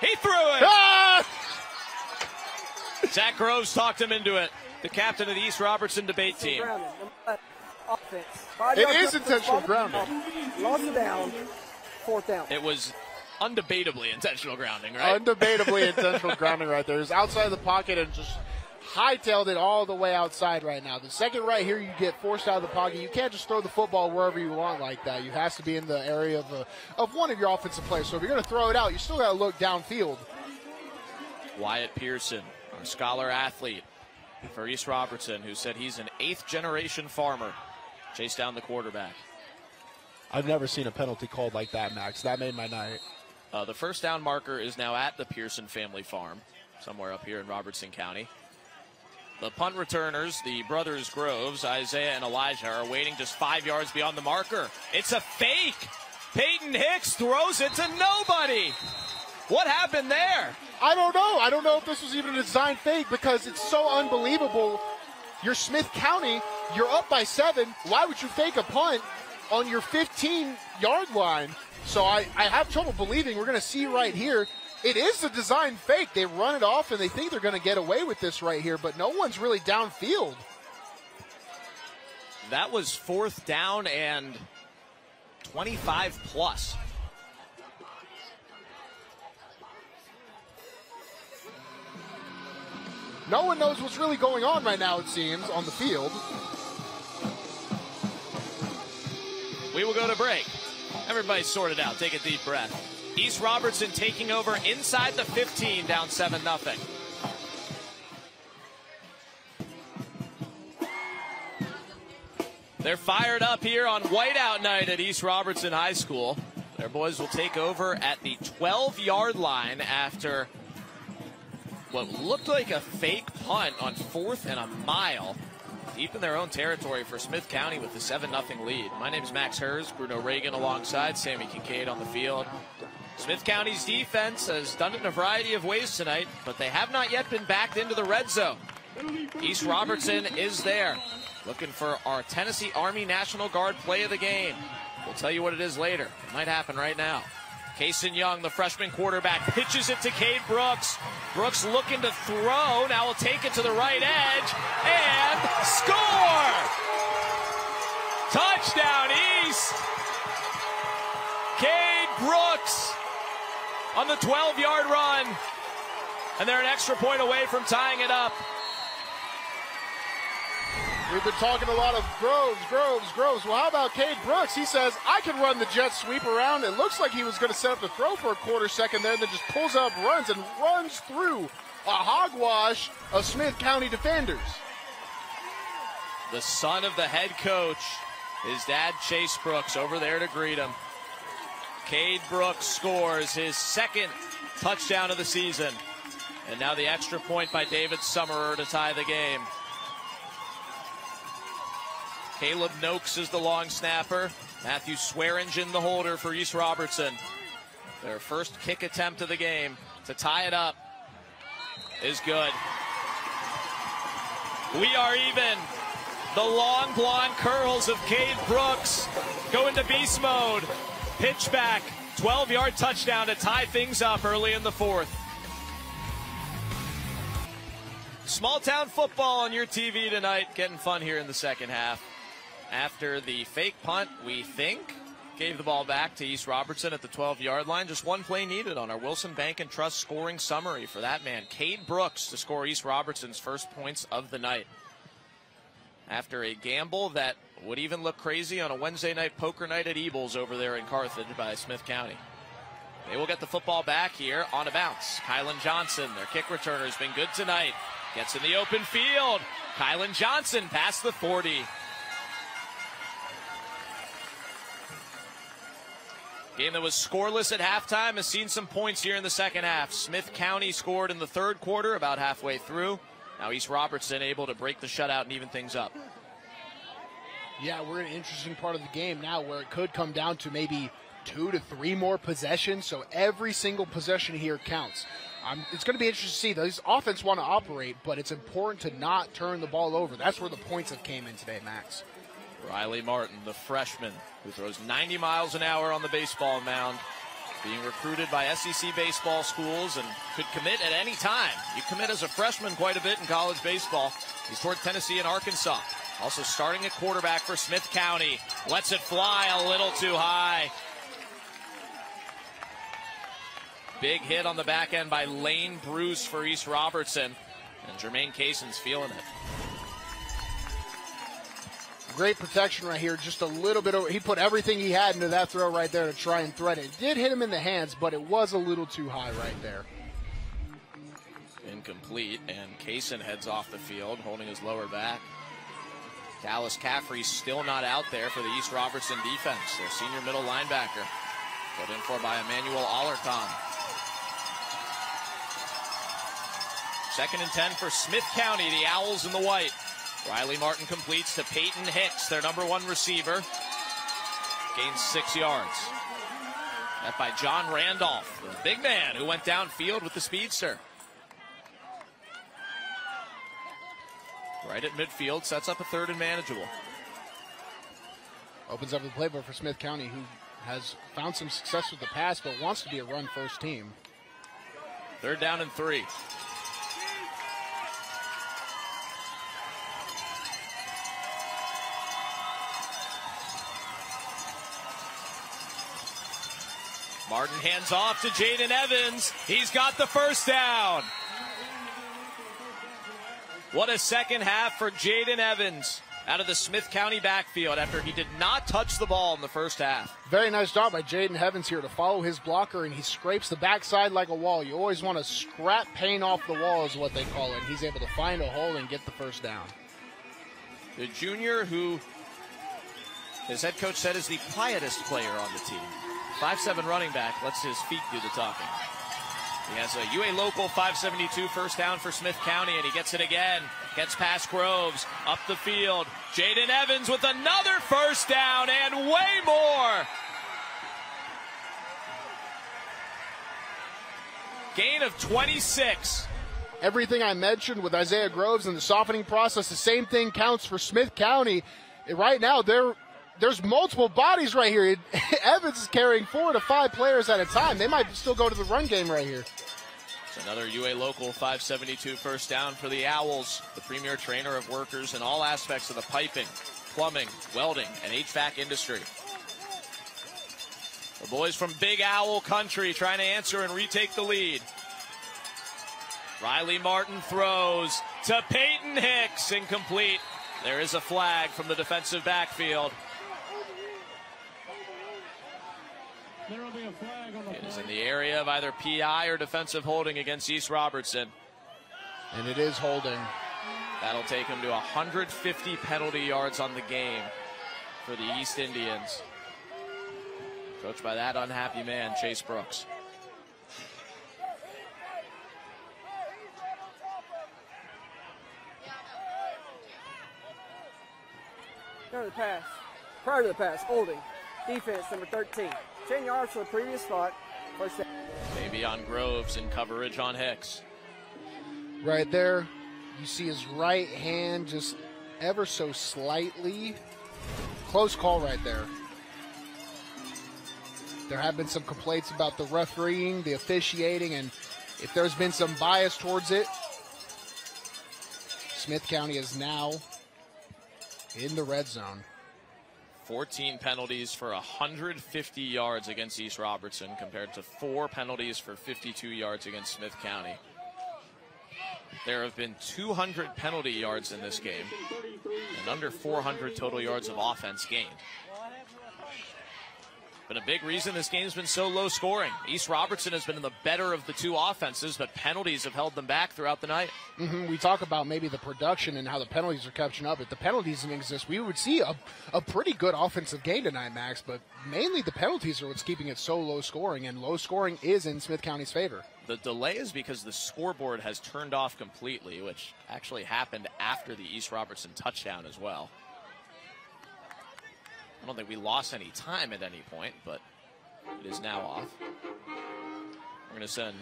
He threw it! Ah! Zach Groves talked him into it. The captain of the East Robertson debate team. It is intentional grounding. Lost it down, 4th down. It was undebatably intentional grounding, right? Undebatably intentional grounding right there. It was outside of the pocket and just hightailed it all the way outside right now. The second right here, you get forced out of the pocket. You can't just throw the football wherever you want like that. You have to be in the area of one of your offensive players. So if you're going to throw it out, you still got to look downfield. Wyatt Pearson, our scholar athlete for East Robertson, who said he's an 8th-generation farmer. Chase down the quarterback. I've never seen a penalty called like that, Max. That made my night. The first down marker is now at the Pearson family farm, somewhere up here in Robertson County. The punt returners, the brothers Groves, Isaiah and Elijah, are waiting just 5 yards beyond the marker. It's a fake. Peyton Hicks throws it to nobody. What happened there? I don't know. I don't know if this was even a design fake because it's so unbelievable. You're Smith County. You're up by 7. Why would you fake a punt on your 15-yard line? So I have trouble believing we're going to see right here. It is a design fake. They run it off, and they think they're going to get away with this right here, but no one's really downfield. That was 4th down and 25 plus. No one knows what's really going on right now, it seems, on the field. We will go to break. Everybody sort it out. Take a deep breath. East Robertson taking over inside the 15, down 7-0. They're fired up here on whiteout night at East Robertson High School. Their boys will take over at the 12-yard line after what looked like a fake punt on 4th and a mile, deep in their own territory for Smith County with the 7-0 lead. My name is Max Hers, Bruno Reagan alongside Sammy Kincaid on the field. Smith County's defense has done it in a variety of ways tonight, but they have not yet been backed into the red zone. East Robertson is there, looking for our Tennessee Army National Guard play of the game. We'll tell you what it is later. It might happen right now. Kason Young, the freshman quarterback, pitches it to Cade Brooks. Brooks looking to throw. Now will take it to the right edge and score! Touchdown East! Cade Brooks on the 12-yard run. And they're an extra point away from tying it up. We've been talking a lot of Groves. Well, how about Cade Brooks? He says, I can run the jet sweep around. It looks like he was going to set up the throw for a quarter second there, then just pulls up, runs through a hogwash of Smith County defenders. The son of the head coach, his dad Chase Brooks, over there to greet him. Cade Brooks scores his second touchdown of the season. And now the extra point by David Summerer to tie the game. Caleb Noakes is the long snapper. Matthew Swearingen the holder for East Robertson. Their first kick attempt of the game to tie it up is good. We are even. The long blonde curls of Cade Brooks go into beast mode. Pitch back, 12-yard touchdown to tie things up early in the fourth. Small town football on your TV tonight. Getting fun here in the second half. After the fake punt, we think, gave the ball back to East Robertson at the 12-yard line. Just one play needed on our Wilson Bank and Trust scoring summary for that man, Cade Brooks, to score East Robertson's first points of the night. After a gamble that would even look crazy on a Wednesday night poker night at Ebles over there in Carthage by Smith County. They will get the football back here on a bounce. Kylan Johnson, their kick returner, has been good tonight. Gets in the open field. Kylan Johnson past the 40. Game that was scoreless at halftime has seen some points here in the second half. Smith County scored in the third quarter, about halfway through. Now East Robertson able to break the shutout and even things up. Yeah, we're in an interesting part of the game now where it could come down to maybe 2 to 3 more possessions. So every single possession here counts. It's going to be interesting to see. Those offense want to operate, but it's important to not turn the ball over. That's where the points have came in today, Max. Riley Martin, the freshman, who throws 90 miles an hour on the baseball mound, being recruited by SEC baseball schools and could commit at any time. You commit as a freshman quite a bit in college baseball. He's toward Tennessee and Arkansas. Also starting at quarterback for Smith County. Lets it fly a little too high. Big hit on the back end by Lane Bruce for East Robertson. And Jermaine Kason's feeling it. Great protection right here, just a little bit over. He put everything he had into that throw right there to try and thread it. It did hit him in the hands, but it was a little too high right there. Incomplete, and Kason heads off the field, holding his lower back. Dallas Caffrey's still not out there for the East Robertson defense. Their senior middle linebacker, put in for by Emmanuel Allerton. 2nd and 10 for Smith County, the Owls in the white. Riley Martin completes to Peyton Hicks, their number 1 receiver. Gains 6 yards. That by John Randolph, the big man who went downfield with the speedster. Right at midfield, sets up a 3rd and manageable. Opens up the playbook for Smith County, who has found some success with the pass, but wants to be a run-first team. 3rd down and 3. Martin hands off to Jaden Evans. He's got the first down. What a second half for Jaden Evans. out of the Smith County backfield after he did not touch the ball in the first half. Very nice job by Jaden Heavens here to follow his blocker, and he scrapes the backside like a wall. You always want to scrap paint off the wall is what they call it. He's able to find a hole and get the first down. The junior who his head coach said is the quietest player on the team. 5'7" running back lets his feet do the talking. He has a UA local 572 first down for Smith County, and he gets it again. Gets past Groves, up the field. Jaden Evans with another first down and way more. Gain of 26. Everything I mentioned with Isaiah Groves and the softening process, the same thing counts for Smith County. Right now, there's multiple bodies right here. Evans is carrying 4 to 5 players at a time. They might still go to the run game right here. It's another UA local 572 first down for the Owls, the premier trainer of workers in all aspects of the piping, plumbing, welding, and HVAC industry. The boys from Big Owl Country trying to answer and retake the lead. Riley Martin throws to Peyton Hicks, incomplete. There is a flag from the defensive backfield. It is in the area of either PI or defensive holding against East Robertson. And it is holding. That'll take him to 150 penalty yards on the game for the East Indians. Coached by that unhappy man, Chase Brooks. Prior to the pass, holding. Defense, number 13. 10 yards from the previous spot. First down. Maybe on Groves and coverage on Hicks. Right there, you see his right hand just ever so slightly. Close call right there. There have been some complaints about the refereeing, the officiating, and if there's been some bias towards it, Smith County is now in the red zone. 14 penalties for 150 yards against East Robertson compared to 4 penalties for 52 yards against Smith County. There have been 200 penalty yards in this game and under 400 total yards of offense gained. Been a big reason this game's been so low scoring. East Robertson has been in the better of the two offenses, but penalties have held them back throughout the night. We talk about maybe the production and how the penalties are catching up. If the penalties didn't exist, we would see a pretty good offensive game tonight, Max, but mainly the penalties are what's keeping it so low scoring, and low scoring is in Smith County's favor. The delay is because the scoreboard has turned off completely, which actually happened after the East Robertson touchdown as well. I don't think we lost any time at any point, but it is now off. We're going to send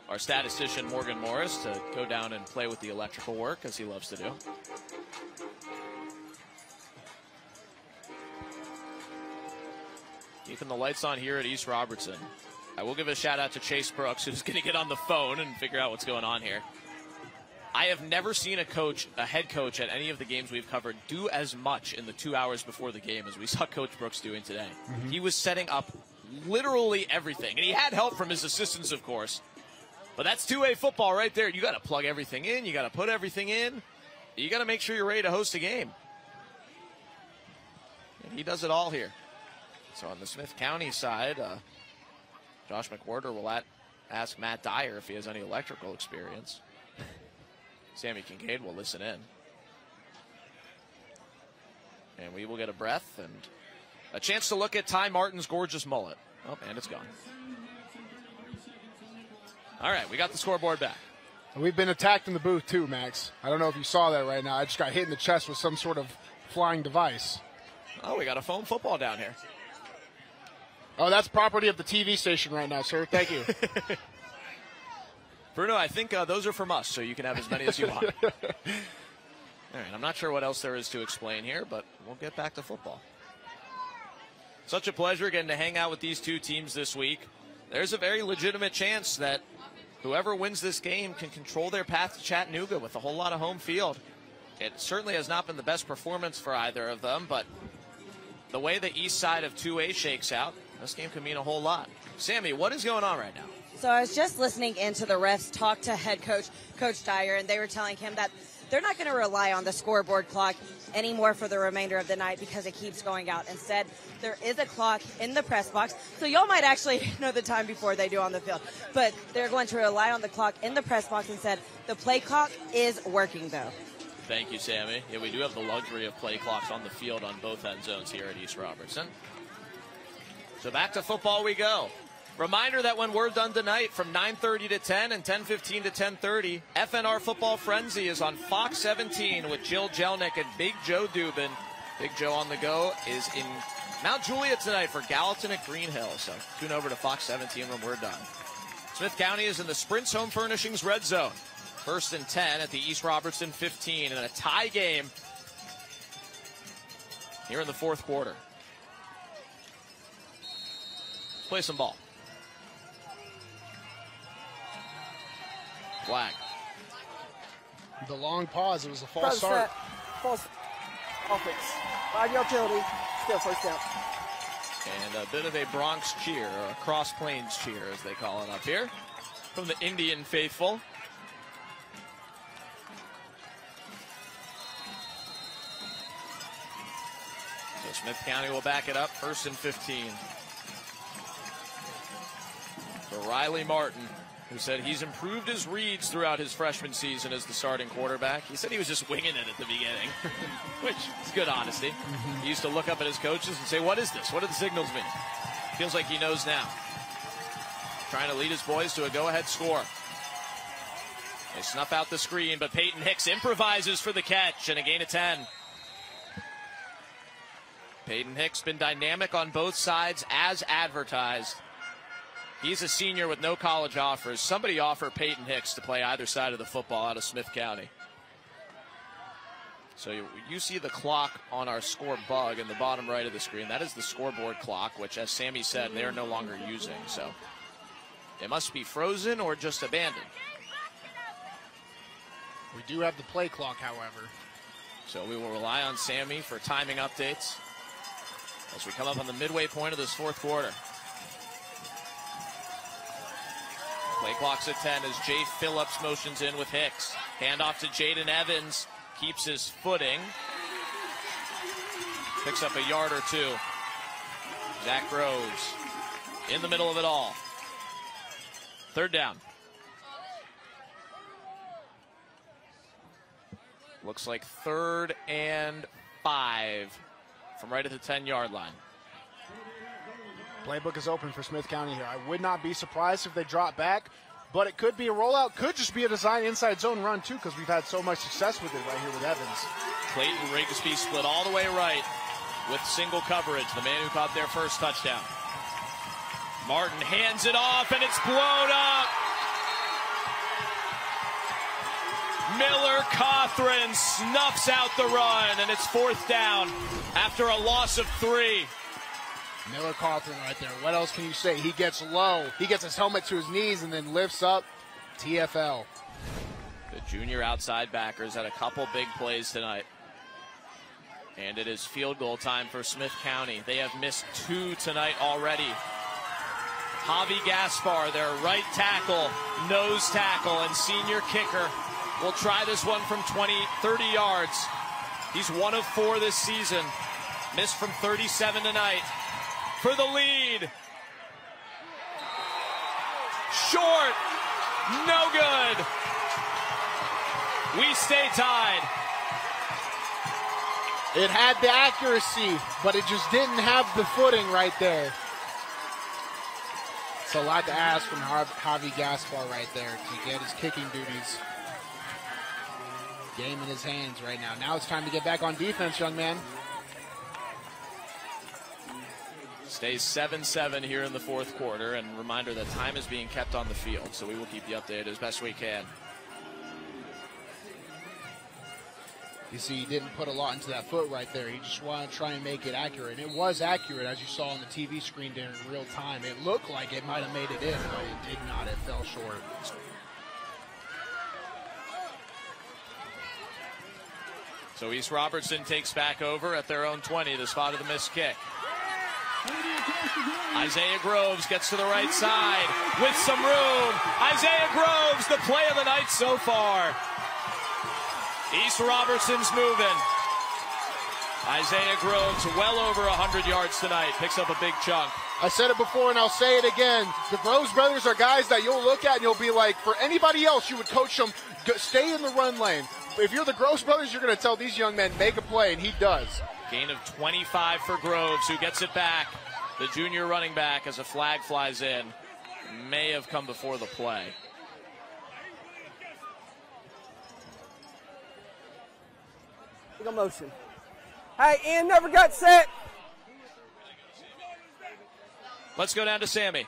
our statistician, Morgan Morris, to go down and play with the electrical work, as he loves to do. Keeping the lights on here at East Robertson. I will give a shout out to Chase Brooks, who's going to get on the phone and figure out what's going on here. I have never seen a head coach at any of the games we've covered do as much in the 2 hours before the game as we saw Coach Brooks doing today. He was setting up literally everything, and he had help from his assistants, of course. But that's 2A football right there. You got to plug everything in. You got to put everything in. You got to make sure you're ready to host a game. And he does it all here. So on the Smith County side, Josh McWhorter will ask Matt Dyer if he has any electrical experience. Sammy Kincaid will listen in. And we will get a breath and a chance to look at Ty Martin's gorgeous mullet. Oh, and it's gone. All right, we got the scoreboard back. We've been attacked in the booth too, Max. I don't know if you saw that right now. I just got hit in the chest with some sort of flying device. Oh, we got a foam football down here. Oh, that's property of the TV station right now, sir. Thank you. Bruno, I think those are from us, so you can have as many as you want. All right, I'm not sure what else there is to explain here, but we'll get back to football. Such a pleasure getting to hang out with these two teams this week. There's a very legitimate chance that whoever wins this game can control their path to Chattanooga with a whole lot of home field. It certainly has not been the best performance for either of them, but the way the east side of 2A shakes out, this game could mean a whole lot. Sammy, what is going on right now? So I was just listening into the refs talk to head coach, Coach Dyer, and they were telling him that they're not going to rely on the scoreboard clock anymore for the remainder of the night because it keeps going out. Instead, there is a clock in the press box, so y'all might actually know the time before they do on the field. But they're going to rely on the clock in the press box instead. The play clock is working, though. Thank you, Sammy. Yeah, we do have the luxury of play clocks on the field on both end zones here at East Robertson. So back to football we go. Reminder that when we're done tonight from 9:30 to 10 and 10:15 to 10:30, FNR Football Frenzy is on Fox 17 with Jill Jelnick and Big Joe Dubin. Big Joe on the go is in Mount Juliet tonight for Gallatin at Green Hill. So tune over to Fox 17 when we're done. Smith County is in the Sprints Home Furnishings red zone. 1st and 10 at the East Robertson 15 and a tie game here in the fourth quarter. Let's play some ball. Flag. The long pause. It was a false start. False offense. 5-yard penalty. Still first down. And a bit of a Bronx cheer, or a Cross Plains cheer, as they call it up here, from the Indian faithful. So Smith County will back it up. 1st and 15. For Riley Martin, who said he's improved his reads throughout his freshman season as the starting quarterback. He said he was just winging it at the beginning, which is good honesty. He used to look up at his coaches and say, what is this? What do the signals mean? Feels like he knows now. Trying to lead his boys to a go-ahead score. They snuff out the screen, but Peyton Hicks improvises for the catch and a gain of 10. Peyton Hicks been dynamic on both sides as advertised. He's a senior with no college offers. Somebody offer Peyton Hicks to play either side of the football out of Smith County. So you see the clock on our score bug in the bottom right of the screen. That is the scoreboard clock, which, as Sammy said, they are no longer using. So it must be frozen or just abandoned. We do have the play clock, however. So we will rely on Sammy for timing updates as we come up on the midway point of this fourth quarter. Play clock's at 10 as Jay Phillips motions in with Hicks. Handoff to Jaden Evans. Keeps his footing. Picks up a yard or two. Zach Groves in the middle of it all. 3rd down. Looks like 3rd and 5 from right at the 10-yard line. Playbook is open for Smith County here. I would not be surprised if they drop back, but it could be a rollout. Could just be a design inside zone run, too, because we've had so much success with it right here with Evans. Clayton Rigsby split all the way right with single coverage, the man who caught their first touchdown. Martin hands it off, and it's blown up. Miller Cothran snuffs out the run, and it's 4th down after a loss of 3. Miller Cothran right there. What else can you say? He gets low. He gets his helmet to his knees and then lifts up. TFL. The junior outside backers had a couple big plays tonight. And it is field goal time for Smith County. They have missed 2 tonight already. Javi Gaspar, their right tackle, nose tackle, and senior kicker will try this one from 30 yards. He's 1 of 4 this season. Missed from 37 tonight. For the lead. Short. No good. We stay tied. It had the accuracy, but it just didn't have the footing right there. It's a lot to ask from Javi Gaspar right there to get his kicking duties. Game in his hands right now. Now it's time to get back on defense, young man. Stays 7-7 here in the fourth quarter, and reminder that time is being kept on the field, so we will keep you updated as best we can. You see, he didn't put a lot into that foot right there. He just wanted to try and make it accurate. And it was accurate, as you saw on the TV screen during real time. It looked like it might have made it in, but it did not. It fell short. So East Robertson takes back over at their own 20, the spot of the missed kick. Isaiah Groves gets to the right side with some room. Isaiah Groves, the play of the night so far. East Robertson's moving. Isaiah Groves well over 100 yards tonight. Picks up a big chunk. I said it before and I'll say it again. The Groves brothers are guys that you'll look at and you'll be like, for anybody else, you would coach them, stay in the run lane. If you're the Groves brothers, you're going to tell these young men, make a play, and he does. Gain of 25 for Groves, who gets it back. The junior running back, as a flag flies in, may have come before the play. Go motion. Hey, Ian never got set. Let's go down to Sammy.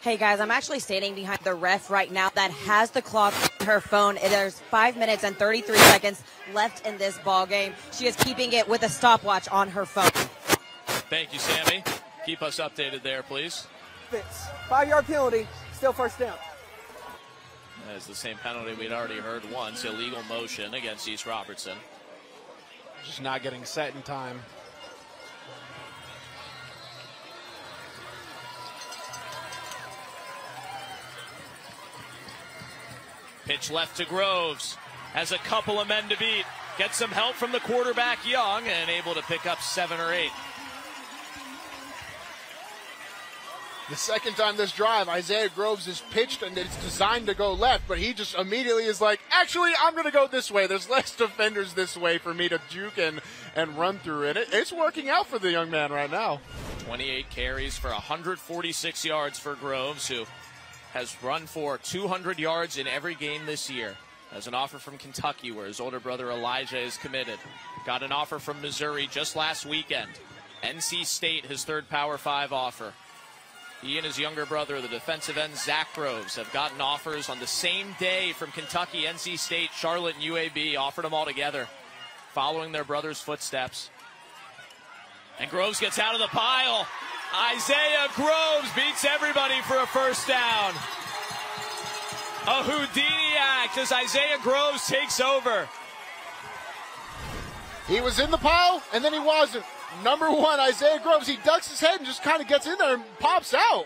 Hey guys, I'm actually standing behind the ref right now that has the clock on her phone. There's 5 minutes and 33 seconds left in this ball game. She is keeping it with a stopwatch on her phone. Thank you, Sammy. Keep us updated there, please. 5-yard penalty, still first down. That's the same penalty we'd already heard once, illegal motion against East Robertson. Just not getting set in time. Pitch left to Groves. Has a couple of men to beat. Gets some help from the quarterback Young and able to pick up 7 or 8. The second time this drive, Isaiah Groves is pitched and it's designed to go left, but he just immediately is like, actually, I'm going to go this way. There's less defenders this way for me to juke and run through. And it's working out for the young man right now. 28 carries for 146 yards for Groves, who has run for 200 yards in every game this year. Has an offer from Kentucky, where his older brother Elijah is committed. Got an offer from Missouri just last weekend. NC State, his third Power 5 offer. He and his younger brother, the defensive end Zach Groves, have gotten offers on the same day from Kentucky, NC State, Charlotte, and UAB. Offered them all together, following their brother's footsteps. And Groves gets out of the pile. Isaiah Groves beats everybody for a first down. A Houdini act as Isaiah Groves takes over. He was in the pile, and then he wasn't. Number 1, Isaiah Groves, he ducks his head and just kind of gets in there and pops out.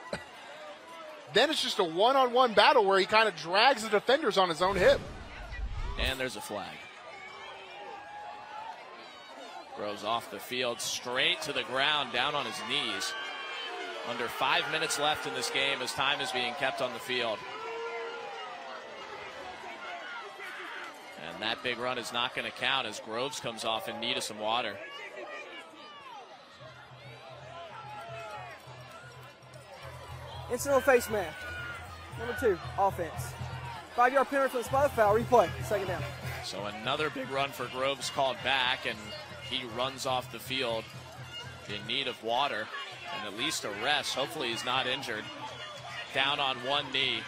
Then it's just a one-on-one battle where he kind of drags the defenders on his own hip. And there's a flag. Groves off the field, straight to the ground, down on his knees. Under 5 minutes left in this game as time is being kept on the field. And that big run is not going to count as Groves comes off in need of some water. Incidental face mask. Number 2, offense. 5-yard penalty for the spot foul. Replay. Second down. So another big run for Groves called back, and he runs off the field in need of water and at least a rest. Hopefully he's not injured. Down on one knee.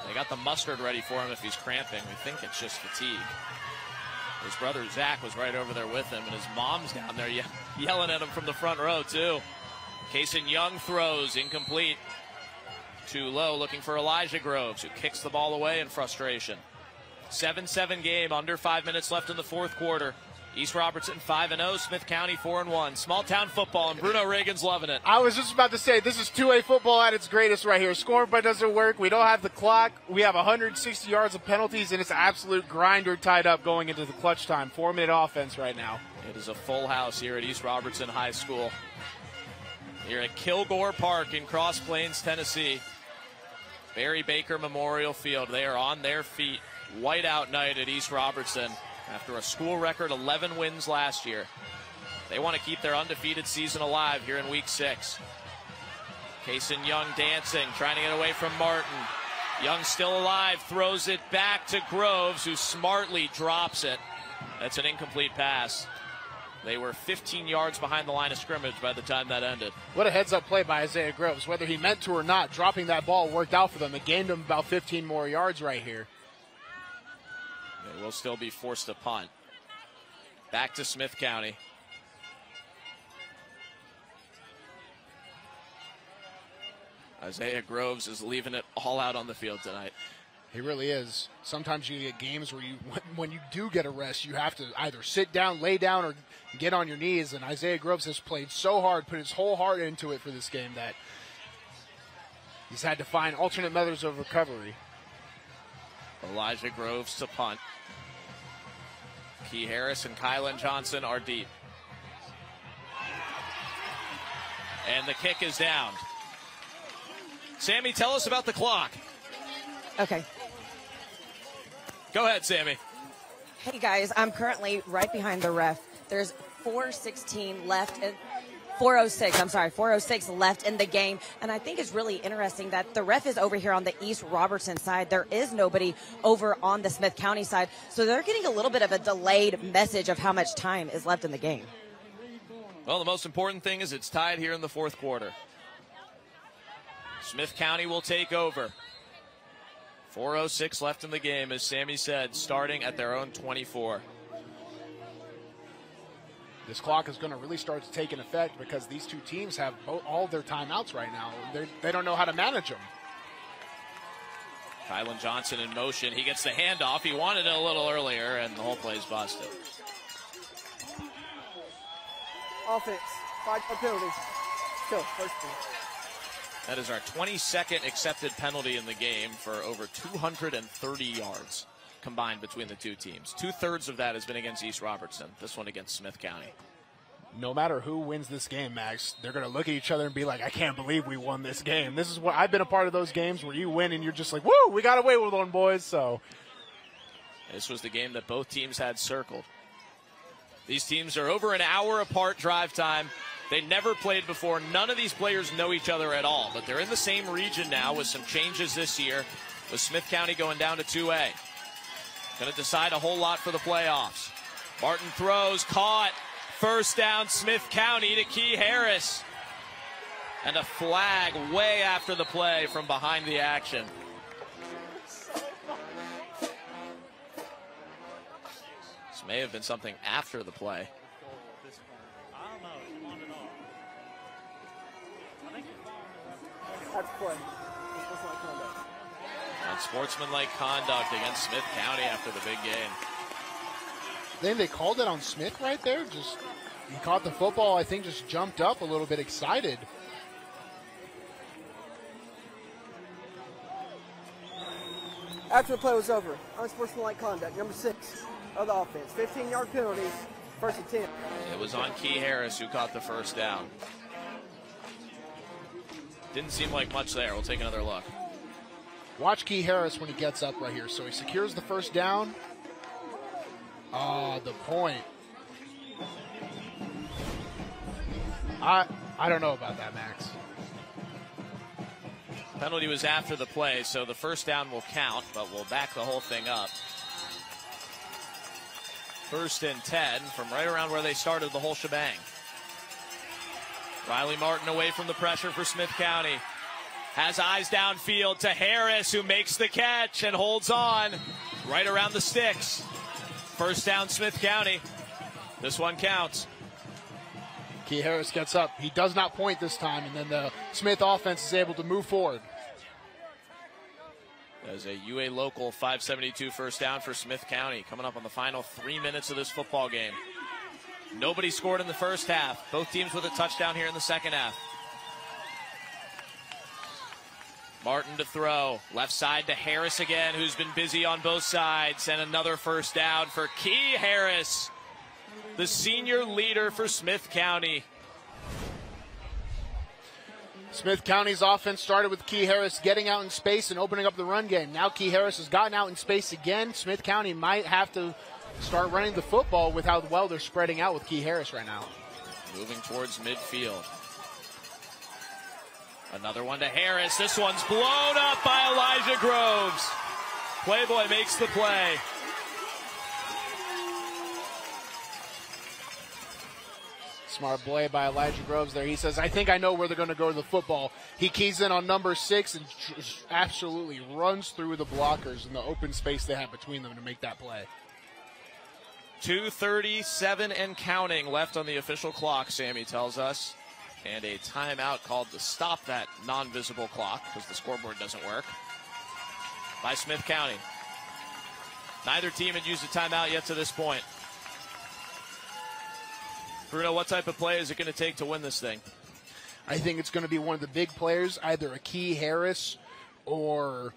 They got the mustard ready for him if he's cramping. We think it's just fatigue. His brother Zach was right over there with him, and his mom's down there yelling at him from the front row too. Kason Young throws, incomplete. Too low, looking for Elijah Groves, who kicks the ball away in frustration. 7-7 game, under 5 minutes left in the fourth quarter. East Robertson 5-0, Smith County 4-1. Small town football, and Bruno Reagan's loving it. I was just about to say, this is 2A football at its greatest right here. Scoring but doesn't work. We don't have the clock. We have 160 yards of penalties, and it's an absolute grinder tied up going into the clutch time. 4-minute offense right now. It is a full house here at East Robertson High School. Here at Kilgore Park in Cross Plains, Tennessee. Barry Baker Memorial Field. They are on their feet. Whiteout night at East Robertson after a school record 11 wins last year. They want to keep their undefeated season alive here in week 6. Kason Young dancing, trying to get away from Martin. Young still alive, throws it back to Groves, who smartly drops it. That's an incomplete pass. They were 15 yards behind the line of scrimmage by the time that ended. What a heads-up play by Isaiah Groves. Whether he meant to or not, dropping that ball worked out for them. It gained them about 15 more yards right here. They will still be forced to punt. Back to Smith County. Isaiah Groves is leaving it all out on the field tonight. He really is. Sometimes you get games where when you do get a rest, you have to either sit down, lay down, or get on your knees. And Isaiah Groves has played so hard, put his whole heart into it for this game that he's had to find alternate methods of recovery. Elijah Groves to punt. Key Harris and Kylan Johnson are deep. And the kick is down. Sammy, tell us about the clock. Okay. Go ahead, Sammy. Hey, guys, I'm currently right behind the ref. There's 4:16 left. 4:06 left in the game. And I think it's really interesting that the ref is over here on the East Robertson side. There is nobody over on the Smith County side. So they're getting a little bit of a delayed message of how much time is left in the game. Well, the most important thing is it's tied here in the fourth quarter. Smith County will take over. 4:06 left in the game, as Sammy said, starting at their own 24. This clock is going to really start to take an effect because these two teams have all their timeouts right now. They don't know how to manage them. Kylan Johnson in motion. He gets the handoff. He wanted it a little earlier, and the whole play is busted. Offense, 5 penalties. Go, first one. That is our 22nd accepted penalty in the game for over 230 yards combined between the two teams. 2/3 of that has been against East Robertson. This one against Smith County. No matter who wins this game, Max, they're going to look at each other and be like, I can't believe we won this game. This is what I've been a part of, those games where you win and you're just like, woo, we got away with one, boys. So this was the game that both teams had circled. These teams are over an hour apart drive time. They never played before. None of these players know each other at all, but they're in the same region now with some changes this year, with Smith County going down to 2A. Going to decide a whole lot for the playoffs. Martin throws, caught, first down Smith County to Key Harris. And a flag way after the play from behind the action. This may have been something after the play. That's play. Unsportsmanlike conduct against Smith County after the big game. Then they called it on Smith right there. Just he caught the football, I think, just jumped up a little bit excited. After the play was over, unsportsmanlike conduct, number 6 of the offense. 15-yard penalty, first attempt. It was on Key Harris who caught the first down. Didn't seem like much there. We'll take another look. Watch Key Harris when he gets up right here. So he secures the first down. The point. I don't know about that, Max. Penalty was after the play, so the first down will count, but we'll back the whole thing up. 1st and 10 from right around where they started the whole shebang. Riley Martin away from the pressure for Smith County. Has eyes downfield to Harris, who makes the catch and holds on right around the sticks. First down, Smith County. This one counts. Key Harris gets up. He does not point this time, and then the Smith offense is able to move forward. There's a UA local 572 first down for Smith County coming up on the final 3 minutes of this football game. Nobody scored in the first half. Both teams with a touchdown here in the second half. Martin to throw. Left side to Harris again, who's been busy on both sides. And another first down for Key Harris, the senior leader for Smith County. Smith County's offense started with Key Harris getting out in space and opening up the run game. Now Key Harris has gotten out in space again. Smith County might have to start running the football with how well they're spreading out with Key Harris right now. Moving towards midfield. Another one to Harris. This one's blown up by Elijah Groves. Playboy makes the play. Smart play by Elijah Groves there. He says, I think I know where they're going to go to the football. He keys in on number 6 and absolutely runs through the blockers in the open space they have between them to make that play. 2:37 and counting left on the official clock, Sammy tells us. And a timeout called to stop that non-visible clock because the scoreboard doesn't work by Smith County. Neither team had used a timeout yet to this point. Bruno, what type of play is it going to take to win this thing? I think it's going to be one of the big players, either a Key Harris or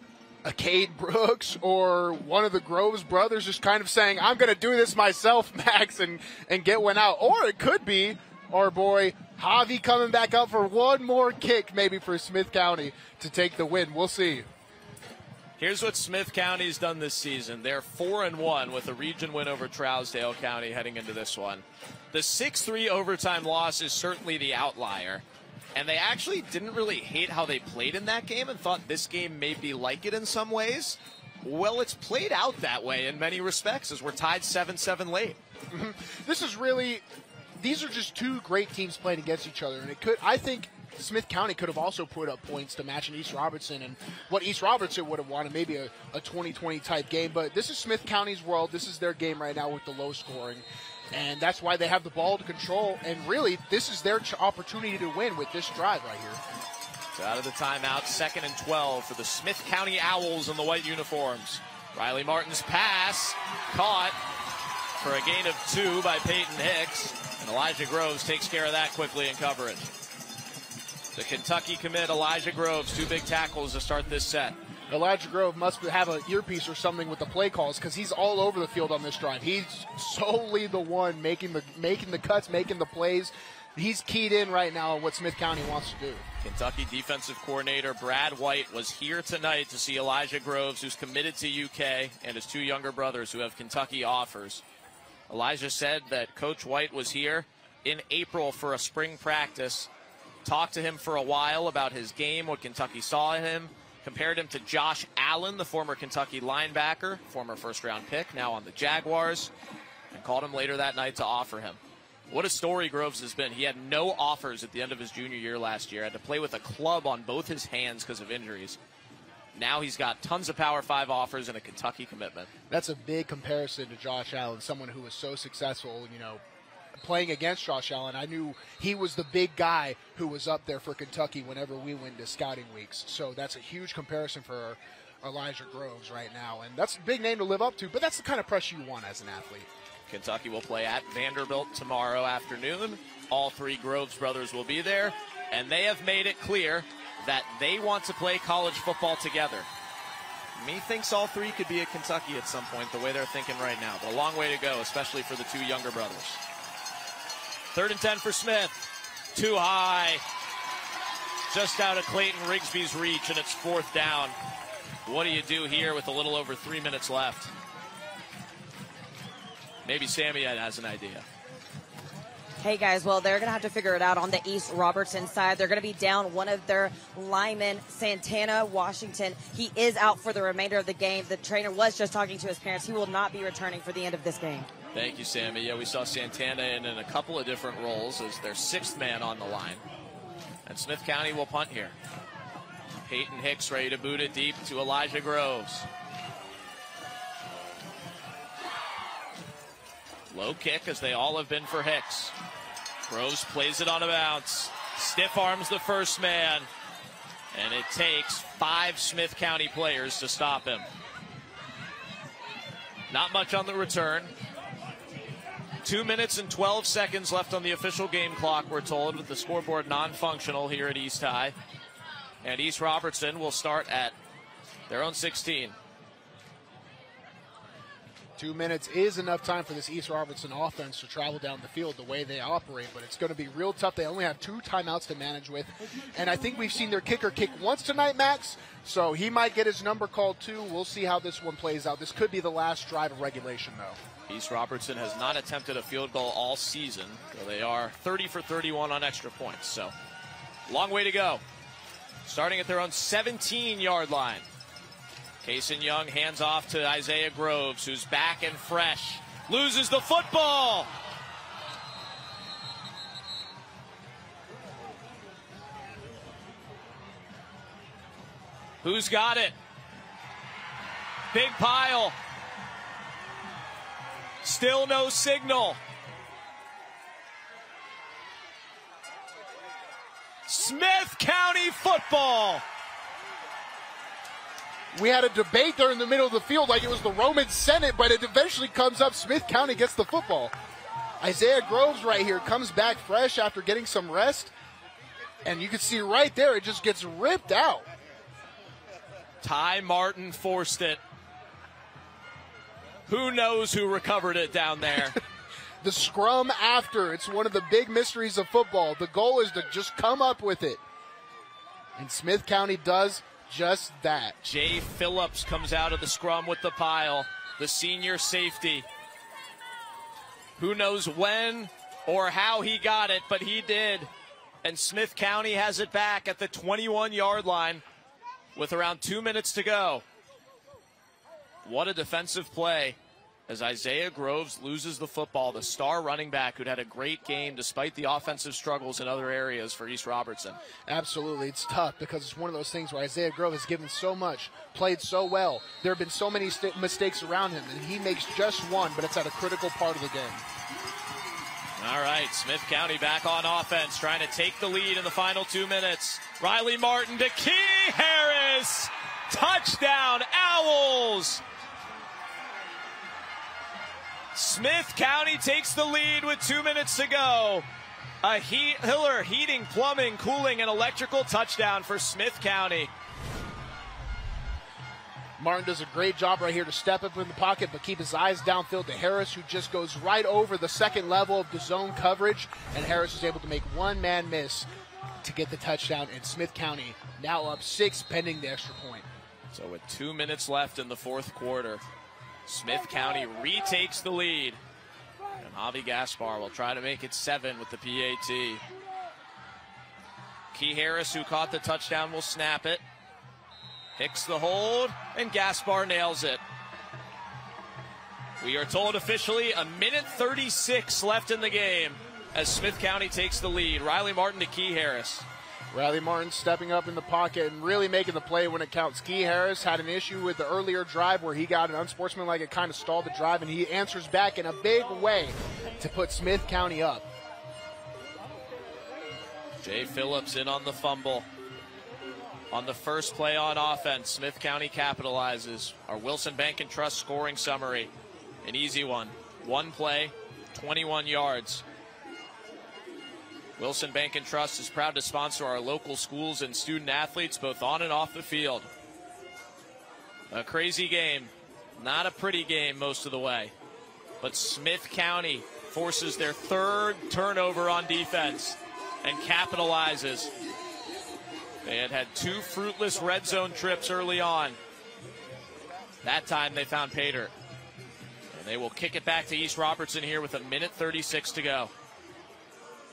a Cade Brooks or one of the Groves brothers just kind of saying, I'm going to do this myself, Max, and get one out. Or it could be our boy Javi coming back up for one more kick, maybe for Smith County to take the win. We'll see. Here's what Smith County's done this season. They're 4-1 with a region win over Trousdale County heading into this one. The 6-3 overtime loss is certainly the outlier. And they actually didn't really hate how they played in that game and thought this game may be like it in some ways. Well, it's played out that way in many respects as we're tied 7-7 late. These are just two great teams playing against each other. And I think Smith County could have also put up points to match in East Robertson and what East Robertson would have wanted, maybe a 20-20 type game. But this is Smith County's world. This is their game right now with the low scoring. And that's why they have the ball to control. And really, this is their opportunity to win with this drive right here. So out of the timeout, 2nd and 12 for the Smith County Owls in the white uniforms. Riley Martin's pass caught for a gain of 2 by Peyton Hicks. And Elijah Groves takes care of that quickly in coverage. The Kentucky commit, Elijah Groves, 2 big tackles to start this set. Elijah Grove must have an earpiece or something with the play calls because he's all over the field on this drive. He's solely the one making the cuts, making the plays. He's keyed in right now on what Smith County wants to do. Kentucky defensive coordinator Brad White was here tonight to see Elijah Groves, who's committed to UK, and his 2 younger brothers who have Kentucky offers. Elijah said that Coach White was here in April for a spring practice, talked to him for a while about his game, what Kentucky saw in him, compared him to Josh Allen, the former Kentucky linebacker, former first-round pick, now on the Jaguars, and called him later that night to offer him. What a story Groves has been. He had no offers at the end of his junior year last year, had to play with a club on both his hands because of injuries. Now he's got tons of Power 5 offers and a Kentucky commitment. That's a big comparison to Josh Allen, someone who was so successful, playing against Josh Allen. I knew he was the big guy who was up there for Kentucky whenever we went to scouting weeks. So that's a huge comparison for Elijah Groves right now. And that's a big name to live up to, but that's the kind of pressure you want as an athlete. Kentucky will play at Vanderbilt tomorrow afternoon. All 3 Groves brothers will be there, and they have made it clear that they want to play college football together. Methinks all 3 could be at Kentucky at some point, the way they're thinking right now. But a long way to go, especially for the 2 younger brothers. 3rd and 10 for Smith. Too high. Just out of Clayton Rigsby's reach, and it's 4th down. What do you do here with a little over 3 minutes left? Maybe Sammy has an idea. Hey, guys, well, they're going to have to figure it out on the East Robertson side. They're going to be down one of their linemen, Santana Washington. He is out for the remainder of the game. The trainer was just talking to his parents. He will not be returning for the end of this game. Thank you, Sammy. Yeah, we saw Santana in a couple of different roles as their 6th man on the line. And Smith County will punt here. Peyton Hicks ready to boot it deep to Elijah Groves. Low kick, as they all have been for Hicks. Groves plays it on a bounce. Stiff arms the first man. And it takes 5 Smith County players to stop him. Not much on the return. 2 minutes and 12 seconds left on the official game clock, we're told, with the scoreboard non-functional here at East High. And East Robertson will start at their own 16. 2 minutes is enough time for this East Robertson offense to travel down the field the way they operate, but it's going to be real tough. They only have 2 timeouts to manage with, and I think we've seen their kicker kick once tonight, Max, so he might get his number called too. We'll see how this one plays out. This could be the last drive of regulation, though. East Robertson has not attempted a field goal all season, so they are 30 for 31 on extra points, so long way to go. Starting at their own 17-yard line. Kason Young hands off to Isaiah Groves, who's back and fresh. Loses the football. Who's got it? Big pile. Still no signal. Smith County football. We had a debate there in the middle of the field like it was the Roman Senate, but it eventually comes up. Smith County gets the football. Isaiah Groves right here comes back fresh after getting some rest. And you can see right there, it just gets ripped out. Ty Martin forced it. Who knows who recovered it down there? The scrum after. It's one of the big mysteries of football. The goal is to just come up with it. And Smith County does just that. Jay Phillips comes out of the scrum with the pile, the senior safety. Who knows when or how he got it, but he did. And Smith County has it back at the 21-yard line with around 2 minutes to go. What a defensive play as Isaiah Groves loses the football, the star running back who'd had a great game despite the offensive struggles in other areas for East Robertson. Absolutely. It's tough because it's one of those things where Isaiah Groves has given so much, played so well. There have been so many mistakes around him, and he makes just one, but it's at a critical part of the game. All right, Smith County back on offense, trying to take the lead in the final 2 minutes. Riley Martin to Key Harris. Touchdown, Owls. Smith County takes the lead with 2 minutes to go. A Hiller heating, plumbing, cooling, and electrical touchdown for Smith County. Martin does a great job right here to step up in the pocket but keep his eyes downfield to Harris, who just goes right over the second level of the zone coverage, and Harris is able to make one-man miss to get the touchdown, and Smith County now up 6 pending the extra point. So with 2 minutes left in the fourth quarter, Smith County retakes the lead. And Javi Gaspar will try to make it 7 with the PAT. Key Harris, who caught the touchdown, will snap it. Hicks the hold, and Gaspar nails it. We are told officially 1:36 left in the game as Smith County takes the lead. Riley Martin to Key Harris. Riley Martin stepping up in the pocket and really making the play when it counts. Key Harris had an issue with the earlier drive where he got an unsportsmanlike. It kind of stalled the drive, and he answers back in a big way to put Smith County up. Jay Phillips in on the fumble. On the first play on offense, Smith County capitalizes. Our Wilson Bank and Trust scoring summary. An easy one. One play, 21 yards. Wilson Bank and Trust is proud to sponsor our local schools and student athletes both on and off the field. A crazy game. Not a pretty game most of the way. But Smith County forces their third turnover on defense and capitalizes. They had 2 fruitless red zone trips early on. That time they found pay dirt. And they will kick it back to East Robertson here with 1:36 to go.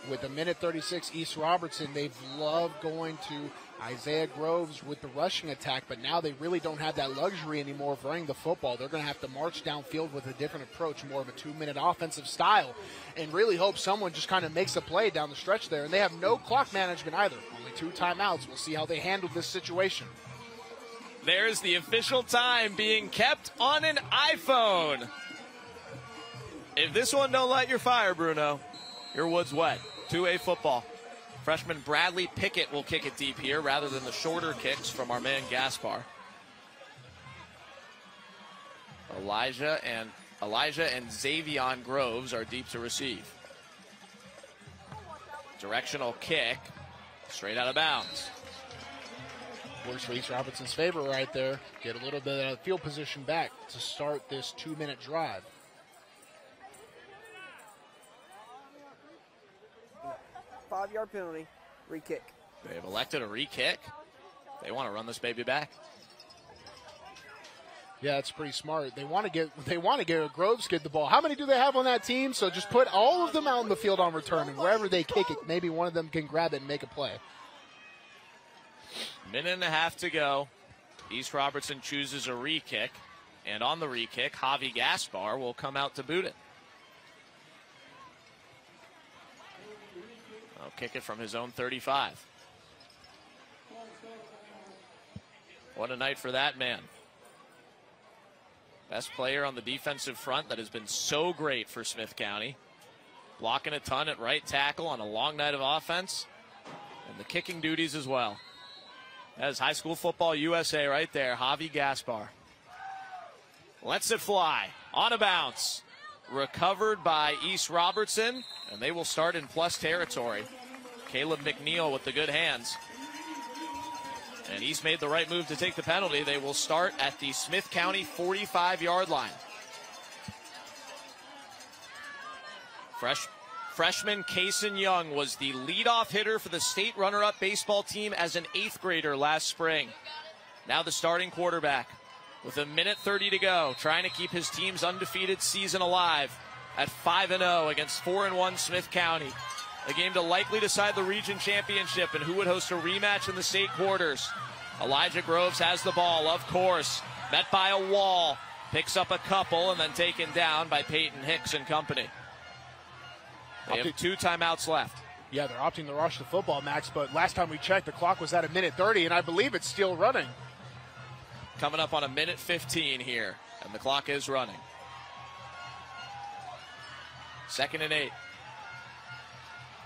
With 1:36, East Robertson, they've loved going to Isaiah Groves with the rushing attack, but now they really don't have that luxury anymore of running the football. They're going to have to march downfield with a different approach, more of a 2-minute offensive style, and really hope someone just kind of makes a play down the stretch there. And they have no clock management either. Only 2 timeouts. We'll see how they handle this situation. There's the official time being kept on an iPhone. If this one don't light your fire, Bruno, your wood's wet. 2A football. Freshman Bradley Pickett will kick it deep here rather than the shorter kicks from our man Gaspar. Elijah and Xavion Groves are deep to receive. Directional kick, straight out of bounds. Works for East Robertson's favor right there. Get a little bit of field position back to start this 2-minute drive. 5-yard penalty, re-kick. They have elected a re-kick. They want to run this baby back. Yeah, it's pretty smart. They want to get a Groves kid the ball. How many do they have on that team? So just put all of them out in the field on return, and wherever they kick it, maybe one of them can grab it and make a play. 1.5 minutes to go. East Robertson chooses a re-kick, and on the re-kick, Javi Gaspar will come out to boot it. I'll kick it from his own 35. What a night for that man. Best player on the defensive front that has been so great for Smith County. Blocking a ton at right tackle on a long night of offense. And the kicking duties as well. That is high school football USA right there. Javi Gaspar. Lets it fly. On a bounce. Recovered by East Robertson. And they will start in plus territory. Caleb McNeil with the good hands. And East made the right move to take the penalty. They will start at the Smith County 45-yard line. Freshman Kaysen Young was the leadoff hitter for the state runner-up baseball team as an 8th grader last spring. Now the starting quarterback with 1:30 to go, trying to keep his team's undefeated season alive at 5-0 against 4-1 Smith County. A game to likely decide the region championship and who would host a rematch in the state quarters. Elijah Groves has the ball, of course, met by a wall, picks up a couple and then taken down by Peyton Hicks and company. They have 2 timeouts left. Yeah, they're opting to rush the football, Max, but last time we checked, the clock was at 1:30, and I believe it's still running. Coming up on 1:15 here, and the clock is running. 2nd and 8.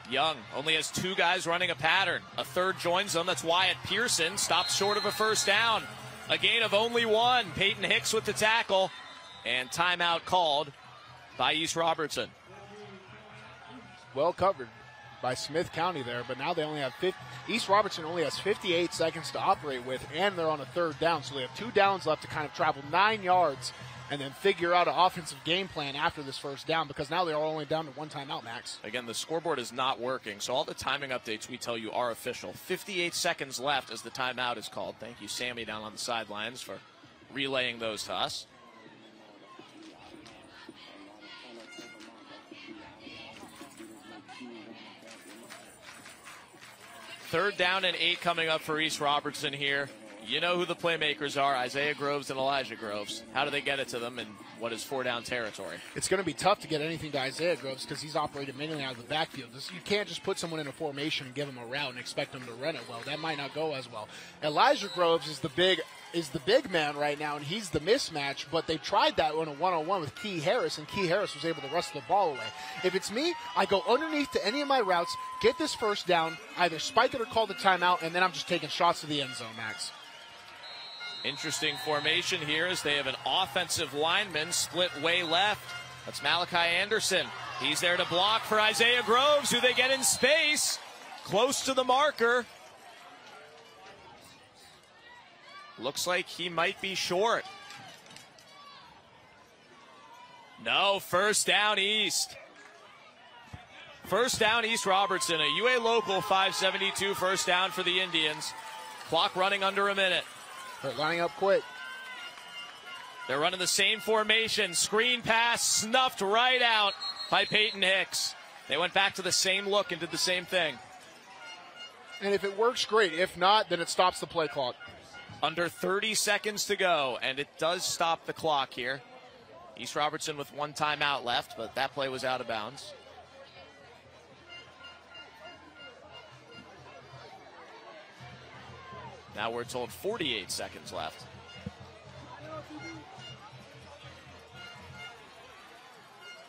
Young only has 2 guys running a pattern. A third joins them. That's Wyatt Pearson. Stops short of a first down. A gain of only 1. Peyton Hicks with the tackle. And timeout called by East Robertson. Well covered by Smith County there, but now they only have East Robertson only has 58 seconds to operate with, and they're on a 3rd down, so they have 2 downs left to kind of travel 9 yards and then figure out an offensive game plan after this first down, because now they are only down to 1 timeout, Max. Again, the scoreboard is not working, so all the timing updates we tell you are official. 58 seconds left as the timeout is called. Thank you, Sammy, down on the sidelines, for relaying those to us. Third down and 8 coming up for East Robertson here. You know who the playmakers are, Isaiah Groves and Elijah Groves. How do they get it to them in what is 4-down territory? It's going to be tough to get anything to Isaiah Groves because he's operated mainly out of the backfield. You can't just put someone in a formation and give them a route and expect them to run it well. That might not go as well. Elijah Groves is the big man right now, and he's the mismatch, but they tried that on a one-on-one with Key Harris, and Key Harris was able to wrestle the ball away. If it's me, I go underneath to any of my routes, get this first down, either spike it or call the timeout, and then I'm just taking shots to the end zone, Max. Interesting formation here as they have an offensive lineman split way left. That's Malachi Anderson. He's there to block for Isaiah Groves, who they get in space, close to the marker. Looks like he might be short. No, first down East. First down East Robertson, a UA local 572 first down for the Indians. Clock running under a minute. They're lining up quick. They're running the same formation. Screen pass snuffed right out by Peyton Hicks. They went back to the same look and did the same thing. And if it works, great. If not, then it stops the play clock. Under 30 seconds to go, and it does stop the clock here. East Robertson with 1 timeout left, but that play was out of bounds. Now we're told 48 seconds left.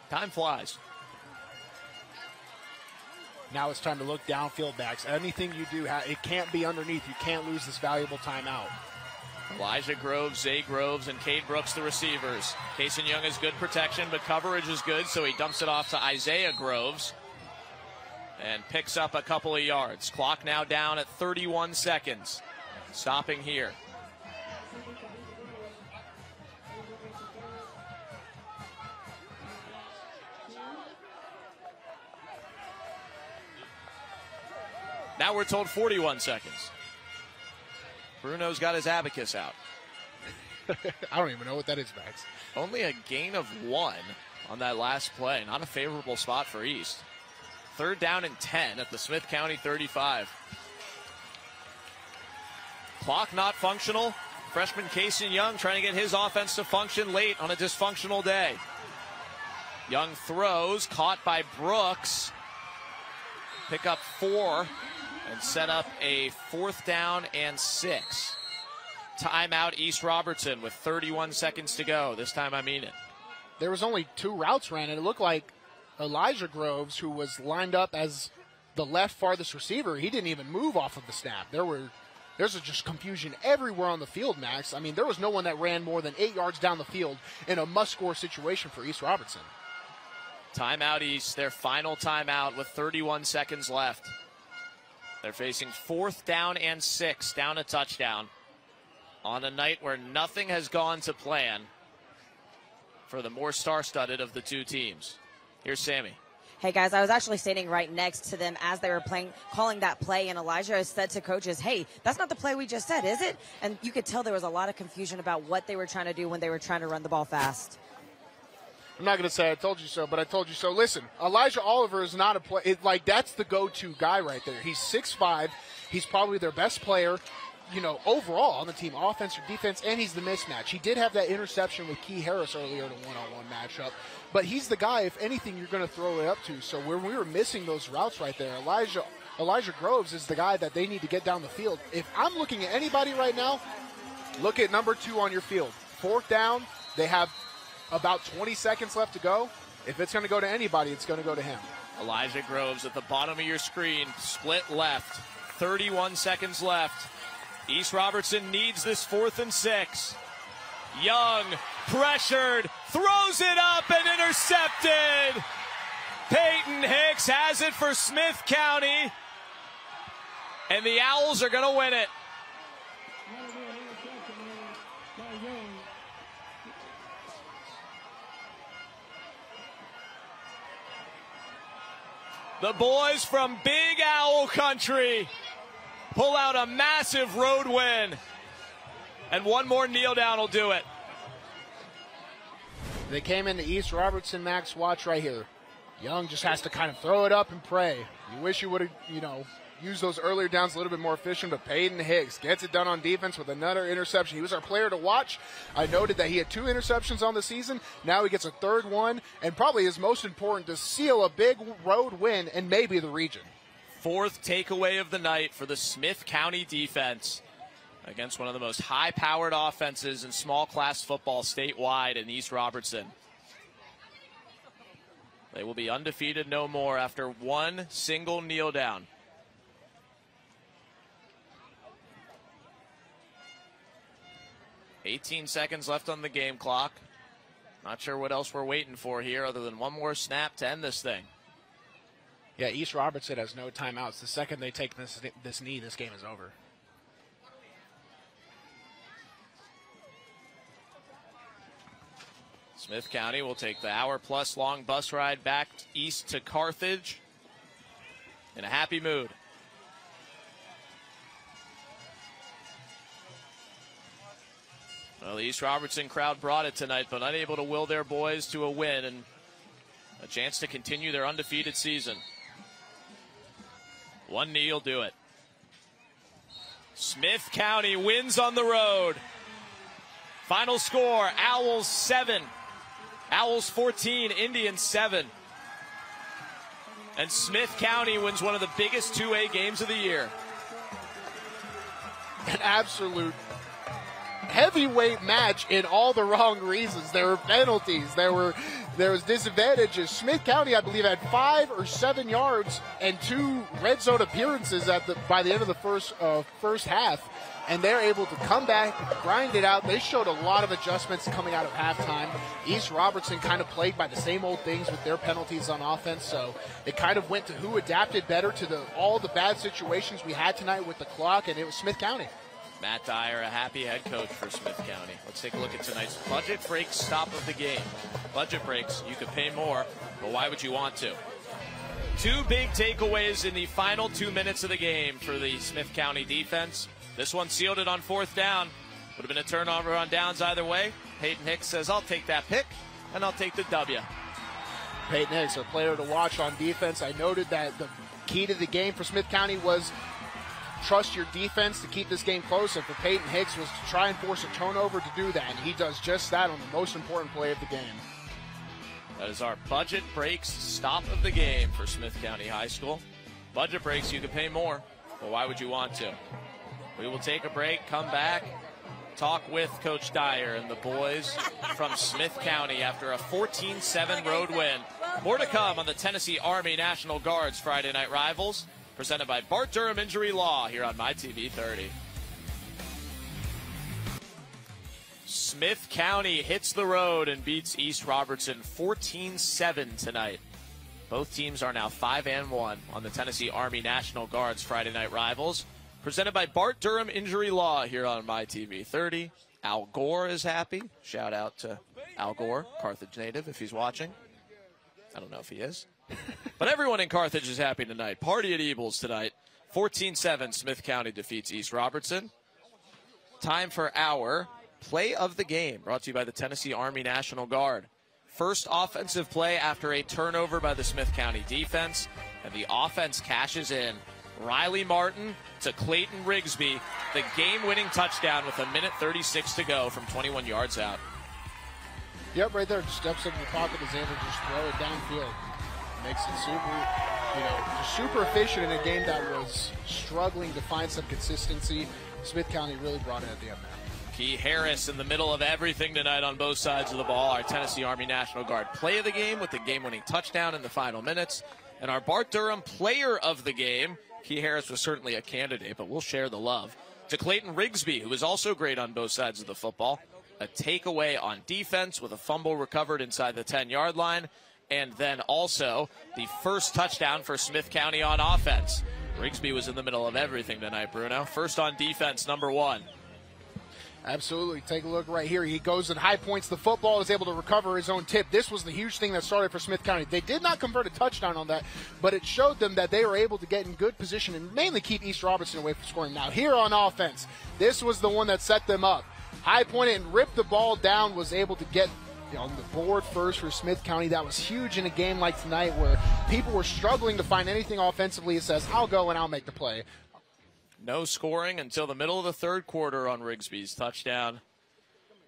Time flies. Now it's time to look downfield, backs. Anything you do, it can't be underneath. You can't lose this valuable timeout. Elijah Groves, Zay Groves, and Cade Brooks, the receivers. Kaysen Young has good protection, but coverage is good, so he dumps it off to Isaiah Groves and picks up a couple of yards. Clock now down at 31 seconds. Stopping here. Now we're told 41 seconds. Bruno's got his abacus out. I don't even know what that is, Max. Only a gain of 1 on that last play. Not a favorable spot for East. 3rd down and 10 at the Smith County 35. Clock not functional. Freshman Kaysen Young trying to get his offense to function late on a dysfunctional day. Young throws, caught by Brooks. Pick up 4 and set up a 4th down and 6. Timeout East Robertson with 31 seconds to go. This time I mean it. There was only 2 routes ran, and it looked like Elijah Groves, who was lined up as the left farthest receiver, he didn't even move off of the snap. There's just confusion everywhere on the field, Max. I mean, there was no one that ran more than 8 yards down the field in a must-score situation for East Robertson. Timeout East, their final timeout with 31 seconds left. They're facing 4th down and 6, down a touchdown, on a night where nothing has gone to plan for the more star-studded of the two teams. Here's Sammy. Hey, guys, I was actually standing right next to them as they were calling that play, and Elijah said to coaches, hey, that's not the play we just said, is it? And you could tell there was a lot of confusion about what they were trying to do when they were trying to run the ball fast. I'm not going to say I told you so, but I told you so. Listen, Elijah Oliver is not a play. That's the go-to guy right there. He's 6'5". He's probably their best player, overall on the team, offense or defense, and he's the mismatch. He did have that interception with Key Harris earlier in a one-on-one matchup, but he's the guy, if anything, you're going to throw it up to. So when we were missing those routes right there, Elijah Groves is the guy that they need to get down the field. If I'm looking at anybody right now, look at number 2 on your field. 4th down, they have about 20 seconds left to go. If it's going to go to anybody, it's going to go to him. Elijah Groves at the bottom of your screen, split left, 31 seconds left. East Robertson needs this 4th and 6. Young, pressured, throws it up and intercepted. Peyton Hicks has it for Smith County, and the Owls are going to win it. The boys from Big Owl Country pull out a massive road win. And one more kneel down will do it. They came into East Robertson. Max, watch right here. Young just has to kind of throw it up and pray. You wish you would have, used those earlier downs a little bit more efficient, but Peyton Hicks gets it done on defense with another interception. He was our player to watch. I noted that he had 2 interceptions on the season. Now he gets a 3rd one, and probably is most important to seal a big road win and maybe the region. 4th takeaway of the night for the Smith County defense against one of the most high-powered offenses in small class football statewide in East Robertson. They will be undefeated no more after one single kneel down. $18 seconds left on the game clock. Not sure what else we're waiting for here other than one more snap to end this thing. Yeah, East Robertson has no timeouts. The second they take this knee, this game is over. Smith County will take the hour-plus long bus ride back east to Carthage in a happy mood. Well, the East Robertson crowd brought it tonight, but unable to will their boys to a win and a chance to continue their undefeated season. One knee will do it. Smith County wins on the road. Final score, Owls 7. Owls 14, Indians 7. And Smith County wins one of the biggest 2A games of the year. An absolute heavyweight match in all the wrong reasons. There were penalties. There was disadvantages. Smith County, I believe, had 5 or 7 yards and 2 red zone appearances by the end of the first half. And they're able to come back, grind it out. They showed a lot of adjustments coming out of halftime. East Robertson kind of played by the same old things with their penalties on offense, so it kind of went to who adapted better to all the bad situations we had tonight with the clock, and it was Smith County. Matt Dyer, a happy head coach for Smith County. Let's take a look at tonight's budget break stop of the game. Budget breaks, you could pay more, but why would you want to? 2 big takeaways in the final 2 minutes of the game for the Smith County defense. This one sealed it on 4th down. Would have been a turnover on downs either way. Peyton Hicks says, I'll take that pick, and I'll take the W. Peyton Hicks, our player to watch on defense. I noted that the key to the game for Smith County was trust your defense to keep this game close, and for Peyton Hicks was to try and force a turnover to do that, and he does just that on the most important play of the game. That is our budget breaks stop of the game for Smith County High School. Budget breaks, you can pay more, but why would you want to? We will take a break, come back, talk with Coach Dyer and the boys from Smith County after a 14-7 road win. More to come on the Tennessee Army National Guard's Friday Night Rivals, presented by Bart Durham Injury Law here on MyTV 30. Smith County hits the road and beats East Robertson 14-7 tonight. Both teams are now 5-1 on the Tennessee Army National Guard's Friday Night Rivals. Presented by Bart Durham Injury Law here on MyTV 30. Al Gore is happy. Shout out to Al Gore, Carthage native, if he's watching. I don't know if he is. But everyone in Carthage is happy tonight. Party at Ebles tonight. 14-7, Smith County defeats East Robertson. Time for our play of the game, brought to you by the Tennessee Army National Guard. First offensive play after a turnover by the Smith County defense, and the offense cashes in. Riley Martin to Clayton Rigsby, the game-winning touchdown with 1:36 to go from 21 yards out. Yep, right there. Just steps into the pocket, is able to just throw it downfield. Makes it super, just super efficient in a game that was struggling to find some consistency. Smith County really brought it at the end there. Key Harris in the middle of everything tonight on both sides of the ball. Our Tennessee Army National Guard play of the game with the game-winning touchdown in the final minutes. And our Bart Durham player of the game, Key Harris was certainly a candidate, but we'll share the love, to Clayton Rigsby, who was also great on both sides of the football. A takeaway on defense with a fumble recovered inside the 10-yard line. And then also the first touchdown for Smith County on offense. Rigsby was in the middle of everything tonight, Bruno. First on defense, number 1. Absolutely. Take a look right here. He goes and high points the football, is able to recover his own tip. This was the huge thing that started for Smith County. They did not convert a touchdown on that, but it showed them that they were able to get in good position and mainly keep East Robertson away from scoring. Now here on offense, this was the one that set them up. High pointed and ripped the ball down, was able to get on the board first for Smith County. That was huge in a game like tonight where people were struggling to find anything offensively. It says, I'll go and I'll make the play. No scoring until the middle of the third quarter on Rigsby's touchdown.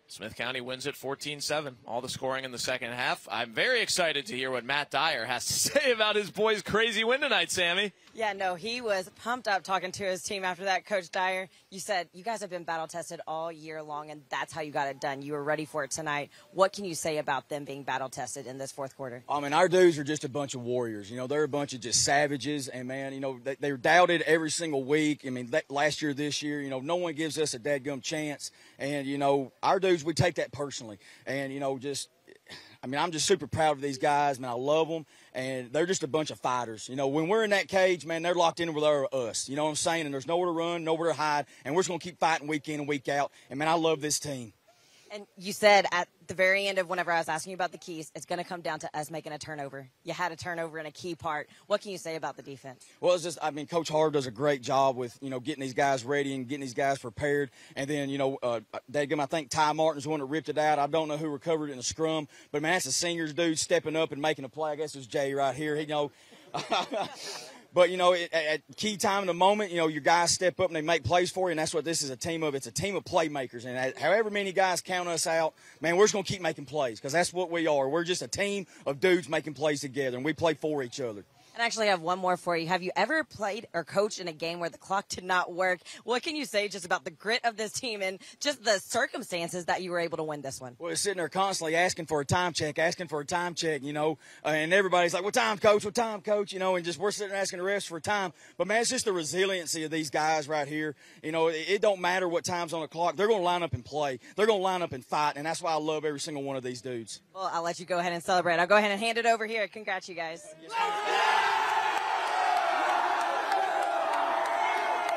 Smith County wins it 14-7. All the scoring in the second half. I'm very excited to hear what Matt Dyer has to say about his boys' crazy win tonight, Sammy. Yeah, no, he was pumped up talking to his team after that. Coach Dyer, you said you guys have been battle-tested all year long, and that's how you got it done. You were ready for it tonight. What can you say about them being battle-tested in this fourth quarter? I mean, our dudes are just a bunch of warriors. You know, they're a bunch of just savages, and, man, you know, they're doubted every single week. I mean, last year, this year, you know, no one gives us a dadgum chance. And, you know, our dudes, we take that personally. And, you know, I'm just super proud of these guys, man. I love them, and they're just a bunch of fighters. You know, when we're in that cage, man, they're locked in with us. You know what I'm saying? And there's nowhere to run, nowhere to hide, and we're just going to keep fighting week in and week out. And, man, I love this team. And you said at the very end of whenever I was asking you about the keys, it's going to come down to us making a turnover. You had a turnover in a key part. What can you say about the defense? Well, it's just, I mean, Coach Hard does a great job with, you know, getting these guys ready and getting these guys prepared. And then, you know, I think Ty Martin's the one that ripped it out. I don't know who recovered it in the scrum. But, man, that's a seniors dude stepping up and making a play. I guess it was Jay right here. He, you know. But, you know, at key time in the moment, you know, your guys step up and they make plays for you, and that's what this is a team of. It's a team of playmakers. And however many guys count us out, man, we're just going to keep making plays because that's what we are. We're just a team of dudes making plays together, and we play for each other. And actually, I have one more for you. Have you ever played or coached in a game where the clock did not work? What can you say just about the grit of this team and just the circumstances that you were able to win this one? Well, it's sitting there constantly asking for a time check, you know, and everybody's like, what time, coach, you know, and just we're sitting there asking the refs for time. But, man, it's just the resiliency of these guys right here. You know, it don't matter what time's on the clock. They're going to line up and play. They're going to line up and fight, and that's why I love every single one of these dudes. Well, I'll let you go ahead and celebrate. I'll go ahead and hand it over here. Congrats, you guys.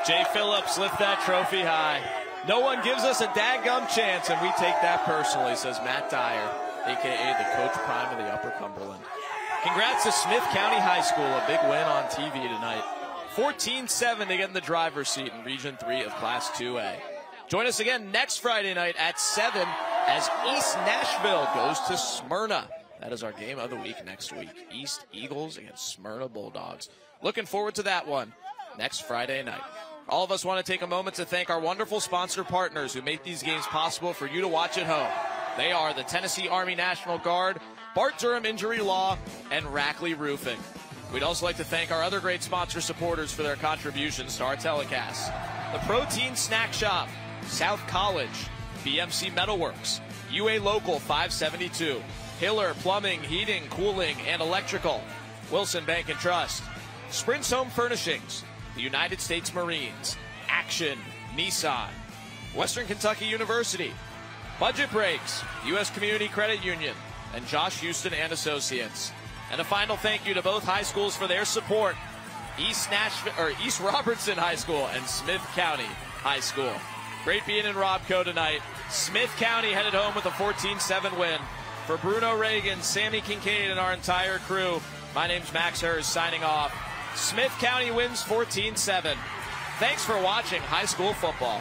Jay Phillips, lift that trophy high. No one gives us a dadgum chance, and we take that personally, says Matt Dyer, a.k.a. the Coach Prime of the Upper Cumberland. Congrats to Smith County High School, a big win on TV tonight. 14-7 to get in the driver's seat in Region 3 of Class 2A. Join us again next Friday night at 7 as East Nashville goes to Smyrna. That is our game of the week next week. East Eagles against Smyrna Bulldogs. Looking forward to that one next Friday night. All of us want to take a moment to thank our wonderful sponsor partners who make these games possible for you to watch at home. They are the Tennessee Army National Guard, Bart Durham Injury Law, and Rackley Roofing. We'd also like to thank our other great sponsor supporters for their contributions to our telecasts. The Protein Snack Shop, South College, BMC Metalworks, UA Local 572, Hiller Plumbing, Heating, Cooling, and Electrical, Wilson Bank and Trust, Sprint's Home Furnishings, the United States Marines, Action, Nissan, Western Kentucky University, Budget Breaks, U.S. Community Credit Union, and Josh Houston and Associates. And a final thank you to both high schools for their support. East Robertson High School and Smith County High School. Great being in Robco tonight. Smith County headed home with a 14-7 win. For Bruno Reagan, Sammy Kincaid, and our entire crew, my name's Max Hers signing off. Smith County wins 14-7. Thanks for watching high school football.